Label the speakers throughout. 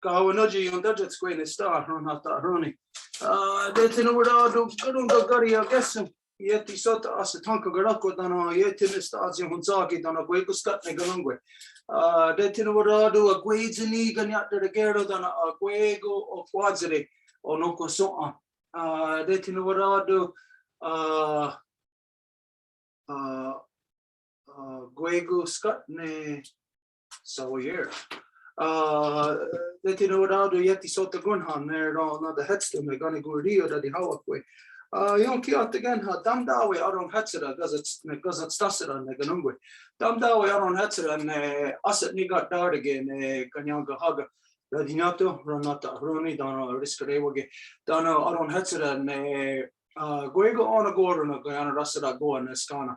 Speaker 1: Kawanoji yung budget square ni star hata roni. Deti no wada do kadung do gari agesem. Yeti sota as tanka garako dana yeti ni stars yung hunzaki dana gwe kuskat ne galungwe. Deti no wada do a gwezini ganyat de gero dana a gwego o quadzere o no kosoa. Deti no wada do gwego skat ne so here. Deti no wada do yeti sota gunhan ne na the headstone me gani gurio da di hawakwe. Yon kiat again ha damdawe aron hetsera gazet stasera ne ganungwe. Damdawe aron hetsera ne asset nigat dardige ne kanyanga haga. Radinato ronata roni dano riskarewage dano aron hetsera ne gwego on a goro na gana rasera go ne skana.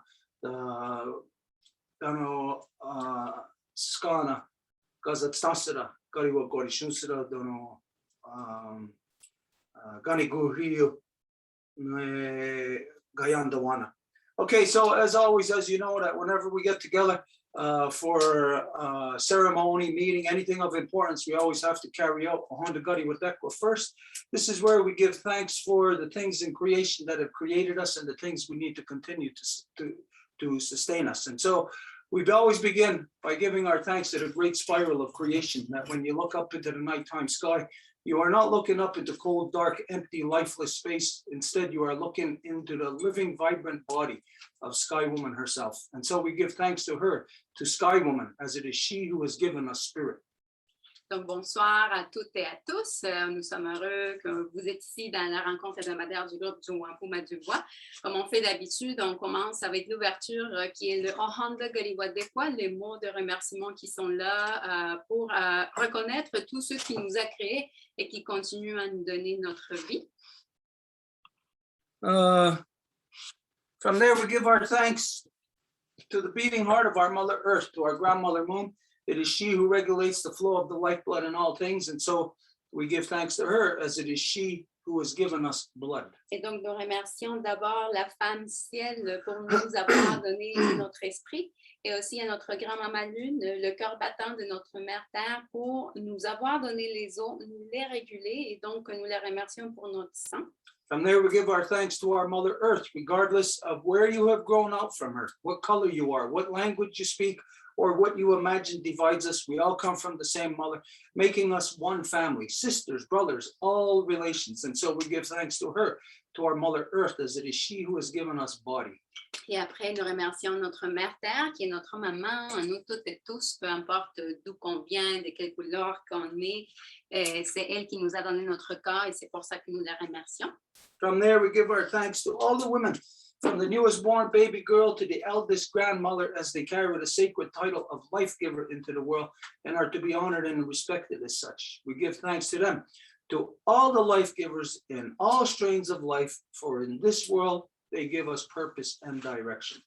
Speaker 1: Dano skana gazet stasera gariwa gori shunsera dano gani gurio. Okay, so as always, as you know, that whenever we get together for ceremony, meeting, anything of importance, we always have to carry out a Honda Gadi with Ekwa first. This is where we give thanks for the things in creation that have created us and the things we need to continue to sustain us. And so we always begin by giving our thanks to the great spiral of creation, that when you look up into the nighttime sky, you are not looking up into cold, dark, empty, lifeless space. Instead, you are looking into the living, vibrant body of Sky Woman herself. And so we give thanks to her, to Sky Woman, as it is she who has given us spirit.
Speaker 2: Donc, bonsoir à toutes et à tous. Nous sommes heureux que vous êtes ici dans la rencontre hebdomadaire du groupe du Wampum à Deux Voies. Comme on fait d'habitude, on commence avec l'ouverture qui est le Ohanda Galiwa des fois, les mots de remerciement qui sont là pour reconnaître tout ce qui nous a créés et qui continue à nous donner notre vie.
Speaker 1: From there, we give our thanks to the beating heart of our Mother Earth, to our grandmother Moon. It is she who regulates the flow of the lifeblood in all things, and so we give thanks to her, as it is she who has given us blood.
Speaker 2: Et donc, nous remercions d'abord la femme ciel pour nous avoir donné notre esprit, et aussi à notre grand-maman Lune, le cœur battant de notre mère Terre, pour nous avoir donné les eaux, nous les réguler, et donc nous la remercions pour notre sang.
Speaker 1: From there, we give our thanks to our Mother Earth, regardless of where you have grown out from her, what color you are, what language you speak, or what you imagine divides us. We all come from the same mother, making us one family, sisters, brothers, all relations. And so we give thanks to her, to our Mother Earth, as it is she who has given us body.
Speaker 2: Et après, nous remercions notre mère Terre, qui est notre maman, nous toutes et tous, peu importe d'où qu'on vient, de quelle couleur qu'on est. C'est elle qui nous a donné notre corps et c'est pour ça que nous la remercions.
Speaker 1: From there, we give our thanks to all the women, from the newest born baby girl to the eldest grandmother, as they carry the sacred title of life giver into the world and are to be honored and respected as such. We give thanks to them, to all the life givers in all strains of life, for in this world, they give us purpose and direction.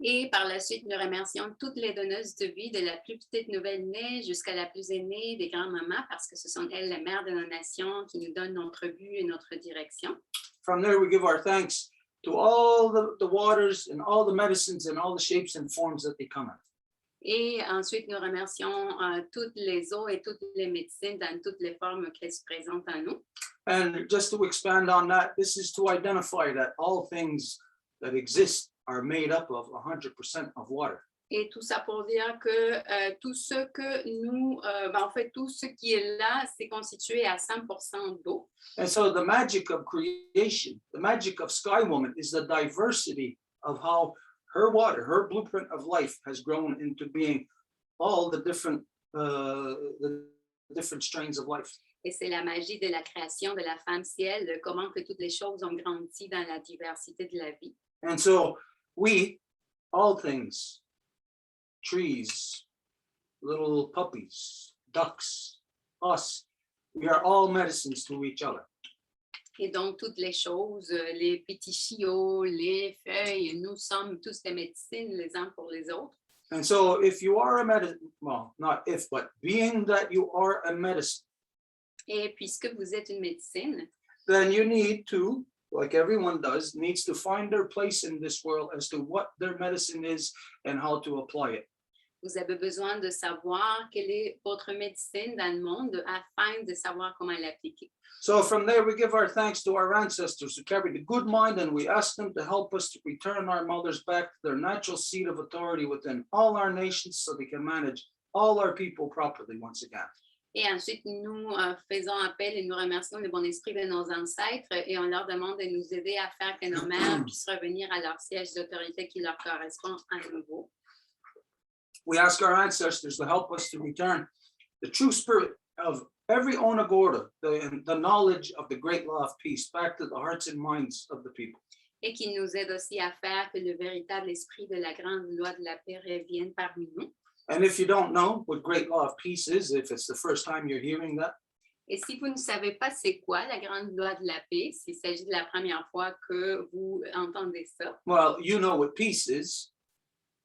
Speaker 2: Et par la suite, nous remercions toutes les donneuses de vie, de la plus petite nouvelle-née jusqu'à la plus aînée des grands-mamans, parce que ce sont elles les mères de nos nations qui nous donnent notre but et notre direction.
Speaker 1: From there, we give our thanks to all the waters and all the medicines and all the shapes and forms that they come in.
Speaker 2: Et ensuite, nous remercions toutes les eaux et toutes les médecines dans toutes les formes qu'elles se présentent à nous.
Speaker 1: And just to expand on that, this is to identify that all things that exist are made up of 100% of water.
Speaker 2: Et tout ça pour dire que tout ce que nous, en fait, tout ce qui est là, c'est constitué à 100% d'eau.
Speaker 1: And so the magic of creation, the magic of Sky Woman, is the diversity of how her water, her blueprint of life, has grown into being all the different strains of life.
Speaker 2: Et c'est la magie de la création de la femme ciel, comment que toutes les choses ont grandi dans la diversité de la vie.
Speaker 1: And so we, all things, trees, little puppies, ducks, us, we are all medicines to each other.
Speaker 2: Et donc, toutes les choses, les petits chiots, les feuilles, nous sommes tous des médecines les uns pour les autres.
Speaker 1: And so if you are a medicine, well, not if, but being that you are a medicine,
Speaker 2: et puisque vous êtes une médecine,
Speaker 1: then you need to, like everyone does, needs to find their place in this world as to what their medicine is and how to apply it.
Speaker 2: Vous avez besoin de savoir quelle est votre médecine dans le monde afin de savoir comment l'appliquer.
Speaker 1: So from there, we give our thanks to our ancestors who carried a good mind, and we ask them to help us to return our mothers back to their natural seat of authority within all our nations so they can manage all our people properly once again.
Speaker 2: Et ensuite, nous faisons appel et nous remercions le bon esprit de nos ancêtres et on leur demande de nous aider à faire que nos mères puissent revenir à leur siège d'autorité qui leur correspond à nouveau.
Speaker 1: We ask our ancestors to help us to return the true spirit of every onagorda, the knowledge of the great law of peace, back to the hearts and minds of the people.
Speaker 2: Et qui nous aide aussi à faire que le véritable esprit de la grande loi de la paix revienne parmi nous.
Speaker 1: And if you don't know what great law of peace is, if it's the first time you're hearing that,
Speaker 2: Et si vous ne savez pas c'est quoi la grande loi de la paix, s'il s'agit de la première fois que vous entendez ça,
Speaker 1: well, you know what peace is,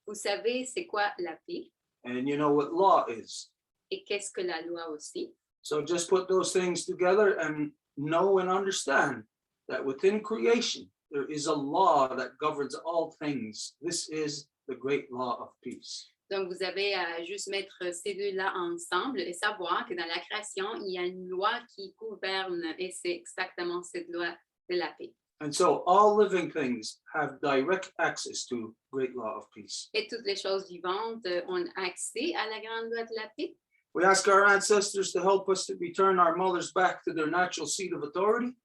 Speaker 2: vous savez c'est quoi la paix
Speaker 1: and you know what law is.
Speaker 2: et qu'est-ce que la loi aussi.
Speaker 1: So just put those things together and know and understand that within creation, there is a law that governs all things. This is the great law of peace.
Speaker 2: Donc, vous avez à juste mettre ces deux-là ensemble et savoir que dans la création, il y a une loi qui gouverne et c'est exactement cette loi de la paix.
Speaker 1: And so all living things have direct access to great law of peace.
Speaker 2: Et toutes les choses vivantes ont accès à la grande loi de la paix.
Speaker 1: We ask our ancestors to help us to return our mothers back to their natural seat of authority,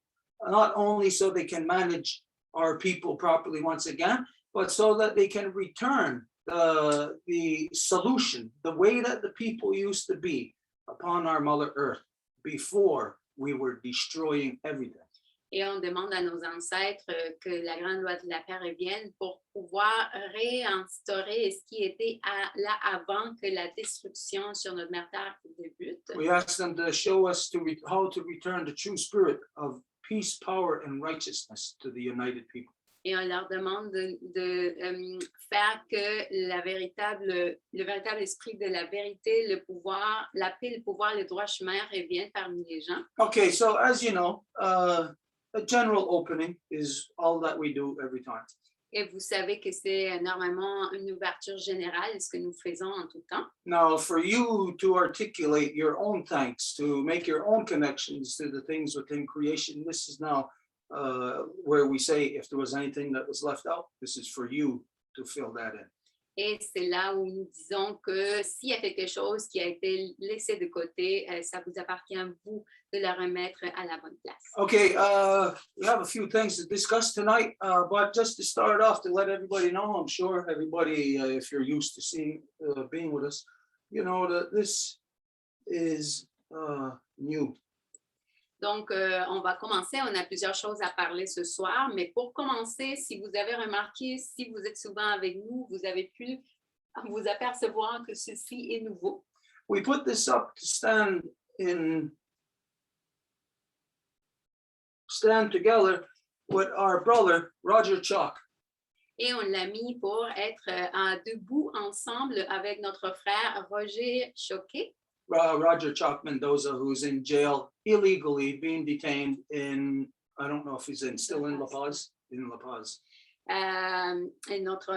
Speaker 1: not only so they can manage our people properly once again, but so that they can return the solution, the way that the people used to be upon our Mother Earth before we were destroying everything.
Speaker 2: Et on demande à nos ancêtres que la grande loi de la paix revienne pour pouvoir réinstaurer ce qui était là avant que la destruction sur notre mère Terre débute.
Speaker 1: We ask them to show us how to return the true spirit of peace, power, and righteousness to the united people.
Speaker 2: Et on leur demande de faire que le véritable esprit de la vérité, le pouvoir, la paix, le pouvoir, le droit chemin reviennent parmi les gens.
Speaker 1: Okay, so as you know, a general opening is all that we do every time.
Speaker 2: Et vous savez que c'est normalement une ouverture générale, ce que nous faisons en tout temps.
Speaker 1: Now, for you to articulate your own thanks, to make your own connections to the things within creation, this is now where we say if there was anything that was left out, this is for you to fill that in.
Speaker 2: Et c'est là où nous disons que s'il y a quelque chose qui a été laissé de côté, ça vous appartient à vous de le remettre à la bonne place.
Speaker 1: Okay, we have a few things to discuss tonight, but just to start off, to let everybody know, I'm sure everybody, if you're used to seeing, being with us, you know that this is new.
Speaker 2: Donc, on va commencer. On a plusieurs choses à parler ce soir, mais pour commencer, si vous avez remarqué, si vous êtes souvent avec nous, vous avez pu vous apercevoir que ceci est nouveau.
Speaker 1: We put this up to stand together with our brother, Roger Chalk.
Speaker 2: Et on l'a mis pour être debout ensemble avec notre frère Roger Choquet.
Speaker 1: Roger Chalk Mendoza, who's in jail illegally, being detained in, I don't know if he's still in La Paz.
Speaker 2: Et notre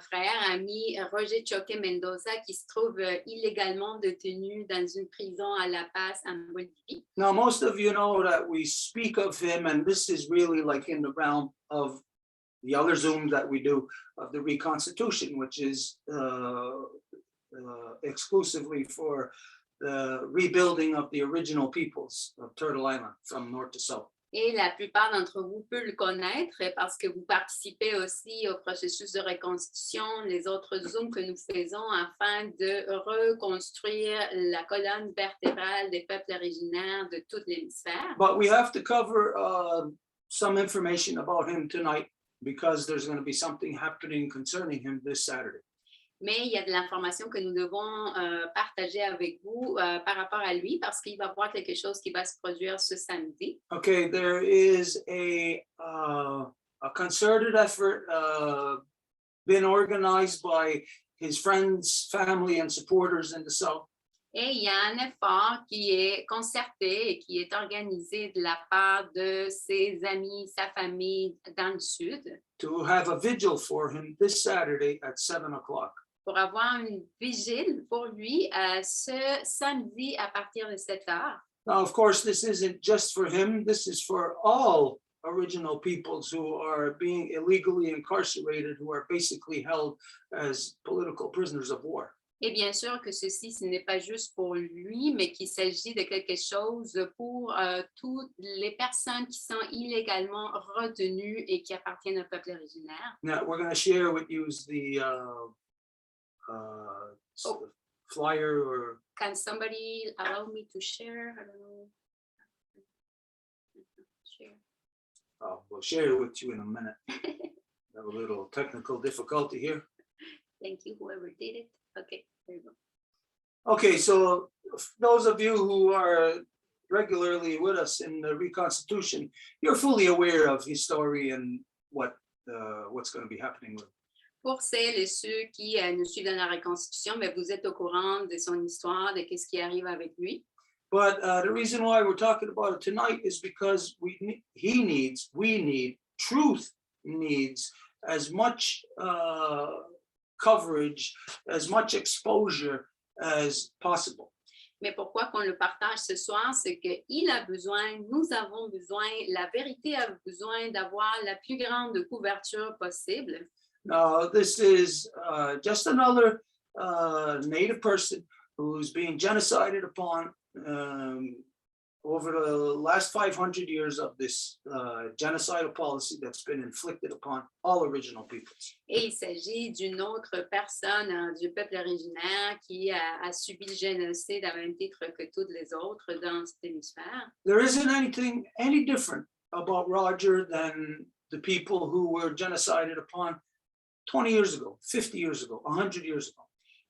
Speaker 2: frère ami Roger Choquet Mendoza qui se trouve illégalement détenu dans une prison à La Paz en Bolivie.
Speaker 1: Now, most of you know that we speak of him, and this is really like in the realm of the other Zoom that we do of the reconstitution, which is exclusively for the rebuilding of the original peoples of Turtle Island from north to south.
Speaker 2: Et la plupart d'entre vous peuvent le connaître parce que vous participez aussi au processus de reconstitution, les autres Zooms que nous faisons afin de reconstruire la colonne vertébrale des peuples originaires de tout l'hémisphère.
Speaker 1: But we have to cover some information about him tonight because there's going to be something happening concerning him this Saturday.
Speaker 2: Mais il y a de l'information que nous devons partager avec vous par rapport à lui parce qu'il va y avoir quelque chose qui va se produire ce samedi.
Speaker 1: Okay, there is a concerted effort been organized by his friends, family, and supporters in the South.
Speaker 2: Et il y a un effort qui est concerté et qui est organisé de la part de ses amis, sa famille dans le Sud.
Speaker 1: To have a vigil for him this Saturday at 7 o'clock.
Speaker 2: pour avoir une vigile pour lui ce samedi à partir de 7 heures.
Speaker 1: Now, of course, this isn't just for him. This is for all original peoples who are being illegally incarcerated, who are basically held as political prisoners of war.
Speaker 2: Et bien sûr que ceci, ce n'est pas juste pour lui, mais qu'il s'agit de quelque chose pour toutes les personnes qui sont illégalement retenues et qui appartiennent au peuple originaire.
Speaker 1: Now, we're going to share with you the flyer or
Speaker 2: Can somebody allow me to share? I don't know. Share.
Speaker 1: we'll share it with you in a minute. Have a little technical difficulty here.
Speaker 2: Thank you, whoever did it. Okay, there you go.
Speaker 1: Okay, so those of you who are regularly with us in the reconstitution, you're fully aware of his story and what's going to be happening with him.
Speaker 2: Pour celles et ceux qui nous suivent dans la reconstitution, mais vous êtes au courant de son histoire, de ce qui arrive avec lui.
Speaker 1: But the reason why we're talking about it tonight is because we need, truth needs as much coverage, as much exposure as possible.
Speaker 2: Mais pourquoi qu'on le partage ce soir, c'est qu'il a besoin, nous avons besoin, la vérité a besoin d'avoir la plus grande couverture possible.
Speaker 1: Now, this is just another Native person who's being genocided upon over the last 500 years of this genocidal policy that's been inflicted upon all original peoples.
Speaker 2: Et il s'agit d'une autre personne du peuple originaire qui a subi le génocide à même titre que toutes les autres dans cet hémisphère.
Speaker 1: There isn't anything any different about Roger than the people who were genocided upon 20 years ago, 50 years ago, 100 years ago.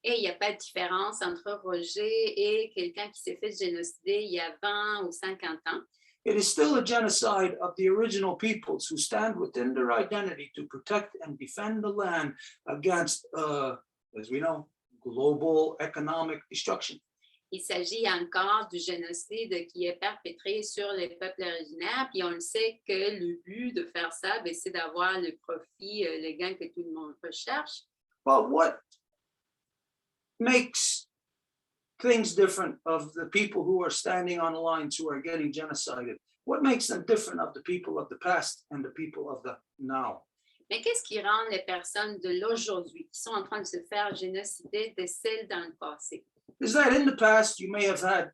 Speaker 2: Et il n'y a pas de différence entre Roger et quelqu'un qui s'est fait génocider il y a 20 ou 50 ans.
Speaker 1: It is still a genocide of the original peoples who stand within their identity to protect and defend the land against, as we know, global economic destruction.
Speaker 2: Il s'agit encore du génocide qui est perpétré sur les peuples originaires, puis on le sait que le but de faire ça, c'est d'avoir le profit, le gain que tout le monde recherche.
Speaker 1: But what makes things different of the people who are standing on the lines who are getting genocided? What makes them different of the people of the past and the people of the now?
Speaker 2: Mais qu'est-ce qui rend les personnes de l'aujourd'hui qui sont en train de se faire génocider de celles dans le passé?
Speaker 1: Is that in the past you may have had,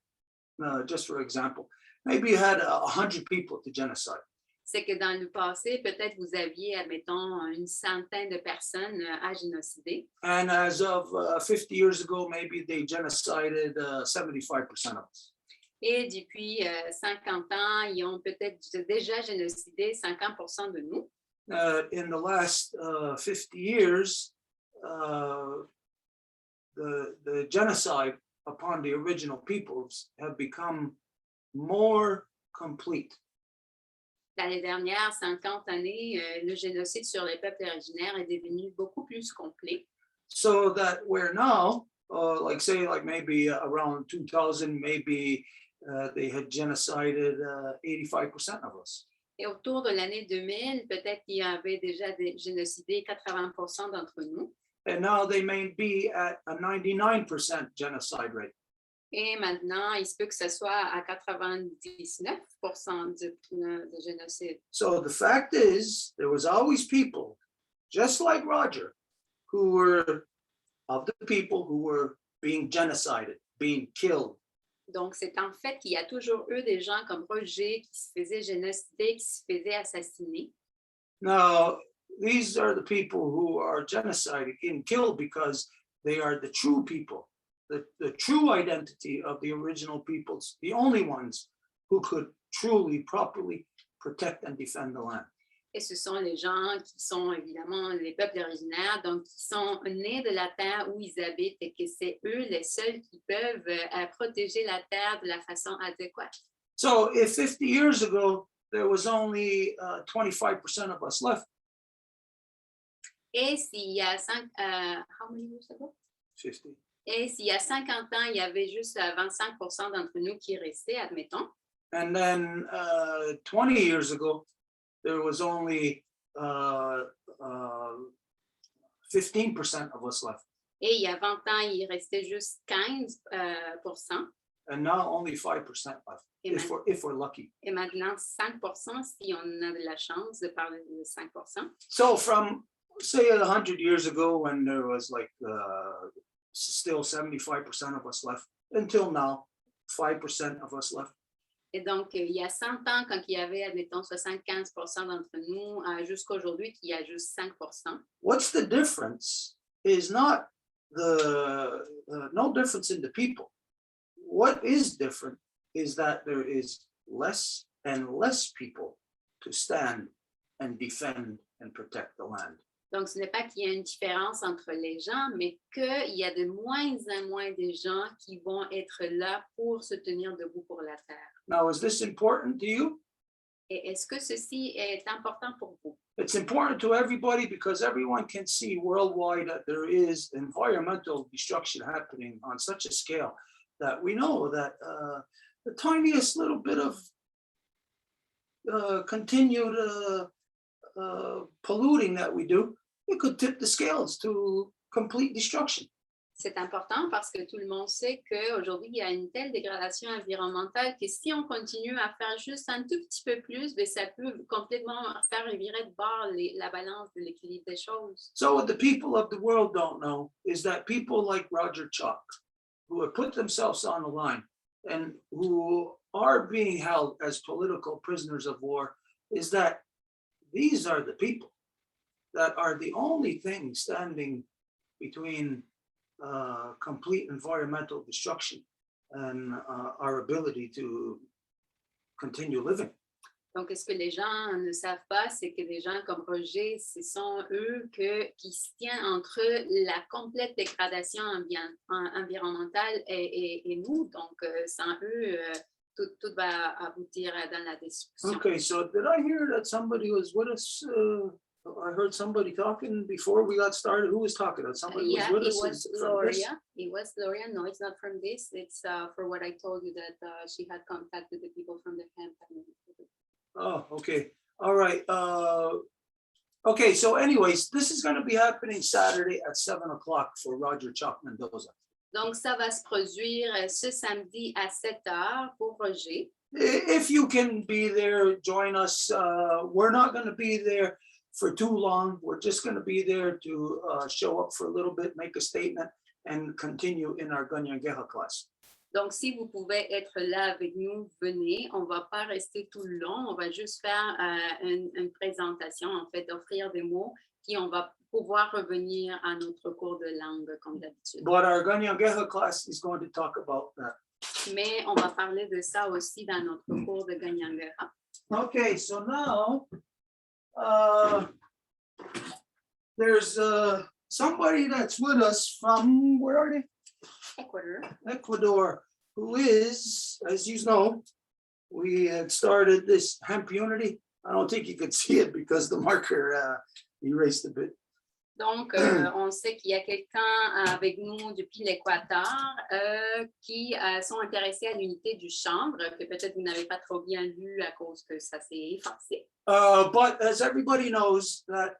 Speaker 1: just for example, maybe you had 100 people to genocide.
Speaker 2: C'est que dans le passé, peut-être vous aviez, admettons, une centaine de personnes à génocider.
Speaker 1: And as of 50 years ago, maybe they genocided 75% of us.
Speaker 2: Et depuis 50 ans, ils ont peut-être déjà génocidé 50% de nous.
Speaker 1: In the last 50 years, the genocide upon the original peoples have become more complete.
Speaker 2: Dans les dernières 50 années, le génocide sur les peuples originaires est devenu beaucoup plus complet.
Speaker 1: So that we're now, like maybe around 2000, maybe they had genocided 85% of us.
Speaker 2: Et autour de l'année 2000, peut-être qu'il y avait déjà génocidé 80% d'entre nous.
Speaker 1: And now they may be at a 99% genocide rate.
Speaker 2: Et maintenant, il se peut que ce soit à 99% de génocide.
Speaker 1: So the fact is, there was always people, just like Roger, who were of the people who were being genocided, being killed.
Speaker 2: Donc, c'est en fait qu'il y a toujours eu des gens comme Roger qui se faisaient génocider, qui se faisaient assassiner.
Speaker 1: Now, these are the people who are genocided and killed because they are the true people, the true identity of the original peoples, the only ones who could truly, properly protect and defend the land.
Speaker 2: Et ce sont les gens qui sont évidemment les peuples originaires, donc qui sont nés de la terre où ils habitent et que c'est eux les seuls qui peuvent protéger la terre de la façon adéquate.
Speaker 1: So if 50 years ago, there was only 25% of us left.
Speaker 2: Et s'il y a how many years ago?
Speaker 1: 50.
Speaker 2: Et s'il y a 50 ans, il y avait juste 25% d'entre nous qui restaient, admettons.
Speaker 1: And then 20 years ago, there was only 15% of us left.
Speaker 2: Et il y a 20 ans, il restait juste 15%.
Speaker 1: And now only 5% left,
Speaker 2: Et,
Speaker 1: if we're lucky.
Speaker 2: et maintenant, 5% si on a de la chance de parler de 5%.
Speaker 1: So from, say, 100 years ago, when there was like still 75% of us left, until now, 5% of us left.
Speaker 2: Et donc, il y a 100 ans, quand il y avait, admettons, 75% d'entre nous, jusqu'à aujourd'hui, qu'il y a juste 5%.
Speaker 1: What's the difference is not no difference in the people. What is different is that there is less and less people to stand and defend and protect the land.
Speaker 2: Donc, ce n'est pas qu'il y a une différence entre les gens, mais qu'il y a de moins en moins de gens qui vont être là pour se tenir debout pour la terre.
Speaker 1: Now, is this important to you?
Speaker 2: Et est-ce que ceci est important pour vous?
Speaker 1: It's important to everybody because everyone can see worldwide that there is environmental destruction happening on such a scale that we know that the tiniest little bit of continued polluting that we do, it could tip the scales to complete destruction.
Speaker 2: C'est important parce que tout le monde sait qu'aujourd'hui, il y a une telle dégradation environnementale que si on continue à faire juste un tout petit peu plus, bien, ça peut complètement faire virer de bord la balance de l'équilibre des choses.
Speaker 1: So what the people of the world don't know is that people like Roger Chalk, who have put themselves on the line and who are being held as political prisoners of war, is that these are the people that are the only thing standing between complete environmental destruction and our ability to continue living.
Speaker 2: Donc, ce que les gens ne savent pas, c'est que des gens comme Roger, ce sont eux qui se tiennent entre la complète dégradation environnementale et nous. Donc, sans eux, tout va aboutir dans la destruction.
Speaker 1: Okay, so did I hear that somebody was with us? I heard somebody talking before we got started. Who was talking? Somebody was with us.
Speaker 2: It was Gloria. It was Gloria. No, it's not from this. It's for what I told you that she had contacted the people from the camp.
Speaker 1: Oh, okay. All right. Okay, so anyways, this is going to be happening Saturday at 7 o'clock for Roger Chalk Mendoza.
Speaker 2: Donc, ça va se produire ce samedi à 7 heures pour Roger.
Speaker 1: If you can be there, join us. We're not going to be there for too long. We're just going to be there to show up for a little bit, make a statement, and continue in our Ganyangeha class.
Speaker 2: Donc, si vous pouvez être là avec nous, venez. On ne va pas rester tout le long. On va juste faire une présentation, en fait, offrir des mots, puis on va pouvoir revenir à notre cours de langue comme d'habitude.
Speaker 1: But our Ganyangeha class is going to talk about that.
Speaker 2: Mais on va parler de ça aussi dans notre cours de Ganyangeha.
Speaker 1: Okay, so now there's somebody that's with us from, where are they? Ecuador, who is, as you know, we had started this hemp unity. I don't think you could see it because the marker erased a bit.
Speaker 2: Donc, on sait qu'il y a quelqu'un avec nous depuis l'Équateur qui sont intéressés à l'unité du chanvre, que peut-être vous n'avez pas trop bien lu à cause que ça s'est effacé.
Speaker 1: But as everybody knows, that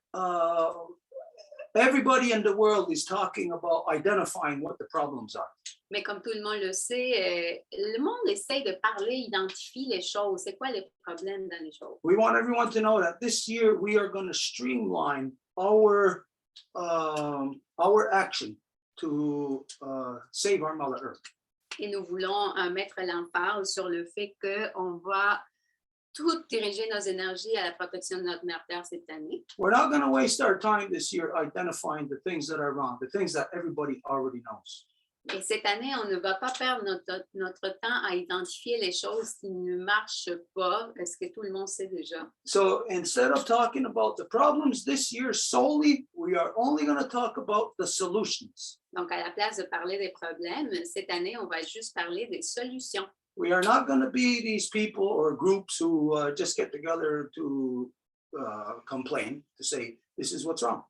Speaker 1: everybody in the world is talking about identifying what the problems are.
Speaker 2: Mais comme tout le monde le sait, le monde essaie de parler, identifier les choses. C'est quoi les problèmes dans les choses?
Speaker 1: We want everyone to know that this year we are going to streamline our action to save our Mother Earth.
Speaker 2: Et nous voulons mettre l'emphase sur le fait qu'on va tout diriger nos énergies à la protection de notre mère Terre cette année.
Speaker 1: We're not going to waste our time this year identifying the things that are wrong, the things that everybody already knows.
Speaker 2: Et cette année, on ne va pas perdre notre temps à identifier les choses qui ne marchent pas, parce que tout le monde sait déjà.
Speaker 1: So instead of talking about the problems this year solely, we are only going to talk about the solutions.
Speaker 2: Donc, à la place de parler des problèmes, cette année, on va juste parler des solutions.
Speaker 1: We are not going to be these people or groups who just get together to complain, to say, this is what's wrong.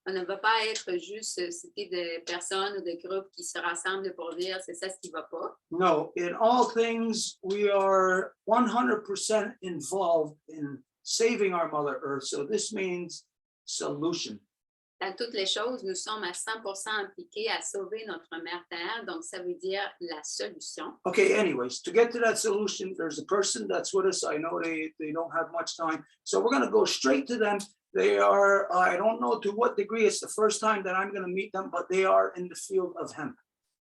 Speaker 2: On ne va pas être juste cité de personnes ou de groupes qui se rassemblent pour dire c'est ça ce qui ne va pas.
Speaker 1: No, in all things, we are 100% involved in saving our Mother Earth. So this means solution.
Speaker 2: Dans toutes les choses, nous sommes à 100% impliqués à sauver notre mère Terre. Donc, ça veut dire la solution.
Speaker 1: Okay, anyways, to get to that solution, there's a person that's with us. I know they don't have much time. So we're going to go straight to them. They are, I don't know to what degree it's the first time that I'm going to meet them, but they are in the field of hemp.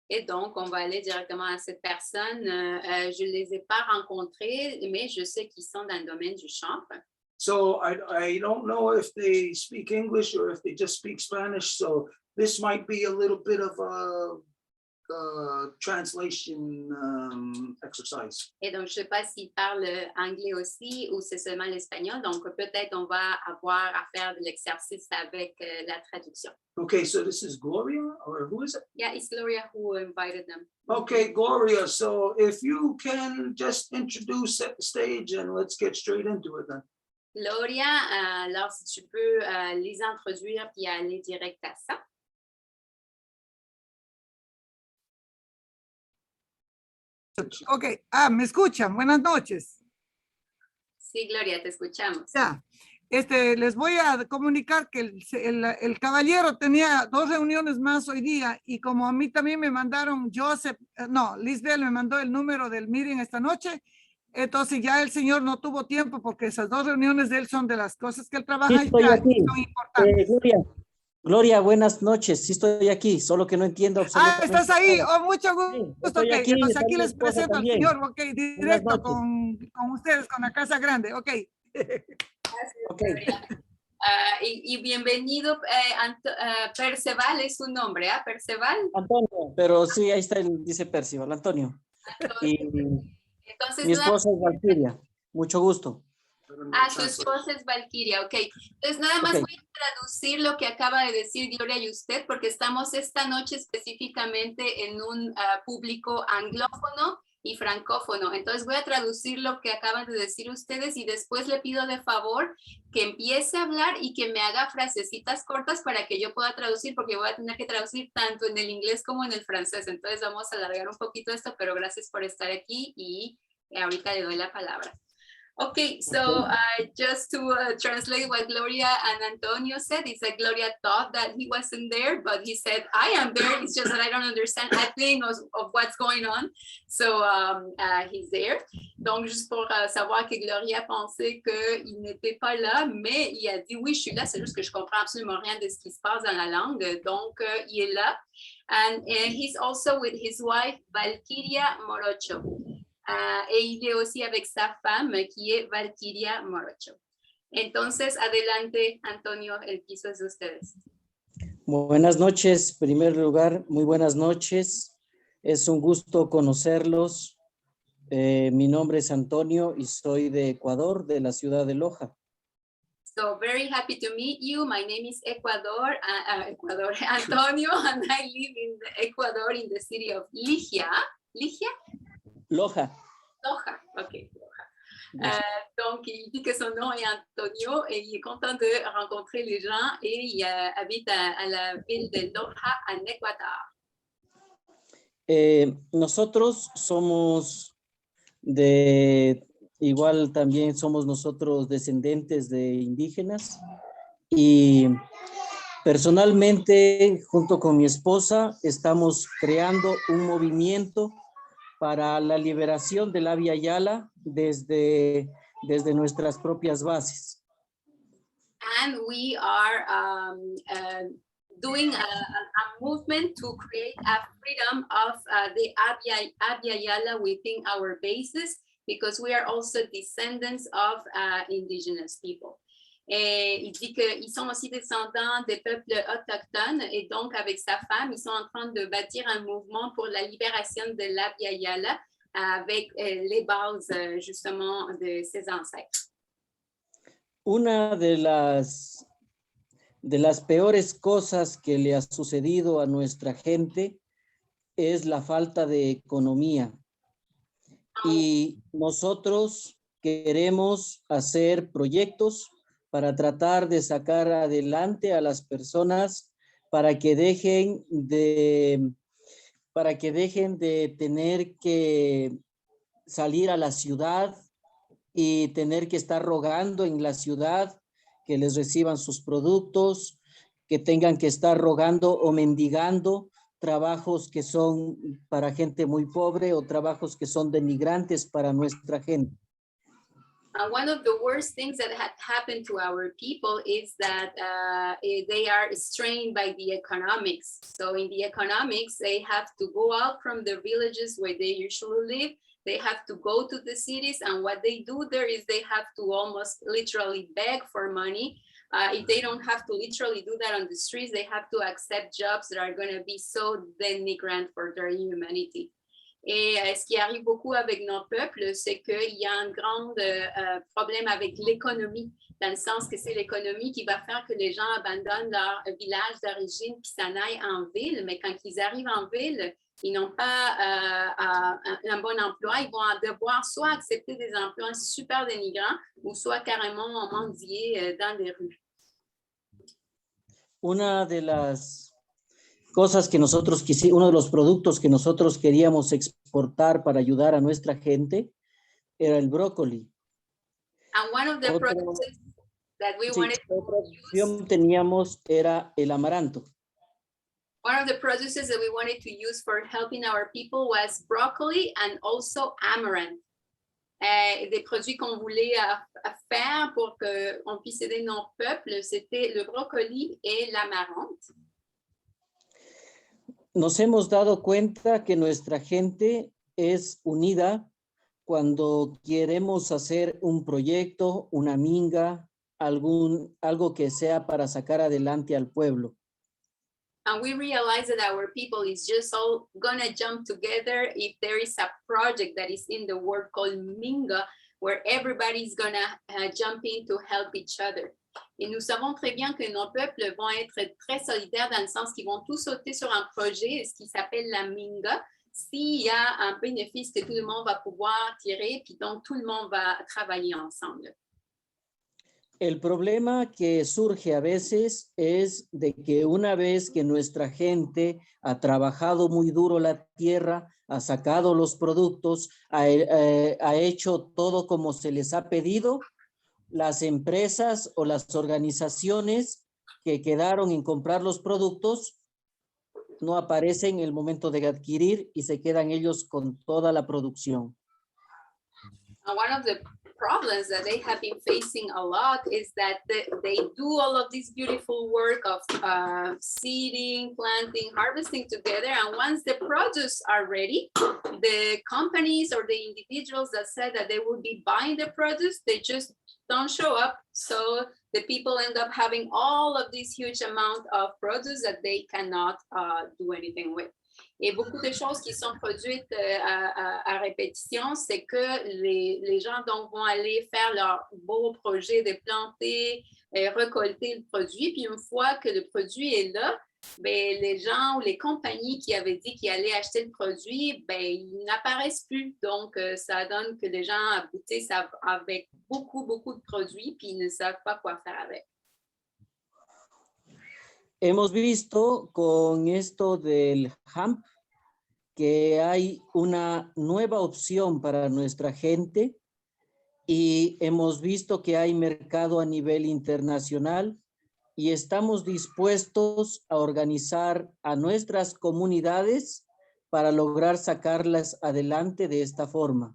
Speaker 2: Et donc, on va aller directement à cette personne. Je ne les ai pas rencontrés, mais je sais qu'ils sont dans le domaine du chanvre.
Speaker 1: So I don't know if they speak English or if they just speak Spanish. So this might be a little bit of a translation exercise.
Speaker 2: Et donc, je ne sais pas s'ils parlent anglais aussi ou c'est seulement l'espagnol. Donc, peut-être on va avoir à faire de l'exercice avec la traduction.
Speaker 1: Okay, so this is Gloria, or who is it?
Speaker 2: Yeah, it's Gloria who invited them.
Speaker 1: Okay, Gloria. So if you can just introduce, set the stage, and let's get straight into it then.
Speaker 2: Gloria, alors si tu peux les introduire puis aller direct à ça.
Speaker 3: Ok, me escuchan, buenas noches.
Speaker 2: Sí, Gloria, te escuchamos.
Speaker 3: Ya, les voy a comunicar que el caballero tenía 2 reuniones más hoy día y como a mí también me mandaron Lisbeth me mandó el número del meeting esta noche, entonces ya el señor no tuvo tiempo porque esas 2 reuniones de él son de las cosas que él trabaja
Speaker 4: Sí, estoy
Speaker 3: y
Speaker 4: aquí.
Speaker 3: son importantes.
Speaker 4: Gloria, buenas noches. Sí estoy aquí, solo que no entiendo absolutamente
Speaker 3: ¿estás ahí?
Speaker 4: nada.
Speaker 3: Oh, mucho gusto.
Speaker 4: Sí, estoy
Speaker 3: Ok,
Speaker 4: aquí,
Speaker 3: entonces
Speaker 4: está
Speaker 3: aquí
Speaker 4: mi
Speaker 3: les
Speaker 4: esposa
Speaker 3: presento al
Speaker 4: también.
Speaker 3: señor, ok, directo
Speaker 4: noches.
Speaker 3: con ustedes, con la Casa Grande, ok.
Speaker 4: Ok.
Speaker 2: Y bienvenido, Perceval es su nombre, ¿ah? Perceval.
Speaker 4: Antonio, pero sí, ahí está, dice Percival, Antonio. Y
Speaker 2: Entonces,
Speaker 4: mi esposa es Valkyria. Mucho gusto.
Speaker 2: su esposa es Valkyria, ok. Entonces, nada más voy a traducir lo que acaba de decir Gloria y usted, porque estamos esta noche específicamente en un público anglófono y francófono. Entonces, voy a traducir lo que acaban de decir ustedes y después le pido de favor que empiece a hablar y que me haga frasecitas cortas para que yo pueda traducir, porque voy a tener que traducir tanto en el inglés como en el francés. Entonces, vamos a alargar un poquito esto, pero gracias por estar aquí y ahorita le doy la palabra. Okay, so just to translate what Gloria and Antonio said, he said Gloria thought that he wasn't there, but he said, I am there, it's just that I don't understand a thing of what's going on. So he's there. Donc, juste pour savoir que Gloria pensait qu'il n'était pas là, mais il a dit, oui, je suis là, c'est juste que je comprends absolument rien de ce qui se passe dans la langue. Donc, il est là. And he's also with his wife, Valkyria Morocho. Et il est aussi avec sa femme qui est Valkyria Morocho. Entonces, adelante, Antonio, el piso es de ustedes.
Speaker 4: Buenas noches, en primer lugar, muy buenas noches. Es un gusto conocerlos. Mi nombre es Antonio y soy de Ecuador, de la ciudad de Loja.
Speaker 2: So, very happy to meet you. My name is Antonio, and I live in Ecuador in the city of Ligia. Ligia?
Speaker 4: Loja.
Speaker 2: Loja, ok, Loja. Donc, il dit que son nom est Antonio et il est content de rencontrer les gens et il habite à la ville de Loja, en Ecuador.
Speaker 4: Nosotros somos igual también somos nosotros descendentes de indígenas y personalmente junto con mi esposa estamos creando un movimiento para la liberación de la Via Yala desde nuestras propias bases.
Speaker 2: And we are doing a movement to create a freedom of the Abya Yala within our bases, because we are also descendants of indigenous people. Et il dit qu'ils sont aussi descendants des peuples autochtones et donc avec sa femme, ils sont en train de bâtir un mouvement pour la libération de l'Abya Yala avec les bases justement de ses ancêtres.
Speaker 4: Una de las peores cosas que le ha sucedido a nuestra gente es la falta de economía. Y nosotros queremos hacer proyectos para tratar de sacar adelante a las personas para que dejen de tener que salir a la ciudad y tener que estar rogando en la ciudad que les reciban sus productos, que tengan que estar rogando o mendigando trabajos que son para gente muy pobre o trabajos que son denigrantes para nuestra gente.
Speaker 2: One of the worst things that had happened to our people is that they are strained by the economics. So in the economics, they have to go out from the villages where they usually live. They have to go to the cities, and what they do there is they have to almost literally beg for money. If they don't have to literally do that on the streets, they have to accept jobs that are going to be so denigrant for their humanity. Et ce qui arrive beaucoup avec nos peuples, c'est qu'il y a un grand problème avec l'économie, dans le sens que c'est l'économie qui va faire que les gens abandonnent leur village d'origine puis s'en aillent en ville. Mais quand ils arrivent en ville, ils n'ont pas un bon emploi. Ils vont devoir soit accepter des emplois super dénigrants ou soit carrément mendier dans les rues.
Speaker 4: Una de las cosas que nosotros quisimos, uno de los productos que nosotros queríamos exportar para ayudar a nuestra gente era el brócoli.
Speaker 2: And one of the products that we wanted
Speaker 4: otra opción teníamos era el amaranto.
Speaker 2: One of the produces that we wanted to use for helping our people was broccoli and also amaranth. Des produits qu'on voulait faire pour qu'on puisse aider nos peuples, c'était le brocoli et l'amarante.
Speaker 4: Nos hemos dado cuenta que nuestra gente es unida cuando queremos hacer un proyecto, una minga, algo que sea para sacar adelante al pueblo.
Speaker 2: And we realize that our people is just all gonna jump together if there is a project that is in the word called minga, where everybody's gonna jump in to help each other. Et nous savons très bien que nos peuples vont être très solidaires dans le sens qu'ils vont tous sauter sur un projet, ce qui s'appelle la minga, s'il y a un bénéfice que tout le monde va pouvoir tirer, puis donc tout le monde va travailler ensemble.
Speaker 4: El problema que surge a veces es de que una vez que nuestra gente ha trabajado muy duro la tierra, ha sacado los productos, ha hecho todo como se les ha pedido, las empresas o las organizaciones que quedaron en comprar los productos no aparecen en el momento de adquirir y se quedan ellos con toda la producción.
Speaker 2: One of the problems that they have been facing a lot is that they do all of this beautiful work of seeding, planting, harvesting together, and once the produce are ready, the companies or the individuals that said that they would be buying the produce, they just don't show up. So the people end up having all of this huge amount of produce that they cannot do anything with. Et beaucoup de choses qui sont produites à répétition, c'est que les gens donc vont aller faire leur beau projet de planter, récolter le produit, puis une fois que le produit est là, ben, les gens ou les compagnies qui avaient dit qu'ils allaient acheter le produit, ben, ils n'apparaissent plus. Donc, ça donne que les gens aboutissent avec beaucoup de produits, puis ils ne savent pas quoi faire avec.
Speaker 4: Hemos visto con esto del hemp que hay una nueva opción para nuestra gente y hemos visto que hay mercado a nivel internacional y estamos dispuestos a organizar a nuestras comunidades para lograr sacarlas adelante de esta forma.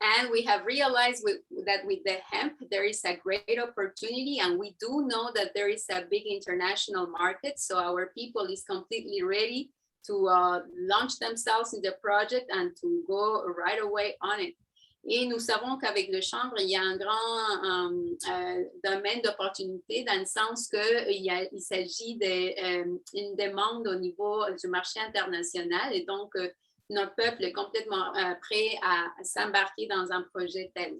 Speaker 2: And we have realized that with the hemp, there is a great opportunity, and we do know that there is a big international market. So our people is completely ready to launch themselves in the project and to go right away on it. Et nous savons qu'avec le chanvre, il y a un grand domaine d'opportunité dans le sens qu'il s'agit d'une demande au niveau du marché international et donc notre peuple est complètement prêt à s'embarquer dans un projet tel.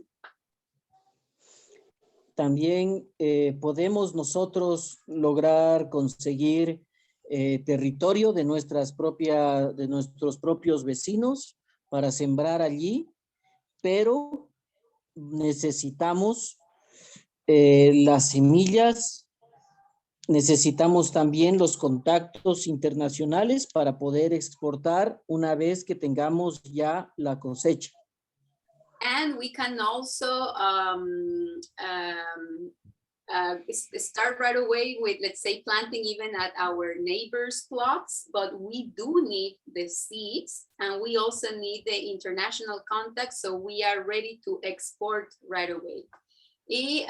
Speaker 4: También podemos nosotros lograr conseguir territorio de nuestros propios vecinos para sembrar allí, pero necesitamos las semillas, necesitamos también los contactos internacionales para poder exportar una vez que tengamos ya la cosecha.
Speaker 2: And we can also start right away with, let's say, planting even at our neighbors' plots, but we do need the seeds and we also need the international contact, so we are ready to export right away. Et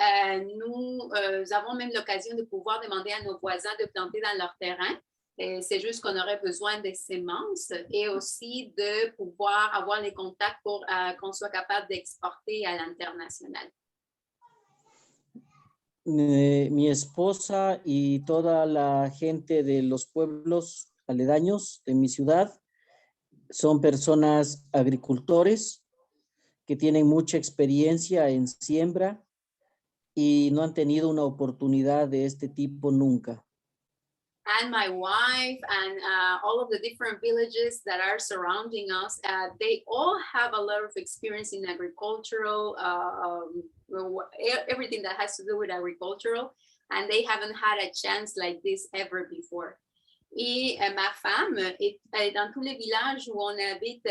Speaker 2: nous avons même l'occasion de pouvoir demander à nos voisins de planter dans leur terrain. C'est juste qu'on aurait besoin des semences et aussi de pouvoir avoir les contacts pour qu'on soit capable d'exporter à l'international.
Speaker 4: Mi esposa y toda la gente de los pueblos aledaños de mi ciudad son personas agricultores que tienen mucha experiencia en siembra y no han tenido una oportunidad de este tipo nunca.
Speaker 2: And my wife and all of the different villages that are surrounding us, they all have a lot of experience in agricultural, everything that has to do with agricultural, and they haven't had a chance like this ever before. Et ma femme est dans tous les villages où on habite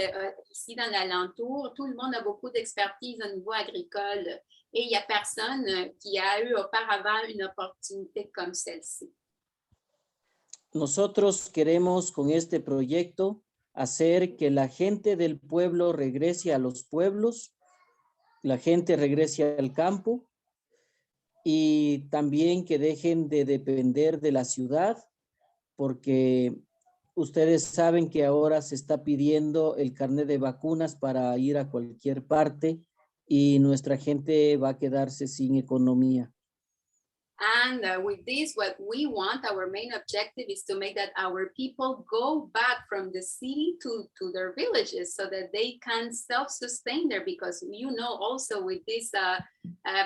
Speaker 2: ici dans l'alentour, tout le monde a beaucoup d'expertise au niveau agricole et il n'y a personne qui a eu auparavant une opportunité comme celle-ci.
Speaker 4: Nosotros queremos con este proyecto hacer que la gente del pueblo regrese a los pueblos, la gente regrese al campo y también que dejen de depender de la ciudad, porque ustedes saben que ahora se está pidiendo el carnet de vacunas para ir a cualquier parte y nuestra gente va a quedarse sin economía.
Speaker 2: And with this, what we want, our main objective is to make that our people go back from the city to their villages so that they can self-sustain there, because you know also with this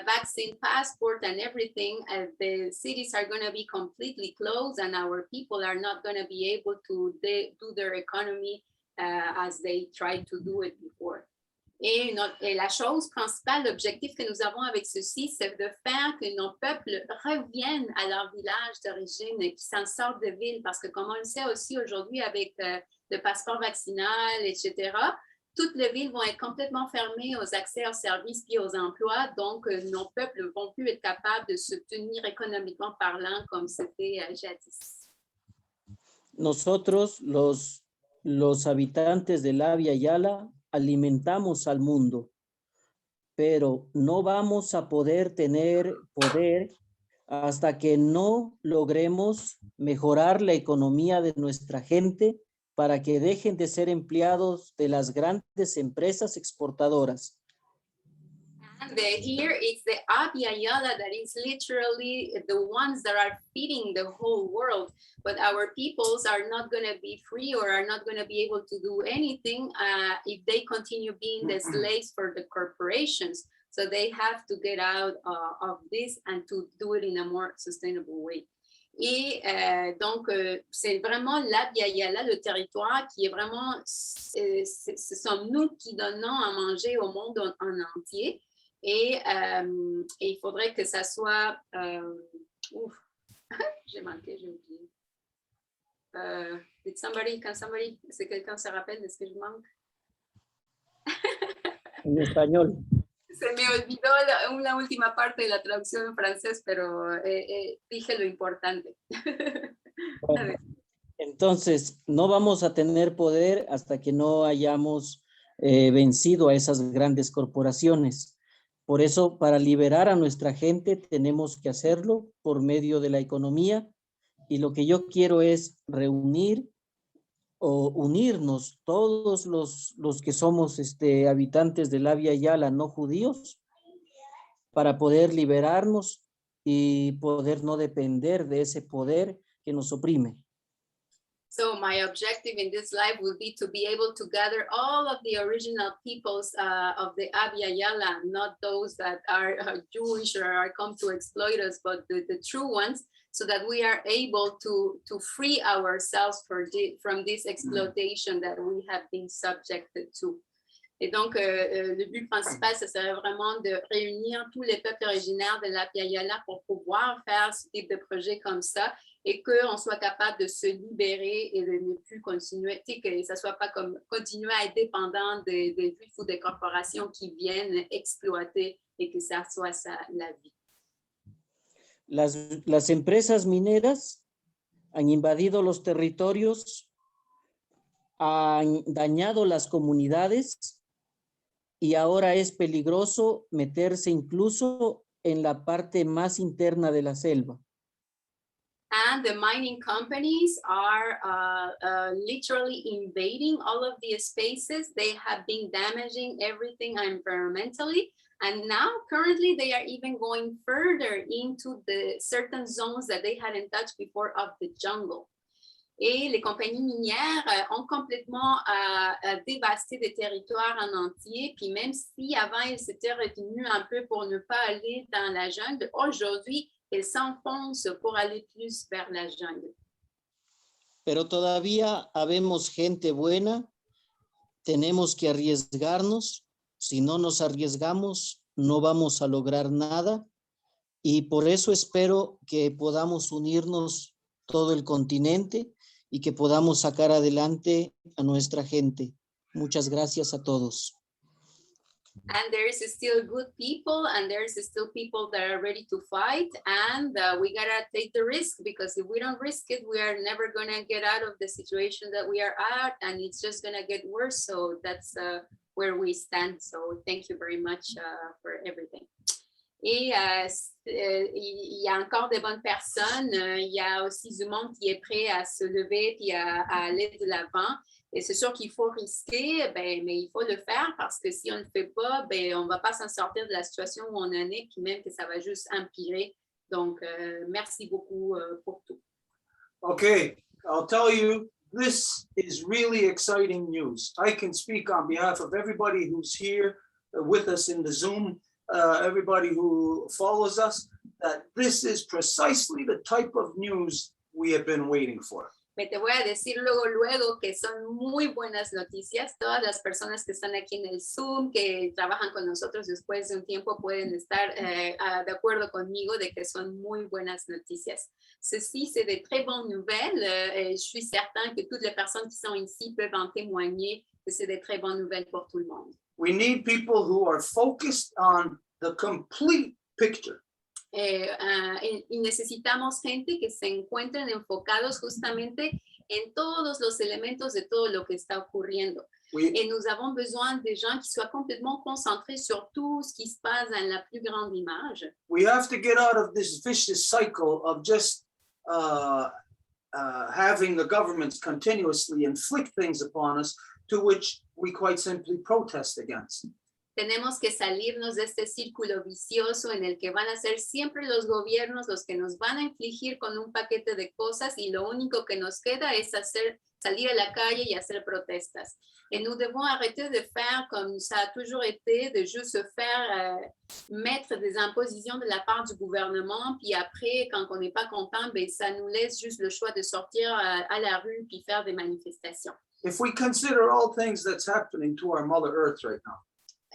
Speaker 2: vaccine passport and everything, the cities are going to be completely closed and our people are not going to be able to do their economy as they tried to do it before. Et la chose principale, l'objectif que nous avons avec ceci, c'est de faire que nos peuples reviennent à leur village d'origine, qu'ils s'en sortent de ville, parce que comme on le sait aussi aujourd'hui avec le passeport vaccinal, etc., toutes les villes vont être complètement fermées aux accès aux services et aux emplois, donc nos peuples ne vont plus être capables de se tenir économiquement parlant comme c'était jadis.
Speaker 4: Nosotros, los habitantes de la Via Yala, alimentamos al mundo, pero no vamos a poder tener poder hasta que no logremos mejorar la economía de nuestra gente para que dejen de ser empleados de las grandes empresas exportadoras.
Speaker 2: And here it's the Abiyala that is literally the ones that are feeding the whole world, but our peoples are not going to be free or are not going to be able to do anything if they continue being the slaves for the corporations. So they have to get out of this and to do it in a more sustainable way. Et donc, c'est vraiment l'Abiyala, le territoire qui est vraiment, ce sont nous qui donnons à manger au monde en entier. Et il faudrait que ça soit... j'ai manqué, j'ai oublié. Est-ce que quelqu'un se rappelle de ce que je manque?
Speaker 4: En español.
Speaker 2: Se me olvidó la última parte de la traducción en francés, pero dije lo importante.
Speaker 4: Bueno, entonces, no vamos a tener poder hasta que no hayamos vencido a esas grandes corporaciones. Por eso, para liberar a nuestra gente, tenemos que hacerlo por medio de la economía. Y lo que yo quiero es reunir o unirnos todos los que somos habitantes de la Via Yala no judíos para poder liberarnos y poder no depender de ese poder que nos oprime.
Speaker 2: So my objective in this life will be to be able to gather all of the original peoples of the Abiyala, not those that are Jewish or are come to exploit us, but the true ones, so that we are able to free ourselves from this exploitation that we have been subjected to. Et donc, le but principal, ce serait vraiment de réunir tous les peuples originaires de l'Abiyala pour pouvoir faire ce type de projet comme ça et qu'on soit capable de se libérer et de ne plus continuer, que ça ne soit pas comme continuer à être dépendant des juifs ou des corporations qui viennent exploiter et que ça soit ça, la vie.
Speaker 4: Las empresas mineras han invadido los territorios, han dañado las comunidades y ahora es peligroso meterse incluso en la parte más interna de la selva.
Speaker 2: And the mining companies are literally invading all of these spaces. They have been damaging everything environmentally. And now currently they are even going further into the certain zones that they hadn't touched before of the jungle. Et les compagnies minières ont complètement dévasté des territoires en entier. Puis même si avant, ils s'étaient retenus un peu pour ne pas aller dans la jungle, aujourd'hui, ils s'enfoncent pour aller plus vers la jungle.
Speaker 4: Pero todavía habemos gente buena, tenemos que arriesgarnos. Si no nos arriesgamos, no vamos a lograr nada. Y por eso espero que podamos unirnos todo el continente y que podamos sacar adelante a nuestra gente. Muchas gracias a todos.
Speaker 2: And there's still good people, and there's still people that are ready to fight, and we gotta take the risk, because if we don't risk it, we are never gonna get out of the situation that we are at, and it's just gonna get worse. So that's where we stand. So thank you very much for everything. Et il y a encore de bonnes personnes. Il y a aussi du monde qui est prêt à se lever et à aller de l'avant. Et c'est sûr qu'il faut risquer, mais il faut le faire, parce que si on ne le fait pas, on ne va pas s'en sortir de la situation où on en est, puis même que ça va juste empirer. Donc, merci beaucoup pour tout.
Speaker 1: Okay, I'll tell you, this is really exciting news. I can speak on behalf of everybody who's here with us in the Zoom, everybody who follows us, that this is precisely the type of news we have been waiting for.
Speaker 2: Me te voy a decir luego que son muy buenas noticias. Todas las personas que están aquí en el Zoom, que trabajan con nosotros después de un tiempo, pueden estar de acuerdo conmigo de que son muy buenas noticias. Ceci, c'est de très bonnes nouvelles. Je suis certain que toutes les personnes qui sont ici peuvent en témoigner que c'est de très bonnes nouvelles pour tout le monde.
Speaker 1: We need people who are focused on the complete picture.
Speaker 2: Y necesitamos gente que se encuentren enfocados justamente en todos los elementos de todo lo que está ocurriendo. Et nous avons besoin de gens qui soient complètement concentrés sur tout ce qui se passe dans la plus grande image.
Speaker 1: We have to get out of this vicious cycle of just having the governments continuously inflict things upon us, to which we quite simply protest against.
Speaker 2: Tenemos que salirnos de este círculo vicioso en el que van a ser siempre los gobiernos los que nos van a infligir con un paquete de cosas, y lo único que nos queda es salir a la calle y hacer protestas. Et nous devons arrêter de faire comme ça a toujours été, de juste se faire mettre des impositions de la part du gouvernement, puis après, quand on n'est pas content, ça nous laisse juste le choix de sortir à la rue puis faire des manifestations.
Speaker 1: If we consider all things that's happening to our Mother Earth right now,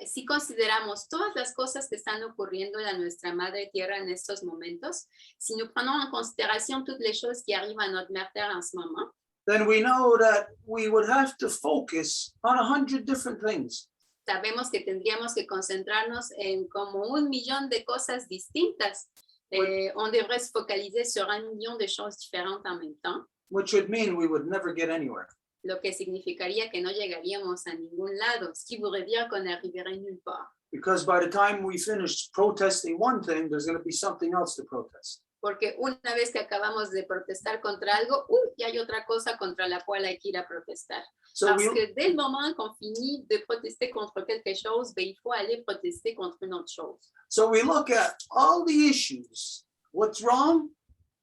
Speaker 2: si consideramos todas las cosas que están ocurriendo en nuestra madre tierra en estos momentos, si nous prenons en considération toutes les choses qui arrivent à notre mère terre en ce moment,
Speaker 1: then we know that we would have to focus on 100 different things.
Speaker 2: Sabemos que tendríamos que concentrarnos en como 1,000,000 de cosas distintas. On devrait se focaliser sur 1,000,000 de choses différentes en même temps.
Speaker 1: Which would mean we would never get anywhere.
Speaker 2: Lo que significaría que no llegaríamos a ningún lado, ce qui voudrait dire qu'on n'arriverait nulle part.
Speaker 1: Because by the time we finish protesting one thing, there's going to be something else to protest.
Speaker 2: Porque una vez que acabamos de protestar contra algo, ya hay otra cosa contra la cual hay que ir a protestar. Parce que dès le moment qu'on finit de protester contre quelque chose, il faut aller protester contre une autre chose.
Speaker 1: So we look at all the issues, what's wrong,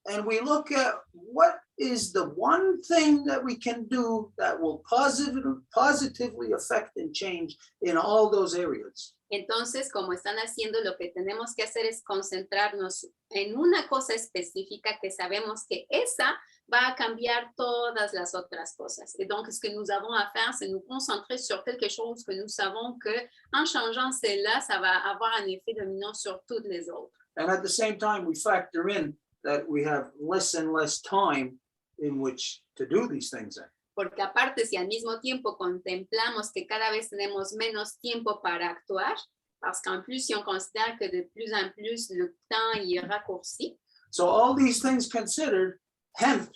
Speaker 1: and we look at what is the one thing that we can do that will positively affect and change in all those areas.
Speaker 2: Entonces, como están haciendo, lo que tenemos que hacer es concentrarnos en una cosa específica que sabemos que esa va a cambiar todas las otras cosas. Et donc, ce que nous avons à faire, c'est nous concentrer sur quelque chose que nous savons que, en changeant celle-là, ça va avoir un effet dominant sur toutes les autres.
Speaker 1: And at the same time, we factor in that we have less and less time in which to do these things in.
Speaker 2: Porque aparte, si al mismo tiempo contemplamos que cada vez tenemos menos tiempo para actuar, parce qu'en plus, si on considère que de plus en plus le temps y est raccourci,
Speaker 1: So all these things considered, hemp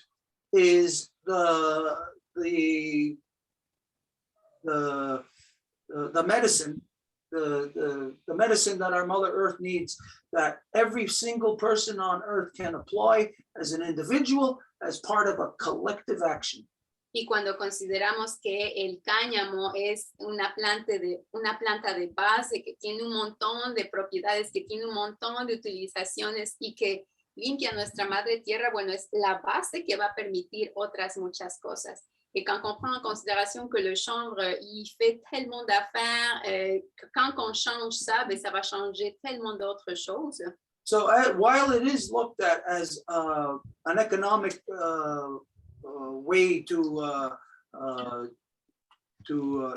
Speaker 1: is the medicine, the medicine that our Mother Earth needs, that every single person on Earth can apply as an individual, as part of a collective action.
Speaker 2: Y cuando consideramos que el cáñamo es una planta de base que tiene un montón de propiedades, que tiene un montón de utilizaciones y que limpia nuestra madre tierra, bueno, es la base que va a permitir otras muchas cosas. Et quand on prend en considération que le chanvre, il fait tellement d'affaires, que quand on change ça, ben, ça va changer tellement d'autres choses.
Speaker 1: So while it is looked at as an economic way to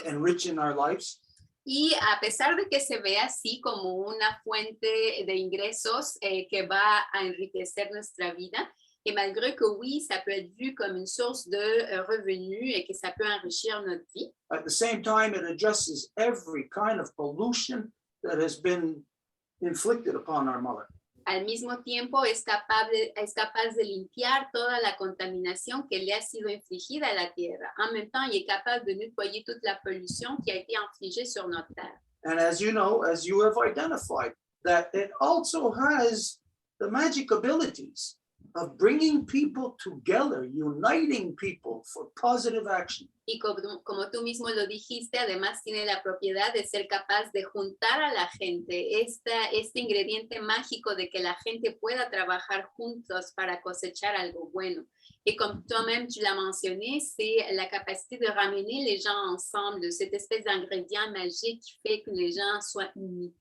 Speaker 1: enrich in our lives,
Speaker 2: Y a pesar de que se ve así como una fuente de ingresos que va a enriquecer nuestra vida, et malgré que oui, ça peut être vu comme une source de revenus et que ça peut enrichir notre vie,
Speaker 1: at the same time, it addresses every kind of pollution that has been inflicted upon our mother.
Speaker 2: al mismo tiempo es capaz de limpiar toda la contaminación que le ha sido infligida a la tierra. En même temps, il est capable de nettoyer toute la pollution qui a été infligée sur notre terre.
Speaker 1: And as you know, as you have identified, that it also has the magic abilities of bringing people together, uniting people for positive action.
Speaker 2: Y como tú mismo lo dijiste, además tiene la propiedad de ser capaz de juntar a la gente, este ingrediente mágico de que la gente pueda trabajar juntos para cosechar algo bueno. Et comme toi-même tu l'as mentionné, c'est la capacité de ramener les gens ensemble, cette espèce d'ingrédient magique qui fait que les gens soient unis.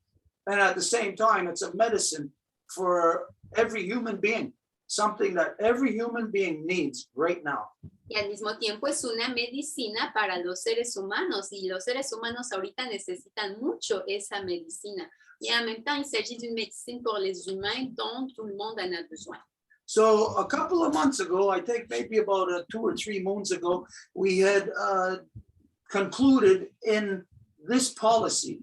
Speaker 1: And at the same time, it's a medicine for every human being, something that every human being needs right now.
Speaker 2: Y al mismo tiempo es una medicina para los seres humanos y los seres humanos ahorita necesitan mucho esa medicina. Et en même temps, il s'agit d'une médecine pour les humains dont tout le monde en a besoin.
Speaker 1: So a couple of months ago, I think maybe about 2 or 3 moons ago, we had concluded in this policy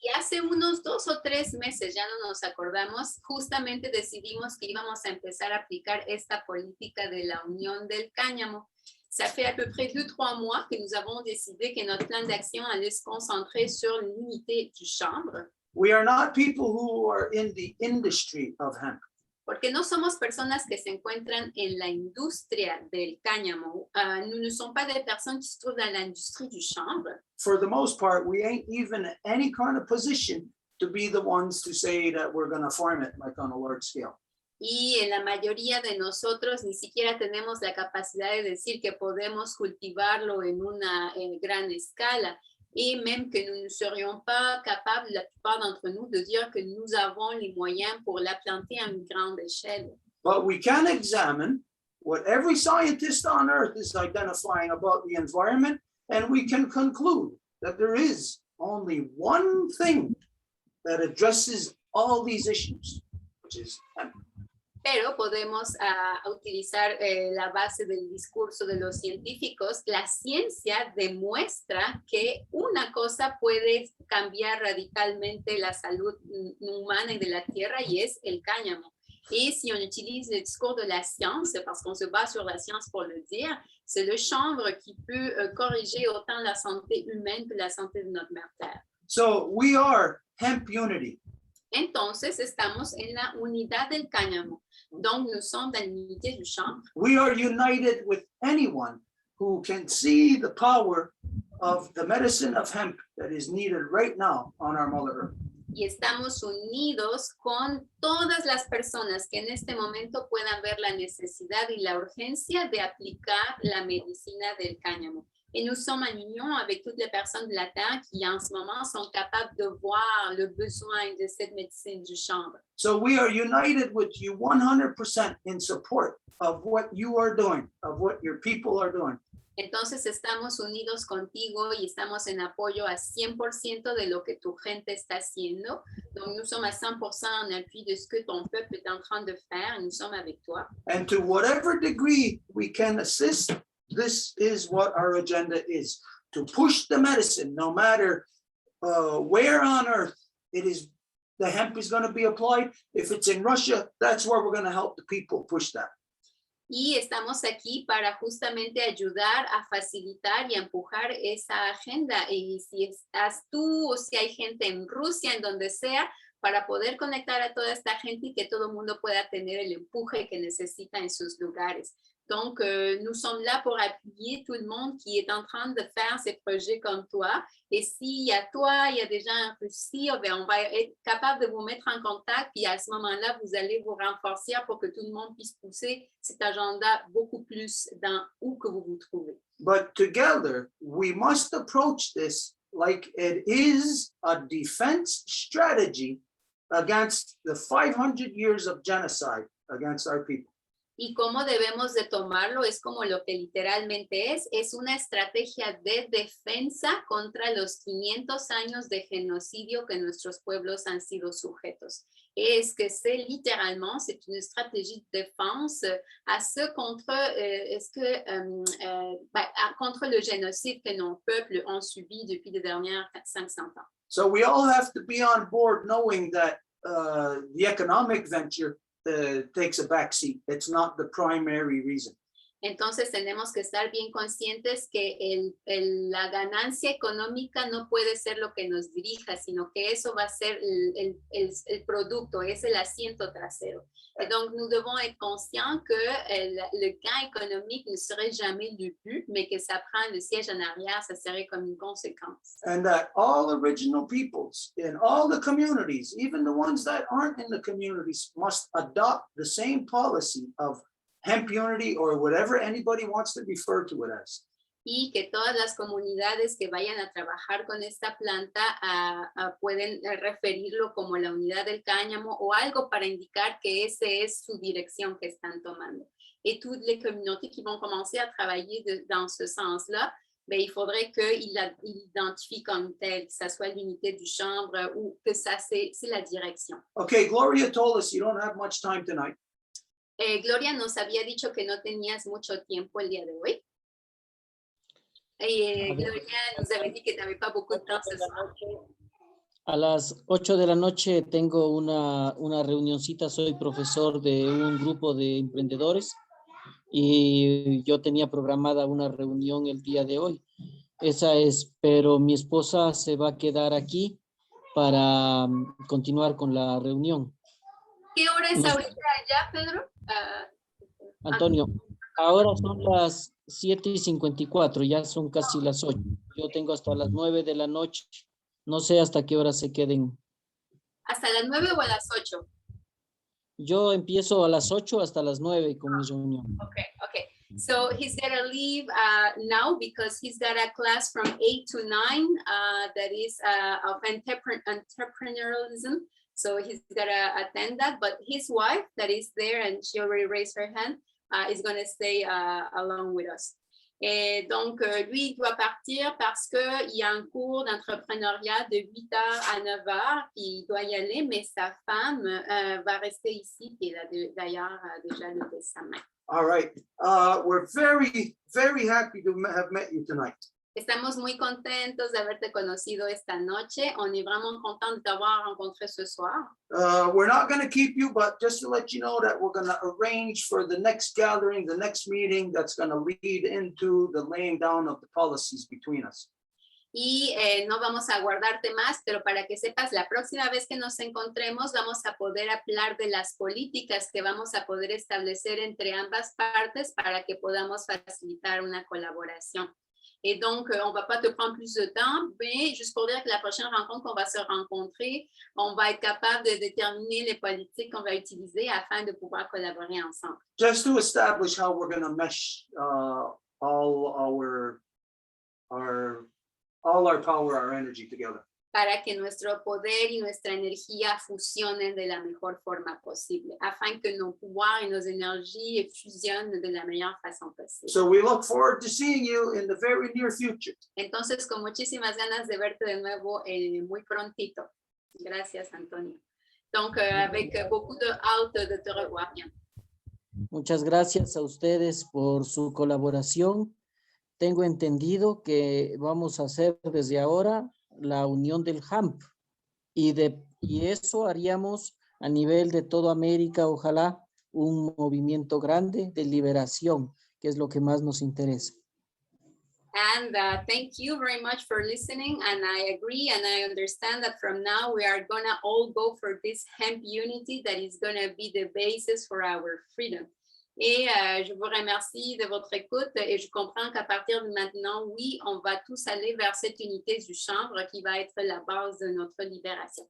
Speaker 2: Y hace unos 2 o 3 meses, ya no nos acordamos, justamente decidimos que íbamos a empezar a aplicar esta política de la Unión del Cáñamo. Ça fait à peu près 2-3 mois que nous avons décidé que notre plan d'action allait se concentrer sur l'unité du chanvre.
Speaker 1: We are not people who are in the industry of hemp.
Speaker 2: Porque no somos personas que se encuentran en la industria del cáñamo. Nous ne sommes pas des personnes qui se trouvent dans l'industrie du chanvre.
Speaker 1: For the most part, we ain't even in any kind of position to be the ones to say that we're going to farm it like on a large scale.
Speaker 2: Y en la mayoría de nosotros ni siquiera tenemos la capacidad de decir que podemos cultivarlo en una gran escala. Et même que nous ne serions pas capables, la plupart d'entre nous, de dire que nous avons les moyens pour la planter à une grande échelle.
Speaker 1: But we can examine what every scientist on Earth is identifying about the environment, and we can conclude that there is only one thing that addresses all these issues, which is hemp.
Speaker 2: Pero podemos utilizar la base del discurso de los científicos. La ciencia demuestra que una cosa puede cambiar radicalmente la salud humana y de la tierra y es el cáñamo. Et si on utilise le discours de la science, parce qu'on se base sur la science pour le dire, c'est le chanvre qui peut corriger autant la santé humaine que la santé de notre mère terre.
Speaker 1: So we are hemp unity.
Speaker 2: Entonces estamos en la unidad del cáñamo. Donc, nous sommes dans l'unité du chanvre.
Speaker 1: We are united with anyone who can see the power of the medicine of hemp that is needed right now on our Mother Earth.
Speaker 2: Y estamos unidos con todas las personas que en este momento puedan ver la necesidad y la urgencia de aplicar la medicina del cáñamo. Et nous sommes en union avec toutes les personnes de la Terre qui en ce moment sont capables de voir le besoin de cette médecine du chanvre.
Speaker 1: So we are united with you 100% in support of what you are doing, of what your people are doing.
Speaker 2: Entonces estamos unidos contigo y estamos en apoyo a 100% de lo que tu gente está haciendo. Donc nous sommes à 100% en appui de ce que ton peuple est en train de faire. Nous sommes avec toi.
Speaker 1: And to whatever degree we can assist, this is what our agenda is, to push the medicine, no matter where on earth it is the hemp is going to be applied. If it's in Russia, that's where we're going to help the people push that.
Speaker 2: Y estamos aquí para justamente ayudar a facilitar y a empujar esa agenda. Y si estás tú o si hay gente en Rusia, en donde sea, para poder conectar a toda esta gente y que todo el mundo pueda tener el empuje que necesita en sus lugares. Donc, nous sommes là pour appuyer tout le monde qui est en train de faire ces projets comme toi. Et s'il y a toi, il y a des gens en Russie, on va être capable de vous mettre en contact. Puis à ce moment-là, vous allez vous renforcer pour que tout le monde puisse pousser cet agenda beaucoup plus dans où que vous vous trouvez.
Speaker 1: But together, we must approach this like it is a defense strategy against the 500 years of genocide against our people.
Speaker 2: Y cómo debemos de tomarlo es como lo que literalmente es una estrategia de defensa contra los 500 años de genocidio que nuestros pueblos han sido sujetos. Es que c'est littéralement, c'est une stratégie de défense contre le génocide que nos peuples ont subi depuis les dernières 500 ans.
Speaker 1: So we all have to be on board knowing that the economic venture takes a backseat. It's not the primary reason.
Speaker 2: Entonces tenemos que estar bien conscientes que la ganancia económica no puede ser lo que nos dirija, sino que eso va a ser el producto, es el asiento trasero. Et donc nous devons être conscients que le gain économique ne serait jamais le but, mais que ça prend le siège en arrière, ça serait comme une conséquence.
Speaker 1: And that all original peoples in all the communities, even the ones that aren't in the communities, must adopt the same policy of hemp unity or whatever anybody wants to refer to it as.
Speaker 2: Y que todas las comunidades que vayan a trabajar con esta planta pueden referirlo como la unidad del cáñamo o algo para indicar que esa es su dirección que están tomando. Et toutes les communautés qui vont commencer à travailler dans ce sens-là, ben, il faudrait qu'ils l'identifient comme tel, que ça soit l'unité du chambre ou que ça c'est la direction.
Speaker 1: Okay, Gloria told us you don't have much time tonight.
Speaker 2: Gloria nos había dicho que no tenías mucho tiempo el día de hoy. Gloria nos avait dit que tu n'avais pas beaucoup de temps ce soir.
Speaker 4: A las 8 de la noche tengo una reunioncita. Soy profesor de un grupo de emprendedores y yo tenía programada una reunión el día de hoy. Esa es, pero mi esposa se va a quedar aquí para continuar con la reunión.
Speaker 2: ¿Qué hora es ahorita allá, Pedro?
Speaker 4: Antonio, ahora son las 7:54, ya son casi las 8. Yo tengo hasta las 9 de la noche. No sé hasta qué hora se queden.
Speaker 2: ¿Hasta las 9 o a las 8?
Speaker 4: Yo empiezo a las 8 hasta las 9 con mi reunión.
Speaker 2: Okay. So he's gonna leave now because he's got a class from 8 to 9 that is of entrepreneurialism. So he's gonna attend that, but his wife that is there, and she already raised her hand, is gonna stay along with us. Et donc, lui, il doit partir parce qu'il y a un cours d'entrepreneuriat de 8h à 9h, puis il doit y aller, mais sa femme va rester ici, puis elle a d'ailleurs déjà levé sa main.
Speaker 1: All right. We're very, very happy to have met you tonight.
Speaker 2: Estamos muy contentos de haberte conocido esta noche. On est vraiment content de t'avoir rencontré ce soir.
Speaker 1: We're not going to keep you, but just to let you know that we're going to arrange for the next gathering, the next meeting that's going to lead into the laying down of the policies between us.
Speaker 2: Y no vamos a guardarte más, pero para que sepas, la próxima vez que nos encontremos vamos a poder hablar de las políticas que vamos a poder establecer entre ambas partes para que podamos facilitar una colaboración. Et donc, on ne va pas te prendre plus de temps, mais juste pour dire que la prochaine rencontre qu'on va se rencontrer, on va être capable de déterminer les politiques qu'on va utiliser afin de pouvoir collaborer ensemble.
Speaker 1: Just to establish how we're going to mesh all our power, our energy together.
Speaker 2: Para que nuestro poder y nuestra energía fusionen de la mejor forma posible, afin que nos pouvoirs et nos énergies fusionnent de la meilleure façon possible.
Speaker 1: So we look forward to seeing you in the very near future.
Speaker 2: Entonces, con muchísimas ganas de verte de nuevo muy prontito. Gracias, Antonio. Donc, avec beaucoup de hâte de te revoir bien.
Speaker 4: Muchas gracias a ustedes por su colaboración. Tengo entendido que vamos a hacer desde ahora la unión del HAMP y y eso haríamos a nivel de toda América, ojalá, un movimiento grande de liberación, que es lo que más nos interesa.
Speaker 2: And thank you very much for listening. And I agree and I understand that from now we are gonna all go for this hemp unity that is gonna be the basis for our freedom. Et je vous remercie de votre écoute et je comprends qu'à partir de maintenant, oui, on va tous aller vers cette unité du chanvre qui va être la base de notre libération.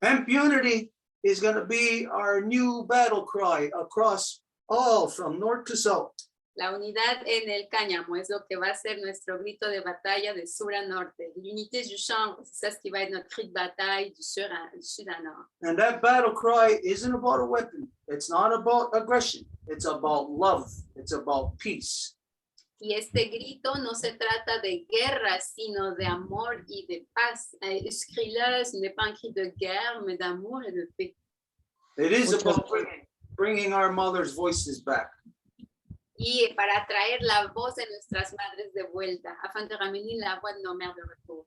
Speaker 1: Hemp unity is going to be our new battle cry across all from north to south.
Speaker 2: La unidad en el cáñamo es lo que va a ser nuestro grito de batalla de sur a norte. L'unité du chanvre, c'est ça ce qui va être notre cri de bataille du sud à nord.
Speaker 1: And that battle cry isn't about a weapon. It's not about aggression. It's about love. It's about peace.
Speaker 2: Y este grito no se trata de guerra, sino de amor y de paz. Ce cri-là, ce n'est pas un cri de guerre, mais d'amour et de paix.
Speaker 1: It is
Speaker 4: Muchas
Speaker 1: about bringing our mothers' voices back.
Speaker 2: Y para traer la voz de nuestras madres de vuelta, afin de ramener la voix de nos mères de retour.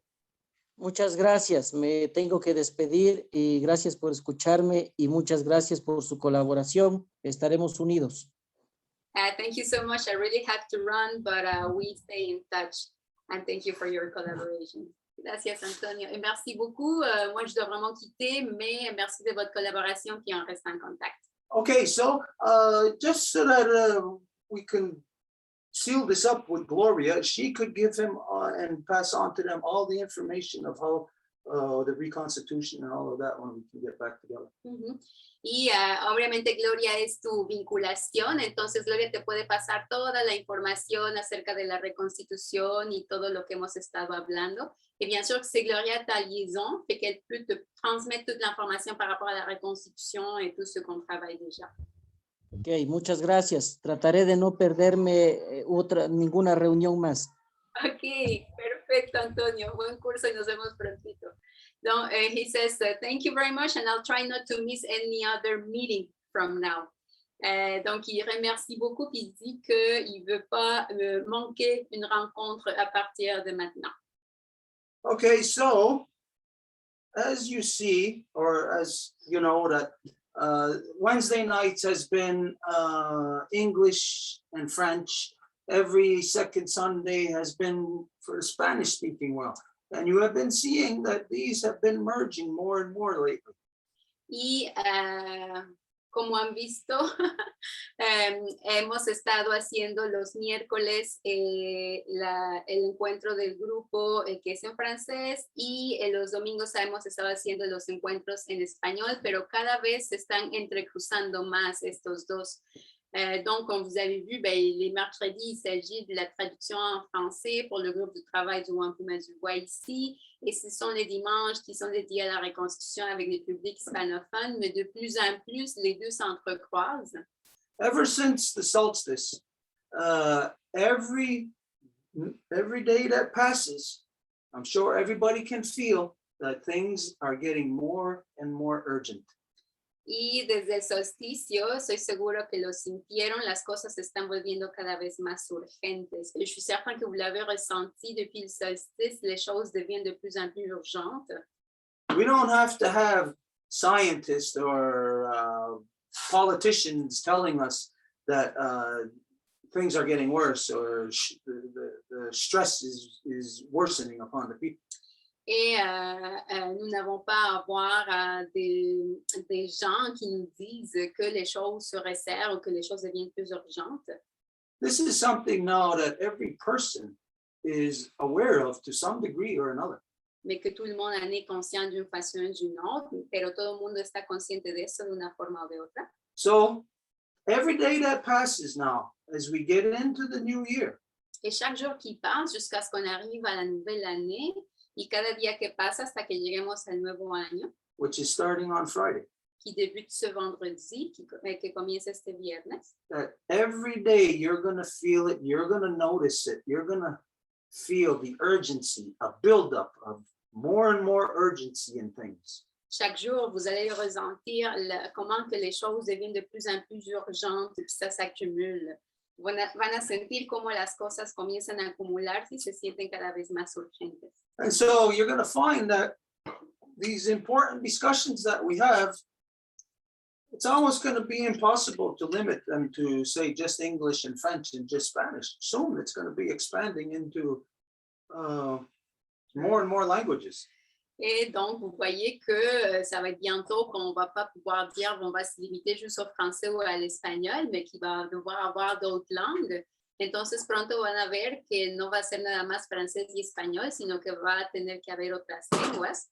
Speaker 4: Muchas gracias, me tengo que despedir y gracias por escucharme y muchas gracias por su colaboración. Estaremos unidos.
Speaker 2: Thank you so much. I really have to run, but we stay in touch. And thank you for your collaboration. Gracias, Antonio. Et merci beaucoup. Moi, je dois vraiment quitter, mais merci de votre collaboration puis on reste en contact.
Speaker 1: Okay, so just so that we can seal this up with Gloria, she could give him and pass on to them all the information of how the reconstitution and all of that when we can get back together.
Speaker 2: Y obviamente Gloria es tu vinculación, entonces Gloria te puede pasar toda la información acerca de la reconstitución y todo lo que hemos estado hablando. Et bien sûr que c'est Gloria ta liaison, fait qu'elle peut te transmettre toute l'information par rapport à la reconstitution et tout ce qu'on travaille déjà.
Speaker 4: Ok, muchas gracias. Trataré de no perderme ninguna reunión más.
Speaker 2: Ok, perfecto, Antonio. Buen curso y nos vemos prontito. Donc, he says, thank you very much and I'll try not to miss any other meeting from now. Donc, il remercie beaucoup et il dit qu'il ne veut pas manquer une rencontre à partir de maintenant.
Speaker 1: Okay, so as you see, or as you know, that Wednesday nights has been English and French. Every second Sunday has been for the Spanish-speaking world. And you have been seeing that these have been merging more and more lately.
Speaker 2: Y como han visto, hemos estado haciendo los miércoles el encuentro del grupo que es en francés y los domingos hemos estado haciendo los encuentros en español, pero cada vez se están entrecruzando más estos dos. Donc, comme vous avez vu, les mercredis, il s'agit de la traduction en français pour le groupe de travail du Wampum du Voies ici. Et ce sont les dimanches qui sont dédiés à la reconstitution avec les publics hispanophones, mais de plus en plus, les deux s'entrecroisent.
Speaker 1: Ever since the solstice, every day that passes, I'm sure everybody can feel that things are getting more and more urgent.
Speaker 2: Y desde el solsticio, soy seguro que lo sintieron, las cosas se están volviendo cada vez más urgentes. Et je suis certain que vous l'avez ressenti depuis le solstice, les choses deviennent de plus en plus urgentes.
Speaker 1: We don't have to have scientists or politicians telling us that things are getting worse or the stress is worsening upon the people.
Speaker 2: Et nous n'avons pas à avoir des gens qui nous disent que les choses se resserrent ou que les choses deviennent plus urgentes.
Speaker 1: This is something now that every person is aware of to some degree or another.
Speaker 2: Mais que tout le monde en est conscient d'une façon ou d'une autre, pero todo el mundo está consciente de eso de una forma o de otra.
Speaker 1: So every day that passes now, as we get into the new year,
Speaker 2: Et chaque jour qui passe jusqu'à ce qu'on arrive à la nouvelle année, y cada día que pasa hasta que lleguemos al nuevo año,
Speaker 1: which is starting on Friday,
Speaker 2: qui débute ce vendredi, que comienza este viernes,
Speaker 1: that every day you're going to feel it, you're going to notice it, you're going to feel the urgency, a buildup of more and more urgency in things.
Speaker 2: chaque jour, vous allez ressentir comment que les choses deviennent de plus en plus urgentes et puis ça s'accumule. Van a sentir cómo las cosas comienzan a acumularse y se sienten cada vez más urgentes.
Speaker 1: And so you're going to find that these important discussions that we have, it's almost going to be impossible to limit them to say just English and French and just Spanish. Soon it's going to be expanding into more and more languages.
Speaker 2: Et donc, vous voyez que ça va être bientôt qu'on ne va pas pouvoir dire qu'on va se limiter juste au français ou à l'espagnol, mais qu'il va devoir avoir d'autres langues. Entonces, pronto van a ver que no va a ser nada más francés y español, sino que va a tener que haber otras lenguas.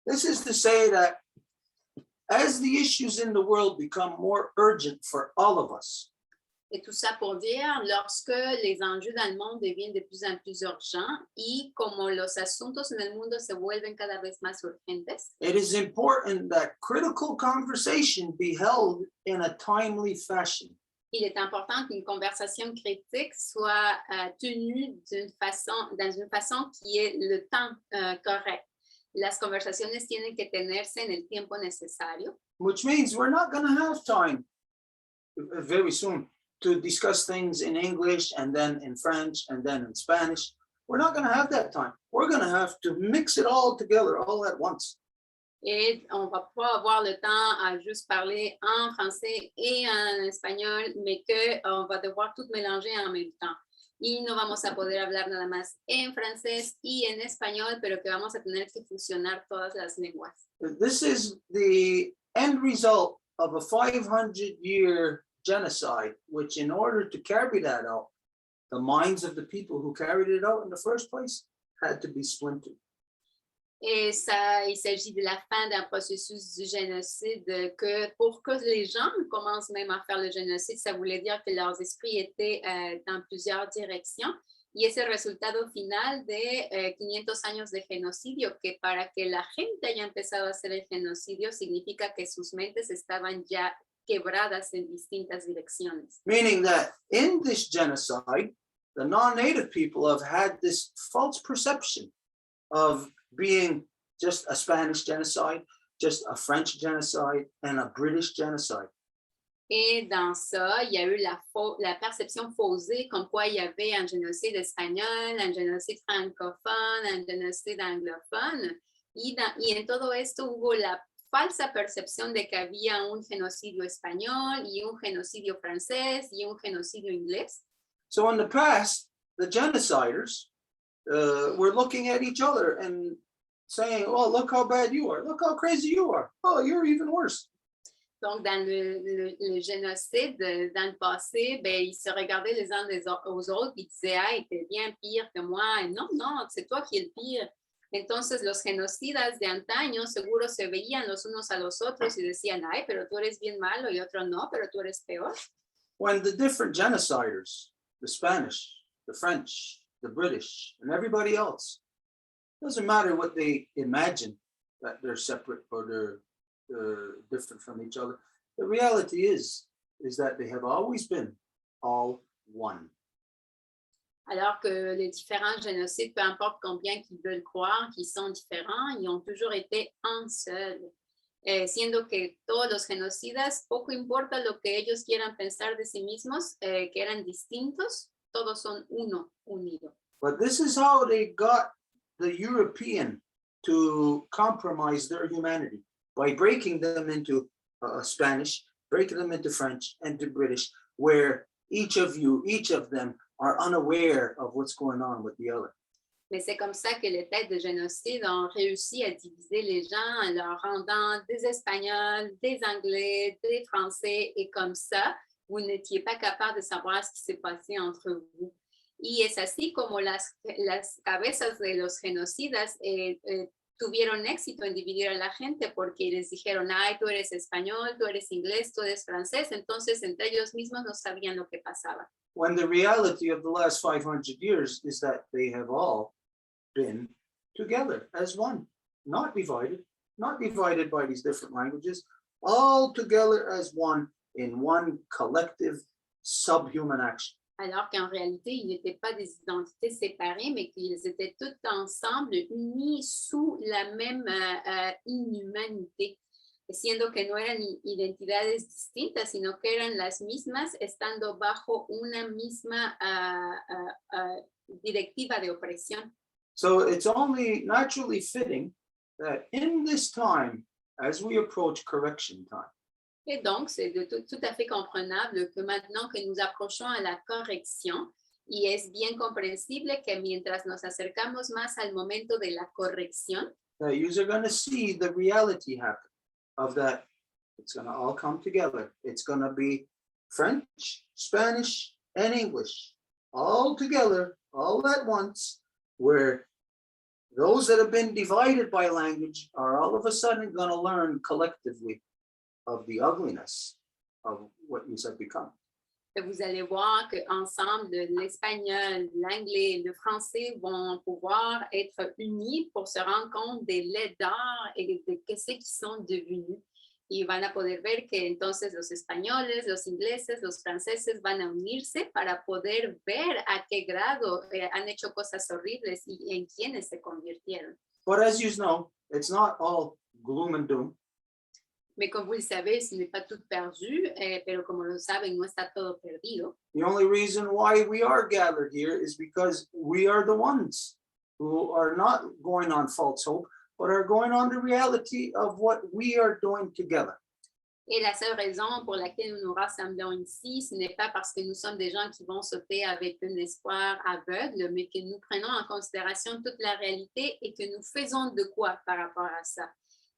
Speaker 1: This is to say that as the issues in the world become more urgent for all of us,
Speaker 2: Et tout ça pour dire, lorsque les enjeux dans le monde deviennent de plus en plus urgents y como los asuntos en el mundo se vuelven cada vez más urgentes,
Speaker 1: it is important that critical conversation be held in a timely fashion.
Speaker 2: il est important qu'une conversation critique soit tenue dans une façon qui est le temps correct. Las conversaciones tienen que tenerse en el tiempo necesario.
Speaker 1: Which means we're not going to have time very soon to discuss things in English and then in French and then in Spanish. We're not going to have that time. We're going to have to mix it all together all at once.
Speaker 2: Et on va pas avoir le temps à juste parler en français et en espagnol, mais qu'on va devoir tout mélanger en même temps. Y no vamos a poder hablar nada más en francés y en español, pero que vamos a tener que fusionar todas las lenguas.
Speaker 1: This is the end result of a 500-year genocide, which in order to carry that out, the minds of the people who carried it out in the first place had to be splintered.
Speaker 2: Et ça, il s'agit de la fin d'un processus du génocide que pour que les gens commencent même à faire le génocide, ça voulait dire que leurs esprits étaient dans plusieurs directions. Y es el resultado final de 500 años de genocidio, que para que la gente haya empezado a hacer el genocidio significa que sus mentes estaban ya quebradas en distintas direcciones.
Speaker 1: Meaning that in this genocide, the non-native people have had this false perception of being just a Spanish genocide, just a French genocide, and a British genocide.
Speaker 2: Et dans ça, il y a eu la perception faussée comme quoi il y avait un génocide espagnol, un génocide francophone, un génocide anglophone. Y en todo esto hubo la falsa percepción de que había un genocidio español y un genocidio francés y un genocidio inglés.
Speaker 1: So in the past, the genociders were looking at each other and saying, oh, look how bad you are. Look how crazy you are. Oh, you're even worse.
Speaker 2: Donc, dans le génocide, dans le passé, ben, ils se regardaient les uns aux autres et disaient, hey, t'es bien pire que moi. Et non, c'est toi qui es le pire. Entonces, los genocidas de antaño seguro se veían los unos a los otros y decían, ay, pero tú eres bien malo, y otro no, pero tú eres peor.
Speaker 1: When the different genociders, the Spanish, the French, the British, and everybody else, doesn't matter what they imagine that they're separate or they're different from each other. The reality is that they have always been all one.
Speaker 2: Alors que les différents génocides, peu importe combien qu'ils veulent croire qu'ils sont différents, ils ont toujours été un seul. Siendo que todos los genocidas, poco importa lo que ellos quieran pensar de sí mismos, que eran distintos, todos son uno, unido.
Speaker 1: But this is how they got the European to compromise their humanity, by breaking them into Spanish, breaking them into French and to British, where each of them are unaware of what's going on with the other.
Speaker 2: Mais c'est comme ça que les têtes de génocide ont réussi à diviser les gens en leur rendant des Espagnols, des Anglais, des Français, et comme ça, vous n'étiez pas capable de savoir ce qui s'est passé entre vous. Y es así como las cabezas de los genocidas tuvieron éxito en dividir a la gente porque les dijeron, ay, tú eres español, tú eres inglés, tú eres francés, entonces entre ellos mismos no sabían lo que pasaba.
Speaker 1: When the reality of the last 500 years is that they have all been together as one, not divided by these different languages, all together as one in one collective subhuman action.
Speaker 2: Alors qu'en réalité, ils n'étaient pas des identités séparées, mais qu'ils étaient tous ensemble, unis sous la même inhumanité, siendo que no eran identidades distintas, sino que eran las mismas, estando bajo una misma directiva de opresión.
Speaker 1: So it's only naturally fitting that in this time, as we approach correction time,
Speaker 2: Et donc, c'est tout à fait comprenable que maintenant que nous approchons à la corrección, y es bien comprensible que mientras nos acercamos más al momento de la corrección,
Speaker 1: that you're going to see the reality happen of that. It's going to all come together. It's going to be French, Spanish, and English all together, all at once, where those that have been divided by language are all of a sudden going to learn collectively of the ugliness of what you have become.
Speaker 2: vous allez voir qu'ensemble, l'espagnol, l'anglais et le français vont pouvoir être unis pour se rendre compte des laideurs et de qué c'est qu'ils sont devenus. Y van a poder ver que entonces los españoles, los ingleses, los franceses van a unirse para poder ver a qué grado han hecho cosas horribles y en quiénes se convirtieron.
Speaker 1: But as you know, it's not all gloom and doom.
Speaker 2: Mais comme vous le savez, ce n'est pas tout perdu, pero como lo saben, no está todo perdido.
Speaker 1: The only reason why we are gathered here is because we are the ones who are not going on false hope, but are going on the reality of what we are doing together.
Speaker 2: Et la seule raison pour laquelle nous nous rassemblons ici, ce n'est pas parce que nous sommes des gens qui vont sauter avec un espoir aveugle, mais que nous prenons en considération toute la réalité et que nous faisons de quoi par rapport à ça.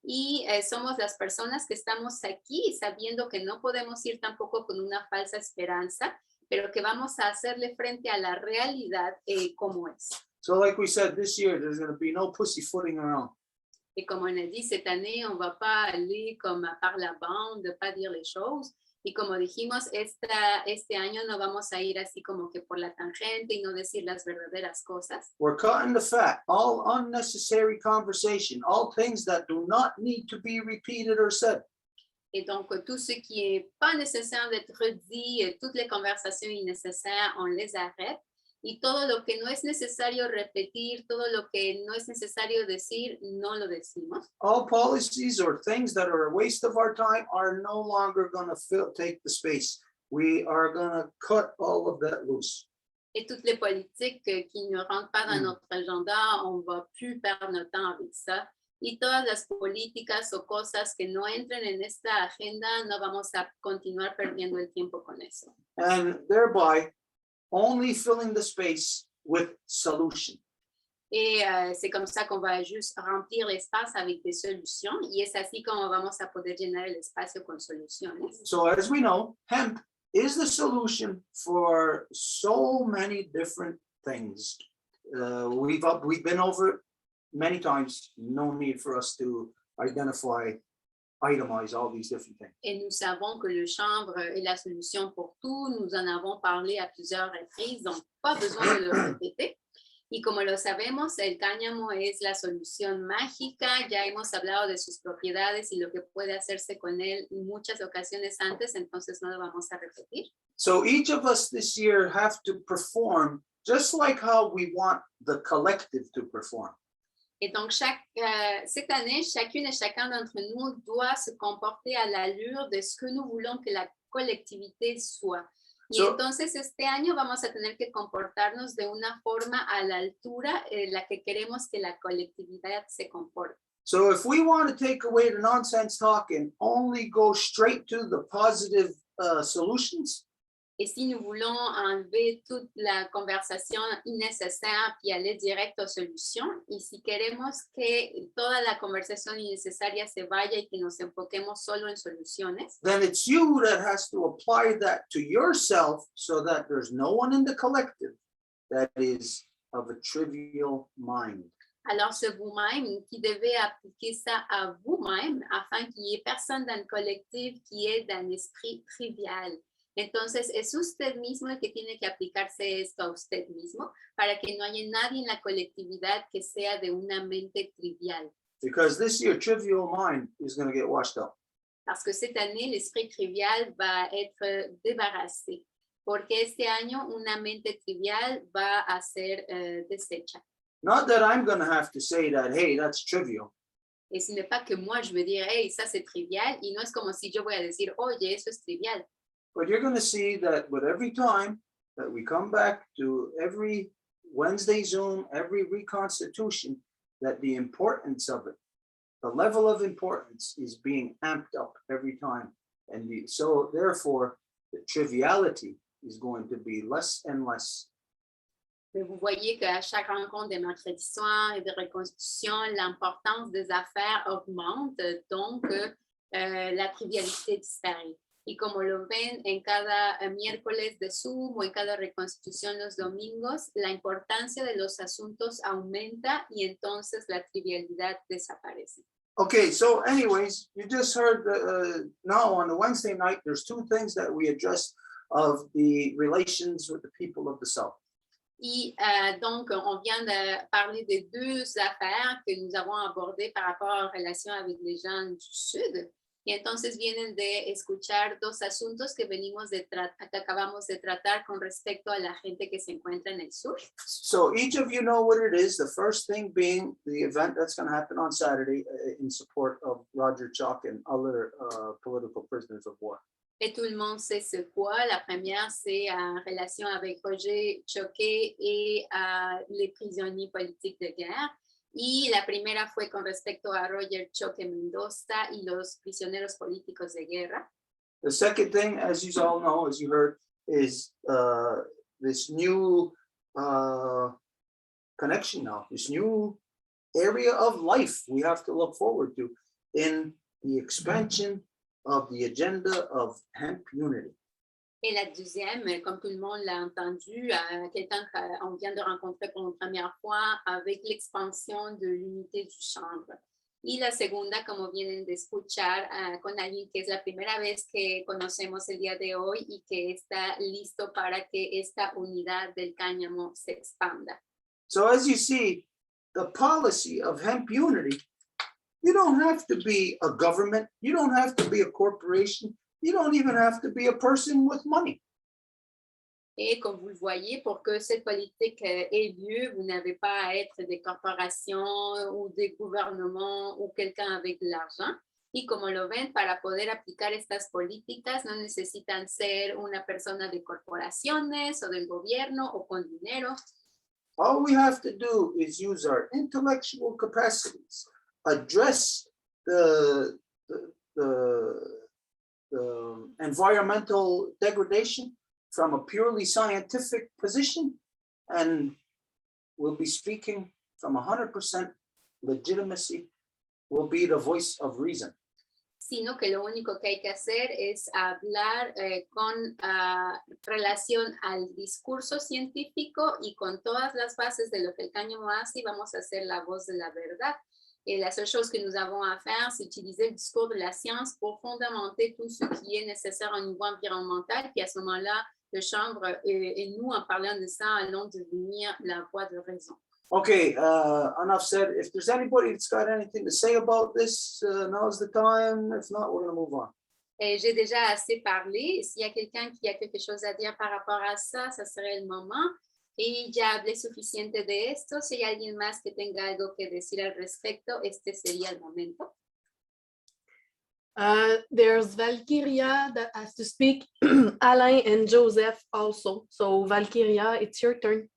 Speaker 2: Y somos las personas que estamos aquí sabiendo que no podemos ir tampoco con una falsa esperanza, pero que vamos a hacerle frente a la realidad como es.
Speaker 1: So like we said, this year, there's going to be no pussyfooting around.
Speaker 2: Et comme on a dit, cette année, on ne va pas aller comme par la bande, pas dire les choses. Y como dijimos, este año no vamos a ir así como que por la tangente y no decir las verdaderas cosas.
Speaker 1: We're cutting the fat, all unnecessary conversation, all things that do not need to be repeated or said.
Speaker 2: Et donc, tout ce qui n'est pas nécessaire d'être dit, toutes les conversations innécessaires, on les arrête. Y todo lo que no es necesario repetir, todo lo que no es necesario decir, no lo decimos.
Speaker 1: All policies or things that are a waste of our time are no longer going to take the space. We are going to cut all of that loose.
Speaker 2: Et toutes les politiques qui ne rentrent pas dans notre agenda, on ne va plus perdre notre temps avec ça. Y todas las políticas o cosas que no entren en esta agenda, no vamos a continuar perdiendo el tiempo con eso.
Speaker 1: And thereby, only filling the space with solution.
Speaker 2: Et c'est comme ça qu'on va juste remplir l'espace avec des solutions. Y es así como vamos a poder llenar el espacio con soluciones.
Speaker 1: So as we know, hemp is the solution for so many different things. We've been over it many times. No need for us to itemize all these different things.
Speaker 2: Et nous savons que le chanvre est la solution pour tout. Nous en avons parlé à plusieurs reprises, donc pas besoin de le répéter. Y como lo sabemos, el cáñamo es la solución mágica. Ya hemos hablado de sus propiedades y lo que puede hacerse con él en muchas ocasiones antes, entonces no lo vamos a repetir.
Speaker 1: So each of us this year have to perform just like how we want the collective to perform.
Speaker 2: Et donc, cette année, chacune et chacun d'entre nous doit se comporter à l'allure de ce que nous voulons que la collectivité soit. Y entonces, este año vamos a tener que comportarnos de una forma a la altura en la que queremos que la colectividad se comporte.
Speaker 1: So if we want to take away the nonsense talk and only go straight to the positive solutions,
Speaker 2: Et si nous voulons enlever toute la conversación innecesaria y aller direct aux solutions, y si queremos que toda la conversación innecesaria se vaya y que nos enfoquemos solo en soluciones,
Speaker 1: then it's you that has to apply that to yourself so that there's no one in the collective that is of a trivial mind.
Speaker 2: alors c'est vous-même qui devez appliquer ça à vous-même afin qu'il n'y ait personne dans le collectif qui est d'un esprit trivial. Entonces, es usted mismo el que tiene que aplicarse esto a usted mismo para que no haya nadie en la colectividad que sea de una mente trivial.
Speaker 1: Because this year, trivial mind is going to get washed out.
Speaker 2: Parce que cette année, l'esprit trivial va être débarrassé. Porque este año, una mente trivial va a ser deshecha.
Speaker 1: Not that I'm going to have to say that, hey, that's trivial.
Speaker 2: Et ce n'est pas que moi, je veux dire, hey, ça c'est trivial. Y no es como si yo voy a decir, oye, eso es trivial.
Speaker 1: But you're going to see that with every time that we come back to every Wednesday Zoom, every reconstitution, that the importance of it the level of importance is being amped up every time. And so therefore, the triviality is going to be less and less.
Speaker 2: Mais vous voyez qu'à chaque rencontre des mercredis soirs et de reconstitution, l'importance des affaires augmente, donc la trivialité disparaît. Y como lo ven en cada miércoles de Zoom o en cada reconstitución los domingos, la importancia de los asuntos aumenta y entonces la trivialidad desaparece.
Speaker 1: Okay, so anyways, you just heard now on the Wednesday night, there's two things that we address of the relations with the people of the South.
Speaker 2: Y donc, on vient de parler de deux affaires que nous avons abordées par rapport aux relations avec les gens du Sud. Y entonces vienen de escuchar dos asuntos que que acabamos de tratar con respecto a la gente que se encuentra en el sur.
Speaker 1: So each of you know what it is. The first thing being the event that's going to happen on Saturday in support of Roger Chuck and other political prisoners of war.
Speaker 2: Et tout le monde sait ce quoi. La première, c'est en relation avec Roger Choquet et les prisonniers politiques de guerre. Y la primera fue con respecto a Roger Choque Mendoza y los prisioneros políticos de guerra.
Speaker 1: The second thing, as you all know, as you heard, is this new connection now, this new area of life we have to look forward to in the expansion of the agenda of hemp unity.
Speaker 2: Et la deuxième, comme tout le monde l'a entendu, quelqu'un qu'on vient de rencontrer pour une première fois avec l'expansion de l'unité du chanvre. Y la segunda, como vienen de escuchar con alguien que es la primera vez que conocemos el día de hoy y que está listo para que esta unidad del cáñamo se expanda.
Speaker 1: So as you see, the policy of hemp unity, you don't have to be a government, you don't have to be a corporation, you don't even have to be a person with money.
Speaker 2: Et comme vous le voyez, pour que cette politique ait lieu, vous n'avez pas à être des corporations ou des gouvernements ou quelqu'un avec de l'argent. Y como lo ven, para poder aplicar estas políticas no necesitan ser una persona de corporaciones o del gobierno o con dinero.
Speaker 1: All we have to do is use our intellectual capacities, address the environmental degradation from a purely scientific position, and we'll be speaking from 100% legitimacy, will be the voice of reason.
Speaker 2: Sino que lo único que hay que hacer es hablar con relación al discurso científico y con todas las bases de lo que el cáñamo hace, y vamos a hacer la voz de la verdad. Et la seule chose que nous avons à faire, c'est utiliser le discours de la science pour fondamenter tout ce qui est nécessaire au niveau environnemental. Puis à ce moment-là, le chanvre et nous, en parlant de ça, allons devenir la voix de raison.
Speaker 1: Okay, enough said. If there's anybody that's got anything to say about this, now's the time. If not, we're going to move on.
Speaker 2: J'ai déjà assez parlé. S'il y a quelqu'un qui a quelque chose à dire par rapport à ça, ça serait le moment. Y ya hablé suficiente de esto. Si hay alguien más que tenga algo que decir al respecto, este sería el momento.
Speaker 5: There's Valkyria that has to speak, Alain and Joseph also. So Valkyria, it's your turn.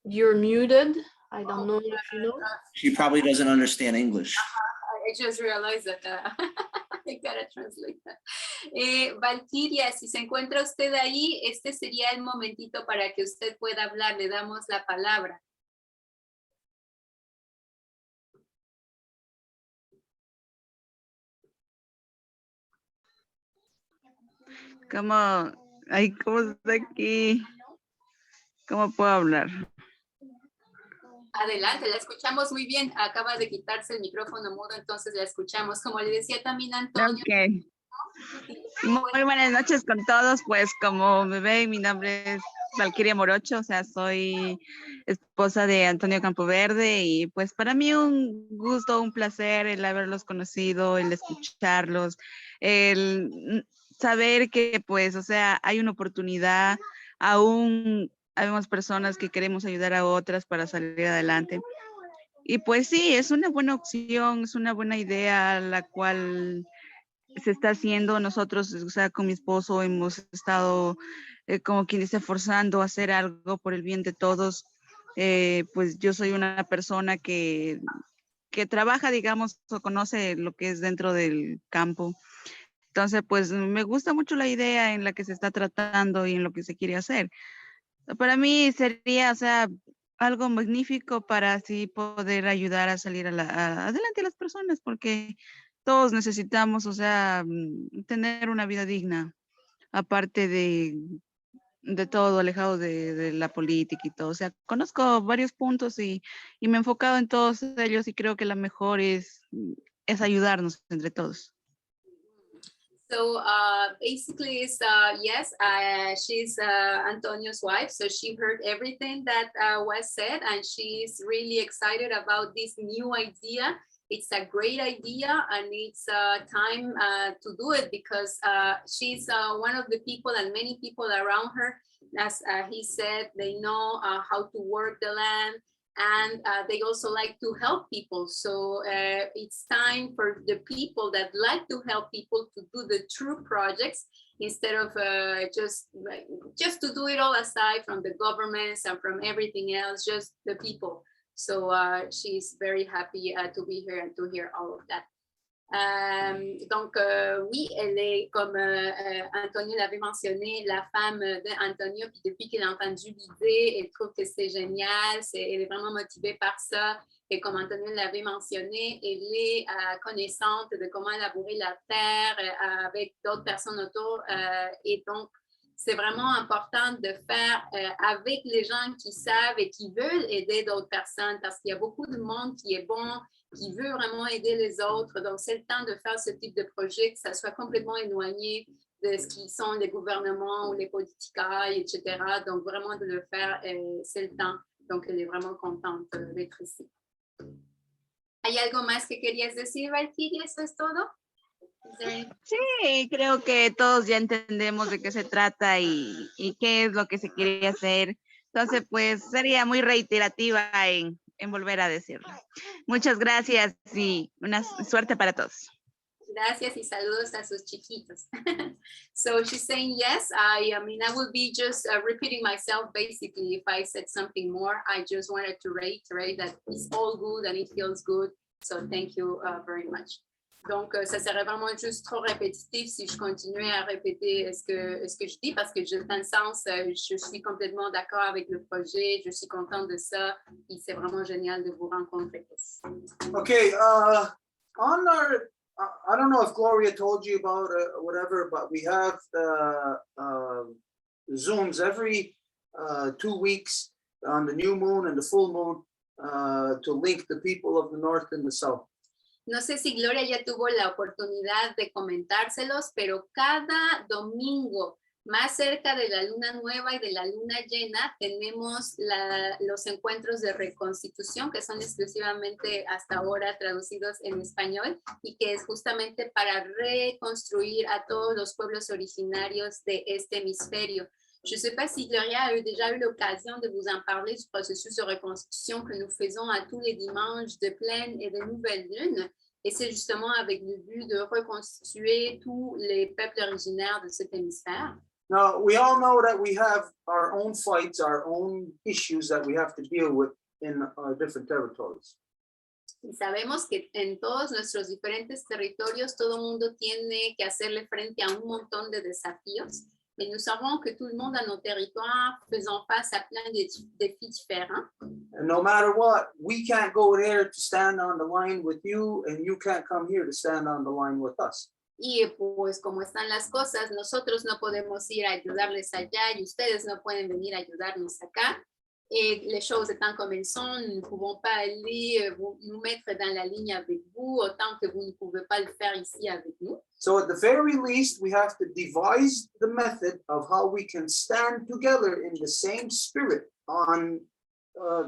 Speaker 5: You're muted. I don't know if you know.
Speaker 6: She probably doesn't understand English.
Speaker 2: I just realized that I gotta translate that. Valkyria, si se encuentra usted ahí, este sería el momentito para que usted pueda hablar. Le damos la palabra.
Speaker 7: ¿Cómo está aquí? ¿Cómo puedo hablar?
Speaker 2: Adelante, la escuchamos muy bien. Acaba de quitarse el micrófono mudo, entonces la escuchamos. Como le decía también Antonio.
Speaker 7: Ok. Muy buenas noches con todos. Pues como me ven, mi nombre es Valkyria Morocho, o sea, soy esposa de Antonio Campoverde y pues para mí un gusto, un placer el haberlos conocido, el escucharlos, el saber que pues, o sea, hay una oportunidad, aún habemos personas que queremos ayudar a otras para salir adelante. Y pues sí, es una buena opción, es una buena idea la cual se está haciendo. Nosotros, o sea, con mi esposo hemos estado, como quien dice, forzando a hacer algo por el bien de todos. Pues yo soy una persona que trabaja, digamos, o conoce lo que es dentro del campo. Entonces, pues me gusta mucho la idea en la que se está tratando y en lo que se quiere hacer. Para mí sería, o sea, algo magnífico para así poder ayudar a salir adelante a las personas, porque todos necesitamos, o sea, tener una vida digna, aparte de todo, alejado de la política y todo. O sea, conozco varios puntos y me he enfocado en todos ellos y creo que la mejor es ayudarnos entre todos.
Speaker 2: So basically, yes, she's Antonio's wife. So she heard everything that was said, and she's really excited about this new idea. It's a great idea, and it's time to do it because she's one of the people, and many people around her, as he said, they know how to work the land. And they also like to help people. So it's time for the people that like to help people to do the true projects instead of just to do it all aside from the governments and from everything else, just the people. So she's very happy to be here and to hear all of that. Donc oui, elle est, comme Antonio l'avait mentionné, la femme d'Antonio, puis depuis qu'elle a entendu l'idée, elle trouve que c'est génial, elle est vraiment motivée par ça, et comme Antonio l'avait mentionné, elle est connaissante de comment élaborer la terre avec d'autres personnes autour, et donc c'est vraiment important de faire avec les gens qui savent et qui veulent aider d'autres personnes, parce qu'il y a beaucoup de monde qui est bon, qui veut vraiment aider les autres. Donc, c'est le temps de faire ce type de projet, que ça soit complètement éloigné de ce qui sont les gouvernements ou les politicailles, etc. Donc, vraiment de le faire, c'est le temps. Donc, elle est vraiment contente d'être ici. ¿Hay algo más que querías decir, Valkyria? ¿Eso es todo?
Speaker 7: Sí, creo que todos ya entendemos de qué se trata y qué es lo que se quiere hacer. Entonces, pues, sería muy reiterativa en volver a decirlo. Muchas gracias y una suerte para todos.
Speaker 2: Gracias y saludos a sus chiquitos. So she's saying yes. I mean, I will be just repeating myself basically if I said something more. I just wanted to reiterate that it's all good and it feels good. So thank you very much. Donc, ça serait vraiment juste trop répétitif si je continuais à répéter ce que je dis parce que dans le sens, je suis complètement d'accord avec le projet, je suis contente de ça et c'est vraiment génial de vous rencontrer tous.
Speaker 1: Okay, on our, I don't know if Gloria told you about whatever, but we have Zooms every 2 weeks on the new moon and the full moon to link the people of the North and the South.
Speaker 2: No sé si Gloria ya tuvo la oportunidad de comentárselos, pero cada domingo, más cerca de la luna nueva y de la luna llena, tenemos los encuentros de reconstitución, que son exclusivamente hasta ahora traducidos en español, y que es justamente para reconstruir a todos los pueblos originarios de este hemisferio. Je ne sais pas si Gloria a déjà eu l'occasion de vous en parler du processus de reconstruction que nous faisons à tous les dimanches de pleine et de nouvelle lune. Et c'est justement avec le but de reconstituer tous les peuples originaires de cet hémisphère.
Speaker 1: Now, we all know that we have our own fights, our own issues that we have to deal with in different territories.
Speaker 2: Y sabemos que en todos nuestros diferentes territorios todo el mundo tiene que hacerle frente a un montón de desafíos. Mais nous savons que tout le monde à nos territoires faisons face à plein de défis différents.
Speaker 1: And no matter what, we can't go there to stand on the line with you, and you can't come here to stand on the line with us.
Speaker 2: Y pues como están las cosas, nosotros no podemos ir a ayudarles allá y ustedes no pueden venir a ayudarnos acá. Et les choses étant comme elles sont, nous ne pouvons pas aller nous mettre dans la ligne avec vous autant que vous ne pouvez pas le faire ici avec nous.
Speaker 1: So at the very least, we have to devise the method of how we can stand together in the same spirit on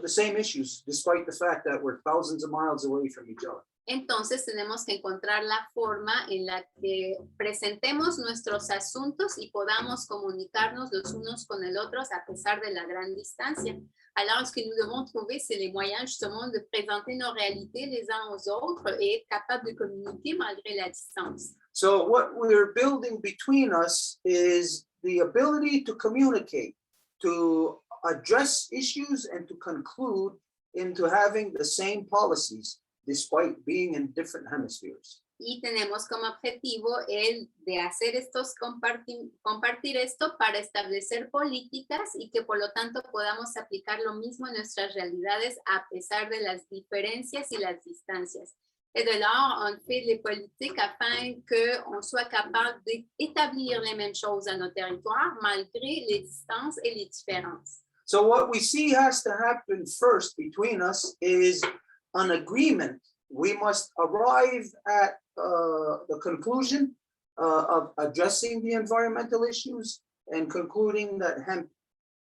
Speaker 1: the same issues, despite the fact that we're thousands of miles away from each other.
Speaker 2: Entonces tenemos que encontrar la forma en la que presentemos nuestros asuntos y podamos comunicarnos los unos con el otro a pesar de la gran distancia. Alors, ce que nous devons trouver, c'est les moyens justement de présenter nos réalités les uns aux autres et être capable de communiquer malgré la distance.
Speaker 1: So what we're building between us is the ability to communicate, to address issues, and to conclude into having the same policies despite being in different hemispheres.
Speaker 2: Y tenemos como objetivo el de hacer compartir esto para establecer políticas y que por lo tanto podamos aplicar lo mismo en nuestras realidades a pesar de las diferencias y las distancias. Et de là, on fait les politiques afin qu'on soit capable d'établir les mêmes choses à nos territoires malgré les distances et les différences.
Speaker 1: So what we see has to happen first between us is an agreement. We must arrive at the conclusion of addressing the environmental issues and concluding that hemp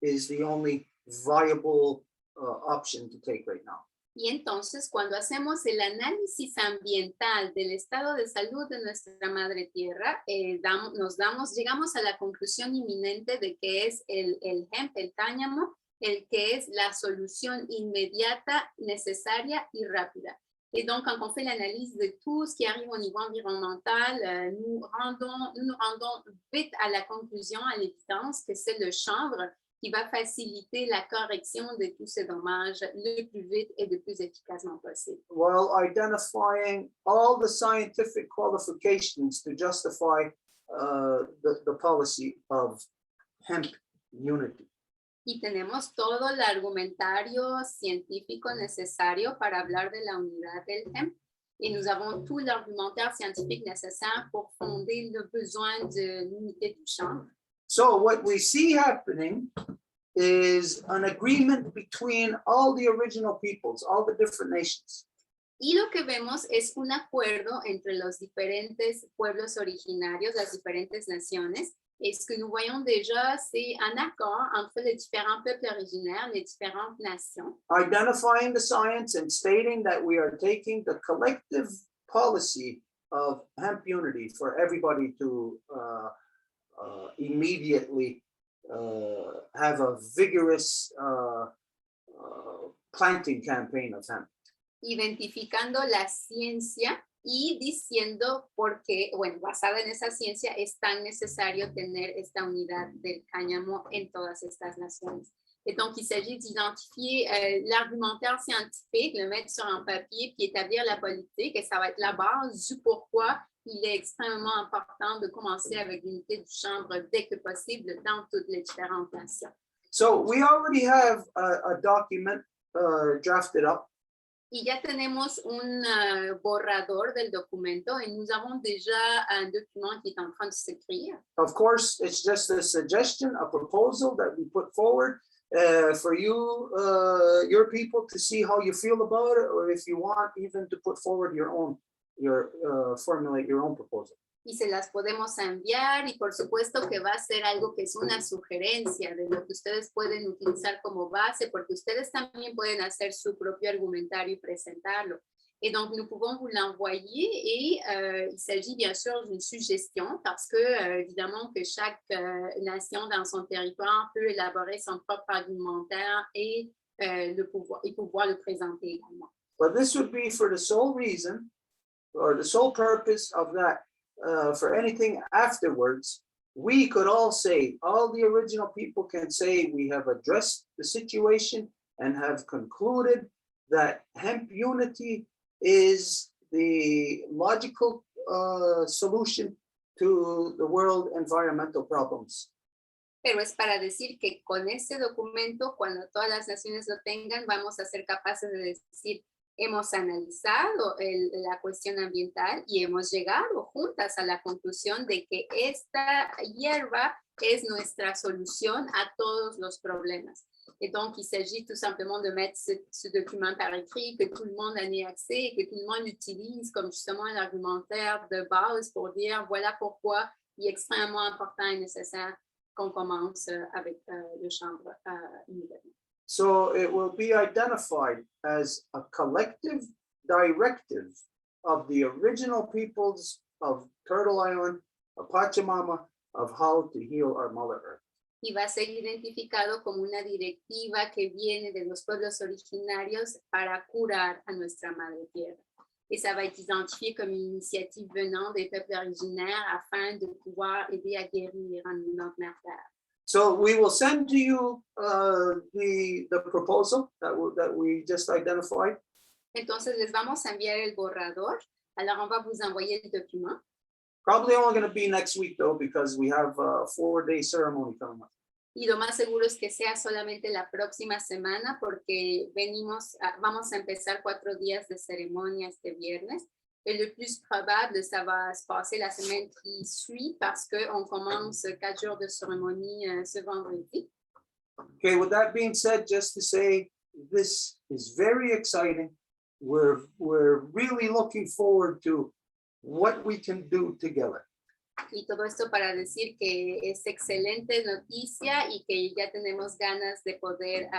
Speaker 1: is the only viable option to take right now.
Speaker 2: Y entonces, cuando hacemos el análisis ambiental del estado de salud de nuestra madre tierra, llegamos a la conclusión inminente de que es el hemp, el cáñamo, el que es la solution inmédiata, nécessaire et rapide. Et donc, quand on fait l'analyse de tout ce qui arrive au niveau environnemental, nous nous rendons vite à la conclusion, à l'évidence, que c'est le chanvre qui va faciliter la correction de tous ces dommages le plus vite et le plus efficacement possible.
Speaker 1: While identifying all the scientific qualifications to justify the policy of hemp unity.
Speaker 2: Y tenemos todo el argumentario científico necesario para hablar de la unidad del hemp. Et nous avons tout l'argumentaire scientifique nécessaire pour fonder le besoin de l'unité du chanvre.
Speaker 1: So what we see happening is an agreement between all the original peoples, all the different nations.
Speaker 2: Y lo que vemos es un acuerdo entre los diferentes pueblos originarios, las diferentes naciones. Et ce que nous voyons déjà, c'est un accord entre les différents peuples originaires, les différentes nations.
Speaker 1: Identifying the science and stating that we are taking the collective policy of hemp unity for everybody to immediately have a vigorous planting campaign of hemp.
Speaker 2: Identificando la ciencia y diciendo por qué, bueno, basada en esa ciencia, es tan necesario tener esta unidad del cáñamo en todas estas naciones. Et donc, il s'agit d'identifier l'argumentaire scientifique, le mettre sur un papier, puis établir la politique, et ça va être la base du pourquoi il est extrêmement important de commencer avec l'unité du chanvre dès que possible dans toutes les différentes nations.
Speaker 1: So we already have a document drafted up.
Speaker 2: Y ya tenemos un borrador del documento et nous avons déjà un document qui est en train de s'écrire.
Speaker 1: Of course, it's just a suggestion, a proposal that we put forward for you, your people, to see how you feel about it, or if you want even to put forward formulate your own proposal.
Speaker 2: Y se las podemos enviar y por supuesto que va a ser algo que es una sugerencia de lo que ustedes pueden utilizar como base, porque ustedes también pueden hacer su propio argumentario y presentarlo. Et donc, nous pouvons vous l'envoyer et il s'agit bien sûr d'une suggestion parce que, évidemment, que chaque nation dans son territoire peut élaborer son propre argumentaire et pouvoir le présenter également.
Speaker 1: But this would be for the sole reason or the sole purpose of that. For anything afterwards, we could all say, all the original people can say, we have addressed the situation and have concluded that hemp unity is the logical solution to the world environmental problems.
Speaker 2: Pero es para decir que con este documento, cuando todas las naciones lo tengan, vamos a ser capaces de decir, hemos analizado la cuestión ambiental y hemos llegado juntas a la conclusión de que esta hierba es nuestra solution à tous los problemas. Et donc, il s'agit tout simplement de mettre ce document par écrit, que tout le monde en ait accès et que tout le monde l'utilise comme justement un argumentaire de base pour dire voilà pourquoi il est extrêmement important et nécessaire qu'on commence avec le chanvre immédiatement.
Speaker 1: So it will be identified as a collective directive of the original peoples of Turtle Island, of Pachamama, of how to heal our Mother Earth.
Speaker 2: Y va a ser identificado como una directiva que viene de los pueblos originarios para curar a nuestra madre tierra. et ça va être identifié comme une initiative venant des peuples originaires afin de pouvoir aider à guérir en notre mère terre.
Speaker 1: So we will send to you the proposal that we just identified.
Speaker 2: Entonces les vamos a enviar el borrador. Alors on va vous envoyer el document.
Speaker 1: Probably only going to be next week though, because we have a 4-day ceremony coming up.
Speaker 2: Y lo más seguro es que sea solamente la próxima semana porque vamos a empezar 4 días de ceremonia este viernes. Et le plus probable, ça va se passer la semaine qui suit parce qu'on commence 4 jours de cérémonie ce vendredi.
Speaker 1: Okay, with that being said, just to say, this is very exciting. We're really looking forward to what we can do together.
Speaker 2: Y todo esto para decir que es excelente noticia y que ya tenemos ganas de poder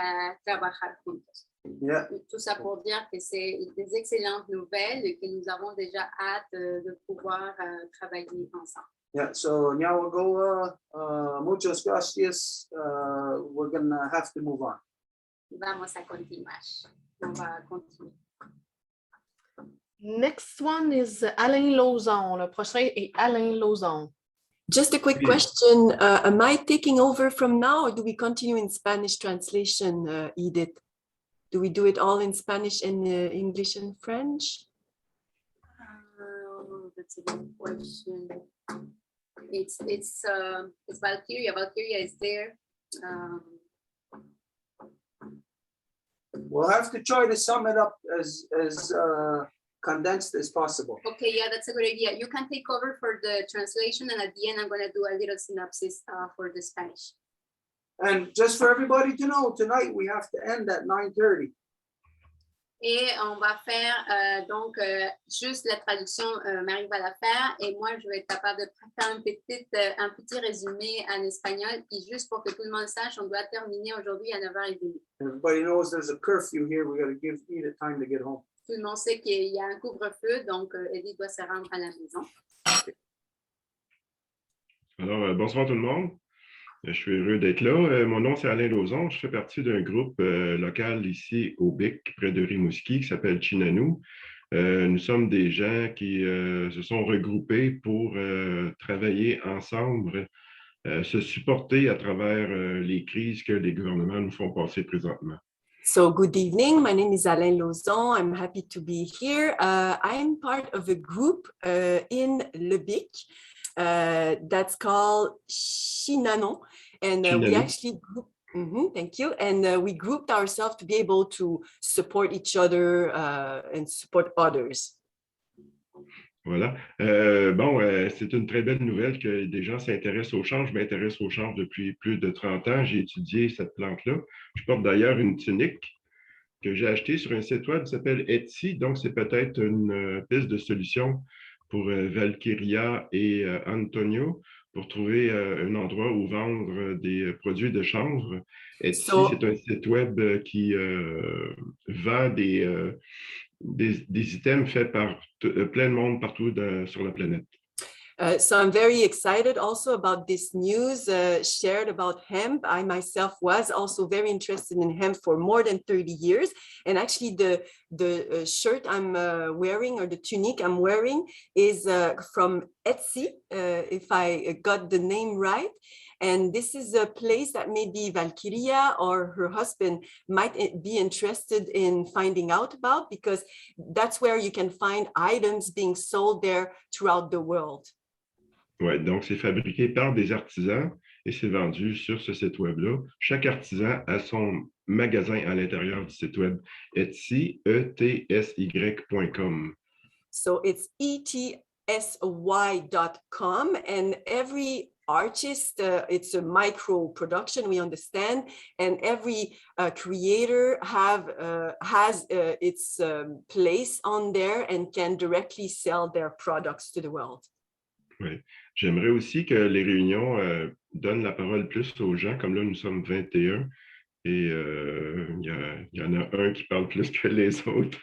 Speaker 2: trabajar juntos.
Speaker 1: Yeah.
Speaker 2: Tout ça pour dire que c'est des excellentes nouvelles et que nous avons déjà hâte de pouvoir travailler ensemble.
Speaker 1: Yeah, so Nyawagoa, muchas gracias. We're gonna have to move on.
Speaker 2: Vamos a continuar. On va continuer.
Speaker 5: Next one is Alain Lauzon. Le prochain est Alain Lauzon.
Speaker 8: Just a quick question. Am I taking over from now or do we continue in Spanish translation, Edith? Do we do it all in Spanish and English and French?
Speaker 2: That's a good question. It's Valkyria. Valkyria is there.
Speaker 1: We'll have to try to sum it up as condensed as possible.
Speaker 2: Okay, yeah, that's a good idea. You can take over for the translation, and at the end, I'm going to do a little synopsis for the Spanish.
Speaker 1: And just for everybody to know, tonight we have to end at 9:30.
Speaker 2: Et on va faire donc juste la traduction, Marie va la faire, et moi je vais être capable de faire un petit résumé en espagnol, puis juste pour que tout le monde sache, on doit terminer aujourd'hui à 9h30.
Speaker 1: Everybody knows there's a curfew here. We got to give Edith time to get home.
Speaker 2: Tout le monde sait qu'il y a un couvre-feu, donc Edith doit se rendre à la maison.
Speaker 9: Alors, bonsoir tout le monde. Je suis heureux d'être là. Mon nom, c'est Alain Lauzon. Je fais partie d'un groupe local ici au Bic, près de Rimouski, qui s'appelle Chinanou. Nous sommes des gens qui se sont regroupés pour travailler ensemble, se supporter à travers les crises que les gouvernements nous font passer présentement.
Speaker 8: So good evening, my name is Alain Lauzon. I'm happy to be here. I'm part of a group in Le Bic that's called Chinanon. And we actually thank you. And we grouped ourselves to be able to support each other and support others.
Speaker 9: Voilà. C'est une très belle nouvelle que des gens s'intéressent au change. Je m'intéresse au change depuis plus de 30 ans. J'ai étudié cette plante-là. Je porte d'ailleurs une tunique que j'ai achetée sur un site web qui s'appelle Etsy. Donc, c'est peut-être une piste de solution pour Valkyria et Antonio pour trouver un endroit où vendre des produits de chanvre. Etsy, c'est un site web qui vend des items faits par plein de monde partout sur la planète.
Speaker 8: So I'm very excited also about this news shared about hemp. I myself was also very interested in hemp for more than 30 years. And actually the shirt I'm wearing, or the tunic I'm wearing, is from Etsy, if I got the name right. And this is a place that maybe Valkyria or her husband might be interested in finding out about, because that's where you can find items being sold there throughout the world.
Speaker 9: Oui, donc c'est fabriqué par des artisans et c'est vendu sur ce site web-là. Chaque artisan a son magasin à l'intérieur du site web Etsy, etsy.com.
Speaker 8: So it's etsy.com, and every artist, it's a micro production, we understand, and every creator has its place on there and can directly sell their products to the world.
Speaker 9: Oui. J'aimerais aussi que les réunions donnent la parole plus aux gens, comme là nous sommes 21 et il y en a un qui parle plus que les autres.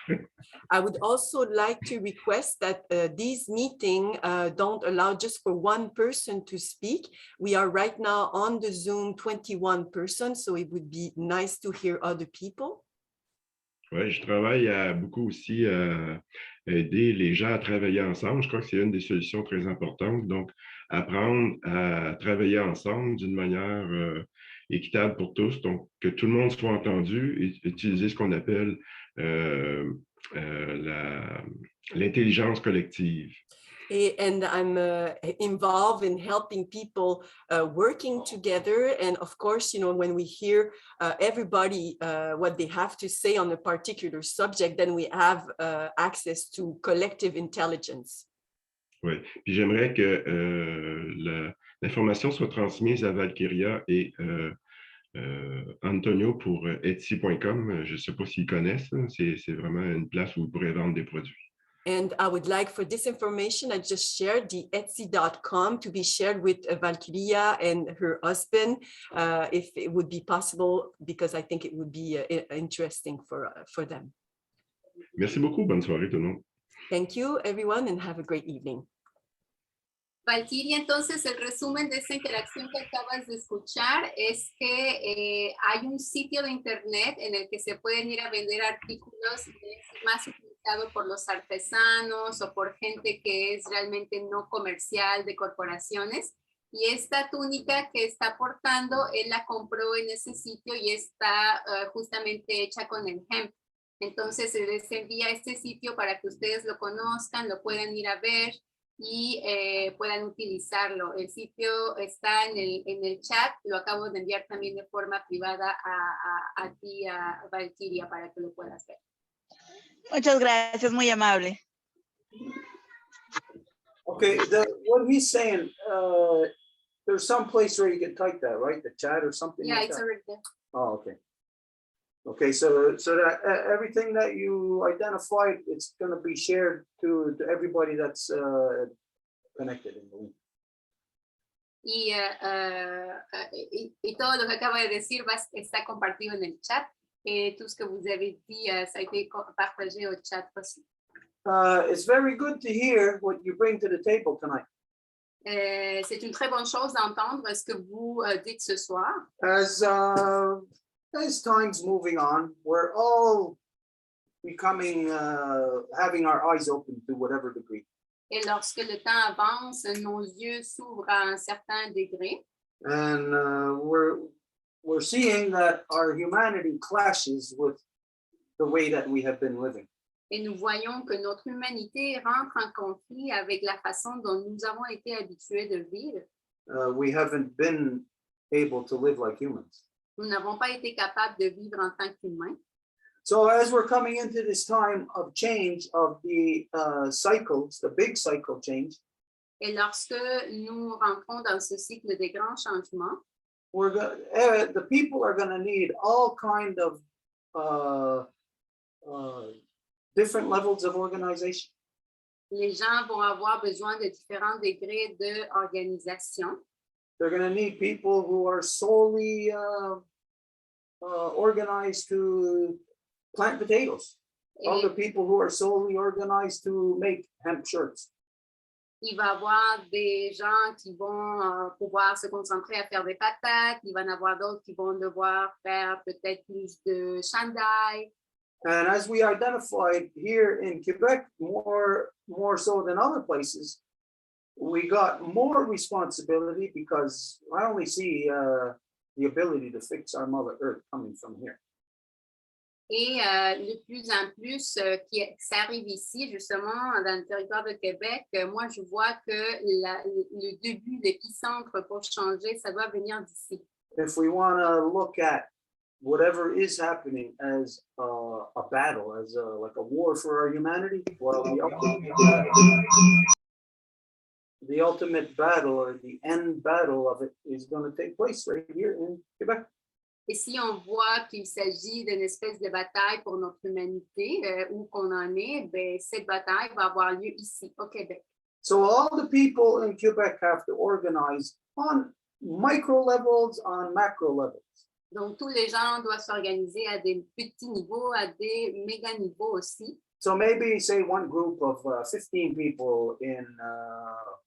Speaker 8: I would also like to request that these meetings don't allow just for one person to speak. We are right now on the Zoom 21 persons, so it would be nice to hear other people.
Speaker 9: Ouais, je travaille beaucoup aussi à aider les gens à travailler ensemble. Je crois que c'est une des solutions très importantes. Donc, apprendre à travailler ensemble d'une manière équitable pour tous. Donc, que tout le monde soit entendu et utiliser ce qu'on appelle euh, l'intelligence collective.
Speaker 8: And I'm involved in helping people working together. And of course, you know, when we hear everybody what they have to say on a particular subject, then we have access to collective intelligence.
Speaker 9: Oui, puis j'aimerais que l'information soit transmise à Valkyria et Antonio pour Etsy.com. Je ne sais pas s'ils connaissent. C'est vraiment une place où vous pourrez vendre des produits.
Speaker 8: And I would like for this information I just shared, the Etsy.com, to be shared with Valkyria and her husband, if it would be possible, because I think it would be interesting for them.
Speaker 9: Merci beaucoup. Bonne soirée tout le monde.
Speaker 8: Thank you, everyone, and have a great evening.
Speaker 2: Valkyria, entonces el resumen de esta interacción que acabas de escuchar es que hay un sitio de internet en el que se pueden ir a vender artículos más utilizados por los artesanos o por gente que es realmente no comercial de corporaciones. Y esta túnica que está portando, él la compró en ese sitio y está justamente hecha con el hemp. Entonces se les envía este sitio para que ustedes lo conozcan, lo puedan ir a ver y puedan utilizarlo. El sitio está en el chat, lo acabo de enviar también de forma privada a ti, a Valkyria, para que lo puedas ver.
Speaker 7: Muchas gracias, muy amable.
Speaker 1: Okay, what he's saying, there's some place where you can type that, right? The chat or something
Speaker 2: Yeah,
Speaker 1: like
Speaker 2: it's
Speaker 1: that?
Speaker 2: already there.
Speaker 1: Oh, okay. Okay, so that everything that you identified, it's going to be shared to everybody that's connected in the link.
Speaker 2: Et tout lo que acaba de decir está compartido en el chat. Tout ce que vous avez dit, ça a été partagé au chat aussi.
Speaker 1: It's very good to hear what you bring to the table tonight.
Speaker 2: C'est une très bonne chose d'entendre ce que vous dites ce soir.
Speaker 1: As time's moving on, we're all becoming, having our eyes open to whatever degree.
Speaker 2: Et lorsque le temps avance, nos yeux s'ouvrent à un certain degré.
Speaker 1: And we're seeing that our humanity clashes with the way that we have been living.
Speaker 2: Et nous voyons que notre humanité rentre en conflit avec la façon dont nous avons été habitués de vivre.
Speaker 1: We haven't been able to live like humans.
Speaker 2: Nous n'avons pas été capables de vivre en tant qu'humains.
Speaker 1: So as we're coming into this time of change of the cycles, the big cycle change,
Speaker 2: Et lorsque nous rentrons dans ce cycle des grands changements,
Speaker 1: the people are going to need all kind of different levels of organization.
Speaker 2: les gens vont avoir besoin de différents degrés d'organisation.
Speaker 1: They're going to need people who are solely organized to plant potatoes. Other people who are solely organized to make hemp shirts.
Speaker 2: Il va y avoir des gens qui vont pouvoir se concentrer à faire des patates. Il va y en avoir d'autres qui vont devoir faire peut-être plus de chandail.
Speaker 1: And as we identified here in Quebec, more so than other places, we got more responsibility because I only see the ability to fix our Mother Earth coming from here.
Speaker 2: Et de plus en plus, ça arrive ici, justement, dans le territoire de Québec, moi, je vois que le début, l'épicentre pour changer, ça doit venir d'ici.
Speaker 1: If we want to look at whatever is happening as a battle, as like a war for our humanity, well, the ultimate battle or the end battle of it is going to take place right here in Quebec.
Speaker 2: Et si on voit qu'il s'agit d'une espèce de bataille pour notre humanité, où qu'on en est, ben, cette bataille va avoir lieu ici, au Québec.
Speaker 1: So all the people in Quebec have to organize on micro levels, on macro levels.
Speaker 2: Donc, tous les gens doivent s'organiser à des petits niveaux, à des méga niveaux aussi.
Speaker 1: So maybe say one group of 15 people in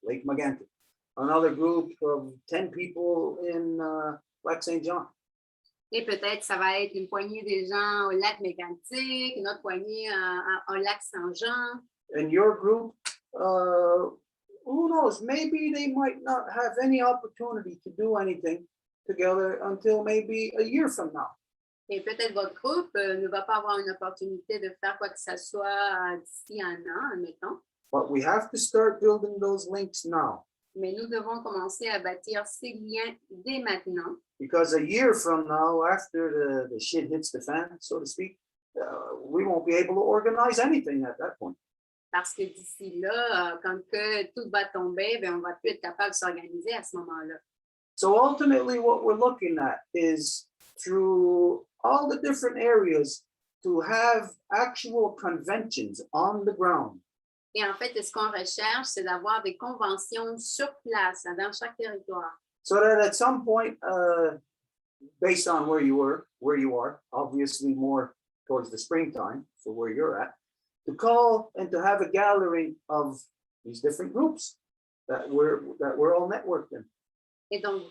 Speaker 1: Lake Megantic, another group of 10 people in Lac Saint John.
Speaker 2: Et peut-être ça va être une poignée des gens au lac Mégantic, une autre poignée au lac Saint-Jean.
Speaker 1: And your group, who knows, maybe they might not have any opportunity to do anything together until maybe a year from now.
Speaker 2: Et peut-être votre groupe ne va pas avoir une opportunité de faire quoi que ce soit d'ici un an, admettons.
Speaker 1: But we have to start building those links now,
Speaker 2: Mais nous devons commencer à bâtir ces liens dès maintenant.
Speaker 1: because a year from now, after the shit hits the fan, so to speak, we won't be able to organize anything at that point.
Speaker 2: Parce que d'ici là, quand que tout va tomber, ben, on va plus être capable de s'organiser à ce moment-là.
Speaker 1: So ultimately, what we're looking at is through all the different areas to have actual conventions on the ground.
Speaker 2: Et en fait, ce qu'on recherche, c'est d'avoir des conventions sur place, dans chaque territoire.
Speaker 1: So that at some point, based on where you are, obviously more towards the springtime, so where you're at, to call and to have a gathering of these different groups that we're all networked in.
Speaker 2: Et donc,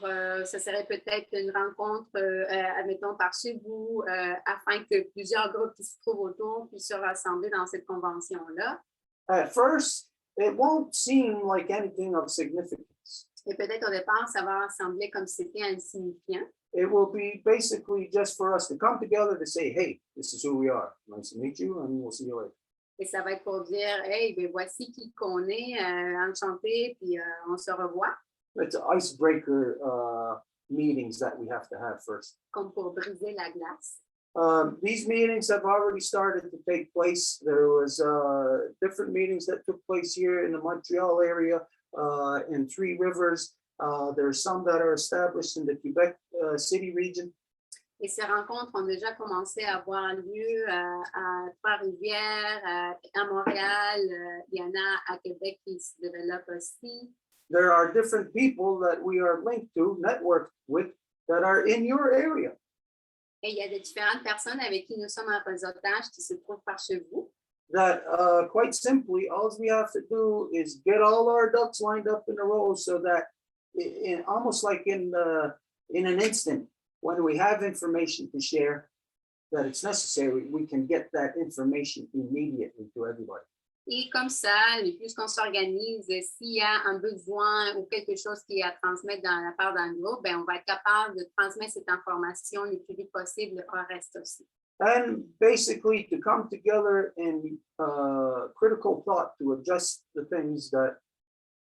Speaker 2: ce serait peut-être une rencontre, admettons, par chez vous, afin que plusieurs groupes qui se trouvent autour puissent se rassembler dans cette convention-là.
Speaker 1: At first, it won't seem like anything of significance.
Speaker 2: Et peut-être au départ, ça va sembler comme si c'était insignifiant.
Speaker 1: It will be basically just for us to come together to say, hey, this is who we are. Nice to meet you, and we'll see you later.
Speaker 2: Et ça va être pour dire, hey, ben voici qui qu'on est, enchanté, puis on se revoit.
Speaker 1: It's icebreaker meetings that we have to have first.
Speaker 2: Comme pour briser la glace.
Speaker 1: These meetings have already started to take place. There was different meetings that took place here in the Montreal area, in Three Rivers. There's some that are established in the Quebec City region.
Speaker 2: Et ces rencontres ont déjà commencé à avoir lieu à Trois-Rivières, à Montréal. Il y en a à Québec qui se développent aussi.
Speaker 1: There are different people that we are linked to, networked with, that are in your area.
Speaker 2: Et il y a de différentes personnes avec qui nous sommes en réseautage qui se trouvent par chez vous.
Speaker 1: That quite simply, all we have to do is get all our ducks lined up in a row so that almost like in an instant, when we have information to share that it's necessary, we can get that information immediately to everybody.
Speaker 2: Et comme ça, le plus qu'on s'organise, s'il y a un besoin ou quelque chose qui est à transmettre dans la part d'un groupe, ben, on va être capable de transmettre cette information le plus vite possible au reste aussi.
Speaker 1: And basically to come together in critical thought to adjust the things that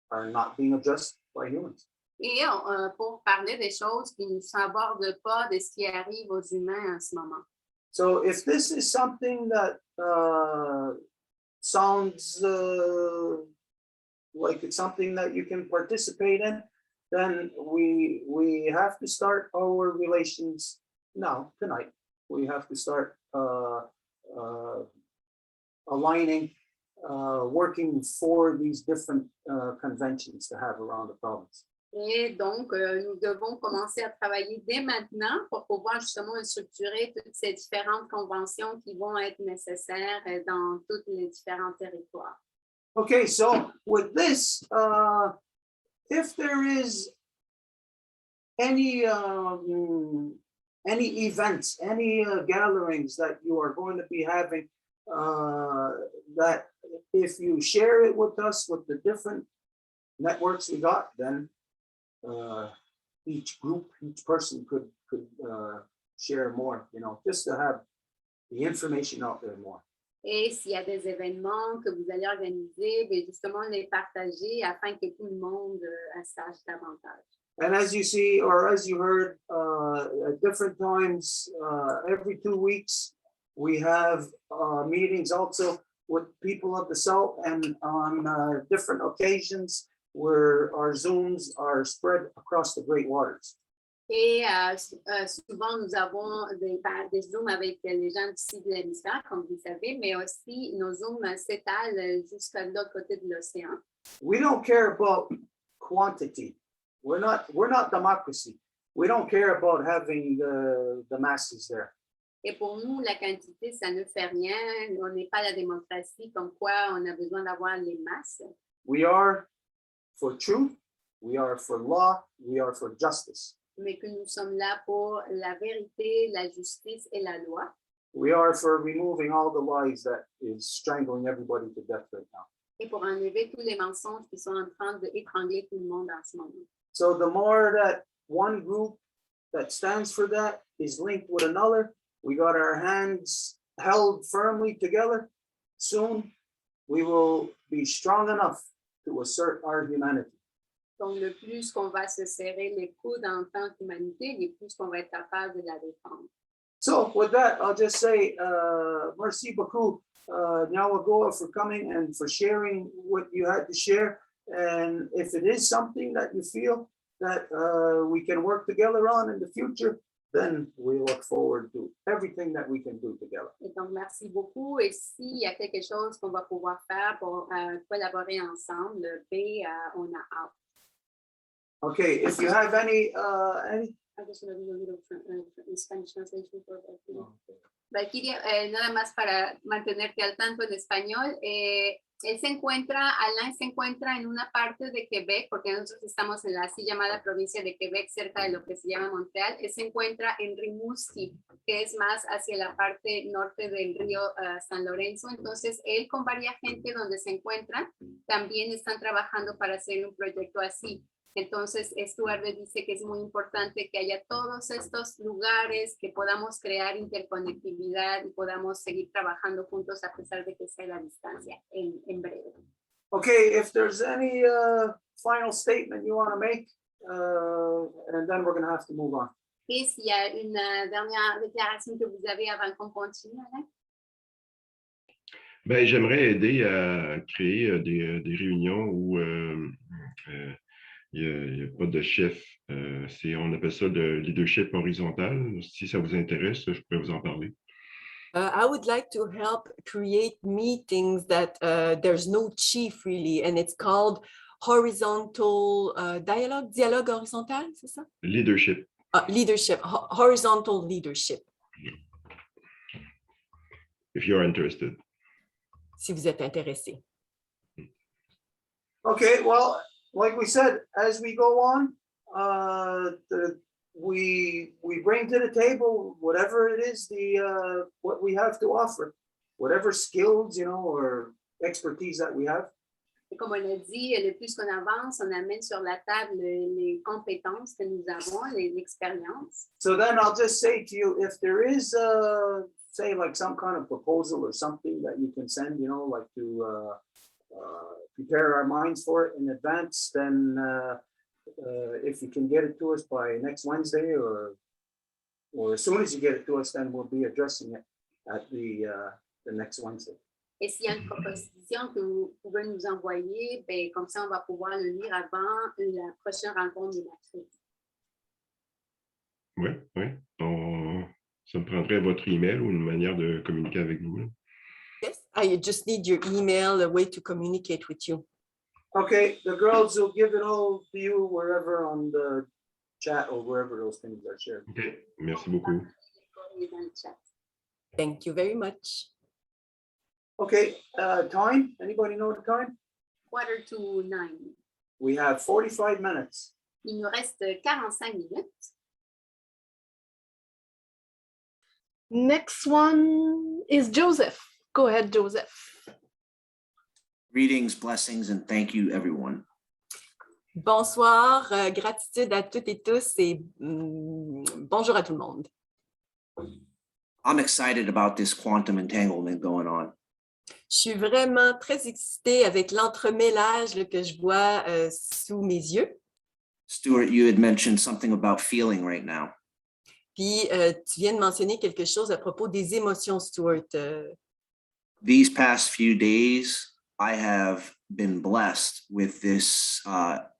Speaker 1: are not being adjusted by humans.
Speaker 2: Et pour parler des choses qui ne s'abordent pas de ce qui arrive aux humains en ce moment.
Speaker 1: So if this is something that sounds like it's something that you can participate in, then we have to start our relations now, tonight. We have to start aligning, working for these different conventions to have around the province.
Speaker 2: Et donc, nous devons commencer à travailler dès maintenant pour pouvoir justement structurer toutes ces différentes conventions qui vont être nécessaires dans tous les différents territoires.
Speaker 1: Okay, so with this, if there is any events, any gatherings that you are going to be having, that if you share it with us, with the different networks we got, then each group, each person could share more, just to have the information out there more.
Speaker 2: Et s'il y a des événements que vous allez organiser, bien justement les partager afin que tout le monde sache davantage.
Speaker 1: And as you see, or as you heard, at different times, every 2 weeks, we have meetings also with people of the South, and on different occasions where our Zooms are spread across the Great Waters.
Speaker 2: Et souvent, nous avons des Zooms avec les gens d'ici de l'hémisphère, comme vous savez, mais aussi nos Zooms s'étalent jusqu'à l'autre côté de l'océan.
Speaker 1: We don't care about quantity. We're not democracy. We don't care about having the masses there.
Speaker 2: Et pour nous, la quantité, ça ne fait rien. On n'est pas la démocratie, comme quoi on a besoin d'avoir les masses.
Speaker 1: We are for truth. We are for law. We are for justice.
Speaker 2: mais que nous sommes là pour la vérité, la justice et la loi.
Speaker 1: We are for removing all the lies that is strangling everybody to death right now.
Speaker 2: Et pour enlever tous les mensonges qui sont en train d'étrangler tout le monde en ce moment.
Speaker 1: So the more that one group that stands for that is linked with another, we got our hands held firmly together, soon we will be strong enough to assert our humanity.
Speaker 2: Donc, le plus qu'on va se serrer les coudes en tant qu'humanité, le plus qu'on va être capable de la défendre.
Speaker 1: So with that, I'll just say, merci beaucoup, Nyawagoa, for coming and for sharing what you had to share. And if it is something that you feel that we can work together on in the future, then we look forward to everything that we can do together.
Speaker 2: Et donc, merci beaucoup. Et s'il y a quelque chose qu'on va pouvoir faire pour collaborer ensemble, on a hâte.
Speaker 1: Okay, if you have any
Speaker 2: I just want to do a little Spanish translation for that. Valkyria, nada más para mantenerte al tanto en español. Él se encuentra, Alain se encuentra en una parte de Quebec, porque nosotros estamos en la así llamada provincia de Quebec, cerca de lo que se llama Montreal. Él se encuentra en Rimouski, que es más hacia la parte norte del río San Lorenzo. Entonces, él con varias gente donde se encuentra, también están trabajando para hacer un proyecto así. Entonces, Stuart le dice que es muy importante que haya todos estos lugares, que podamos crear interconectividad y podamos seguir trabajando juntos a pesar de que sea la distancia en breve.
Speaker 1: Okay, if there's any final statement you want to make, and then we're going to have to move on.
Speaker 2: Et s'il y a une dernière déclaration que vous avez avant qu'on continue, Alain?
Speaker 9: Ben, j'aimerais aider à créer des réunions où il n'y a pas de chef. On appelle ça le leadership horizontal. Si ça vous intéresse, je pourrais vous en parler.
Speaker 8: I would like to help create meetings that there's no chief really, and it's called horizontal dialogue horizontal, c'est ça?
Speaker 9: Leadership.
Speaker 8: Leadership, horizontal leadership.
Speaker 9: If you're interested.
Speaker 8: Si vous êtes intéressé.
Speaker 1: Okay, well, like we said, as we go on, we bring to the table whatever it is what we have to offer, whatever skills, or expertise that we have.
Speaker 2: Et comme on a dit, le plus qu'on avance, on amène sur la table les compétences que nous avons, l'expérience.
Speaker 1: So then I'll just say to you, if there is, say, like some kind of proposal or something that you can send, like to prepare our minds for it in advance, then if you can get it to us by next Wednesday or as soon as you get it to us, then we'll be addressing it at the next Wednesday.
Speaker 2: Et s'il y a une proposition que vous pouvez nous envoyer, ben, comme ça, on va pouvoir le lire avant la prochaine rencontre du mercredi.
Speaker 9: Oui. Ça me prendrait votre email ou une manière de communiquer avec vous. Là.
Speaker 8: Yes, I just need your email, a way to communicate with you.
Speaker 1: Okay, the girls will give it all to you wherever on the chat or wherever those things are shared.
Speaker 9: Okay, merci beaucoup.
Speaker 8: Thank you very much.
Speaker 1: Okay, time? Anybody know the time?
Speaker 2: 8:45.
Speaker 1: We have 45 minutes.
Speaker 2: Il nous reste 45 minutes.
Speaker 5: Next one is Joseph. Go ahead, Joseph.
Speaker 6: Greetings, blessings, and thank you, everyone.
Speaker 8: Bonsoir, gratitude à toutes et tous et bonjour à tout le monde.
Speaker 6: I'm excited about this quantum entanglement going on.
Speaker 8: Je suis vraiment très excitée avec l'entremêlage que je vois sous mes yeux.
Speaker 6: Stuart, you had mentioned something about feeling right now.
Speaker 8: Puis, tu viens de mentionner quelque chose à propos des émotions, Stuart.
Speaker 6: These past few days, I have been blessed with this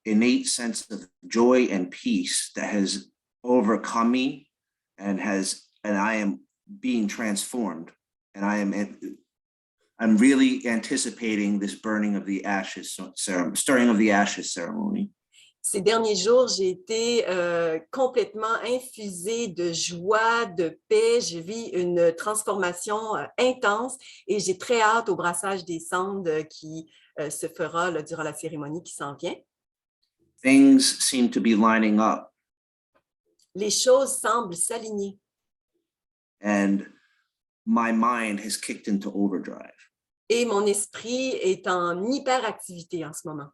Speaker 6: innate sense of joy and peace that has overcome me and I am being transformed. And I'm really anticipating this stirring of the ashes ceremony.
Speaker 8: Ces derniers jours, j'ai été complètement infusée de joie, de paix. Je vis une transformation intense et j'ai très hâte au brassage des cendres qui se fera là, durant la cérémonie qui s'en vient.
Speaker 6: Things seem to be lining up
Speaker 8: les choses semblent s'aligner.
Speaker 6: And my mind has kicked into overdrive.
Speaker 8: Et mon esprit est en hyperactivité en ce moment.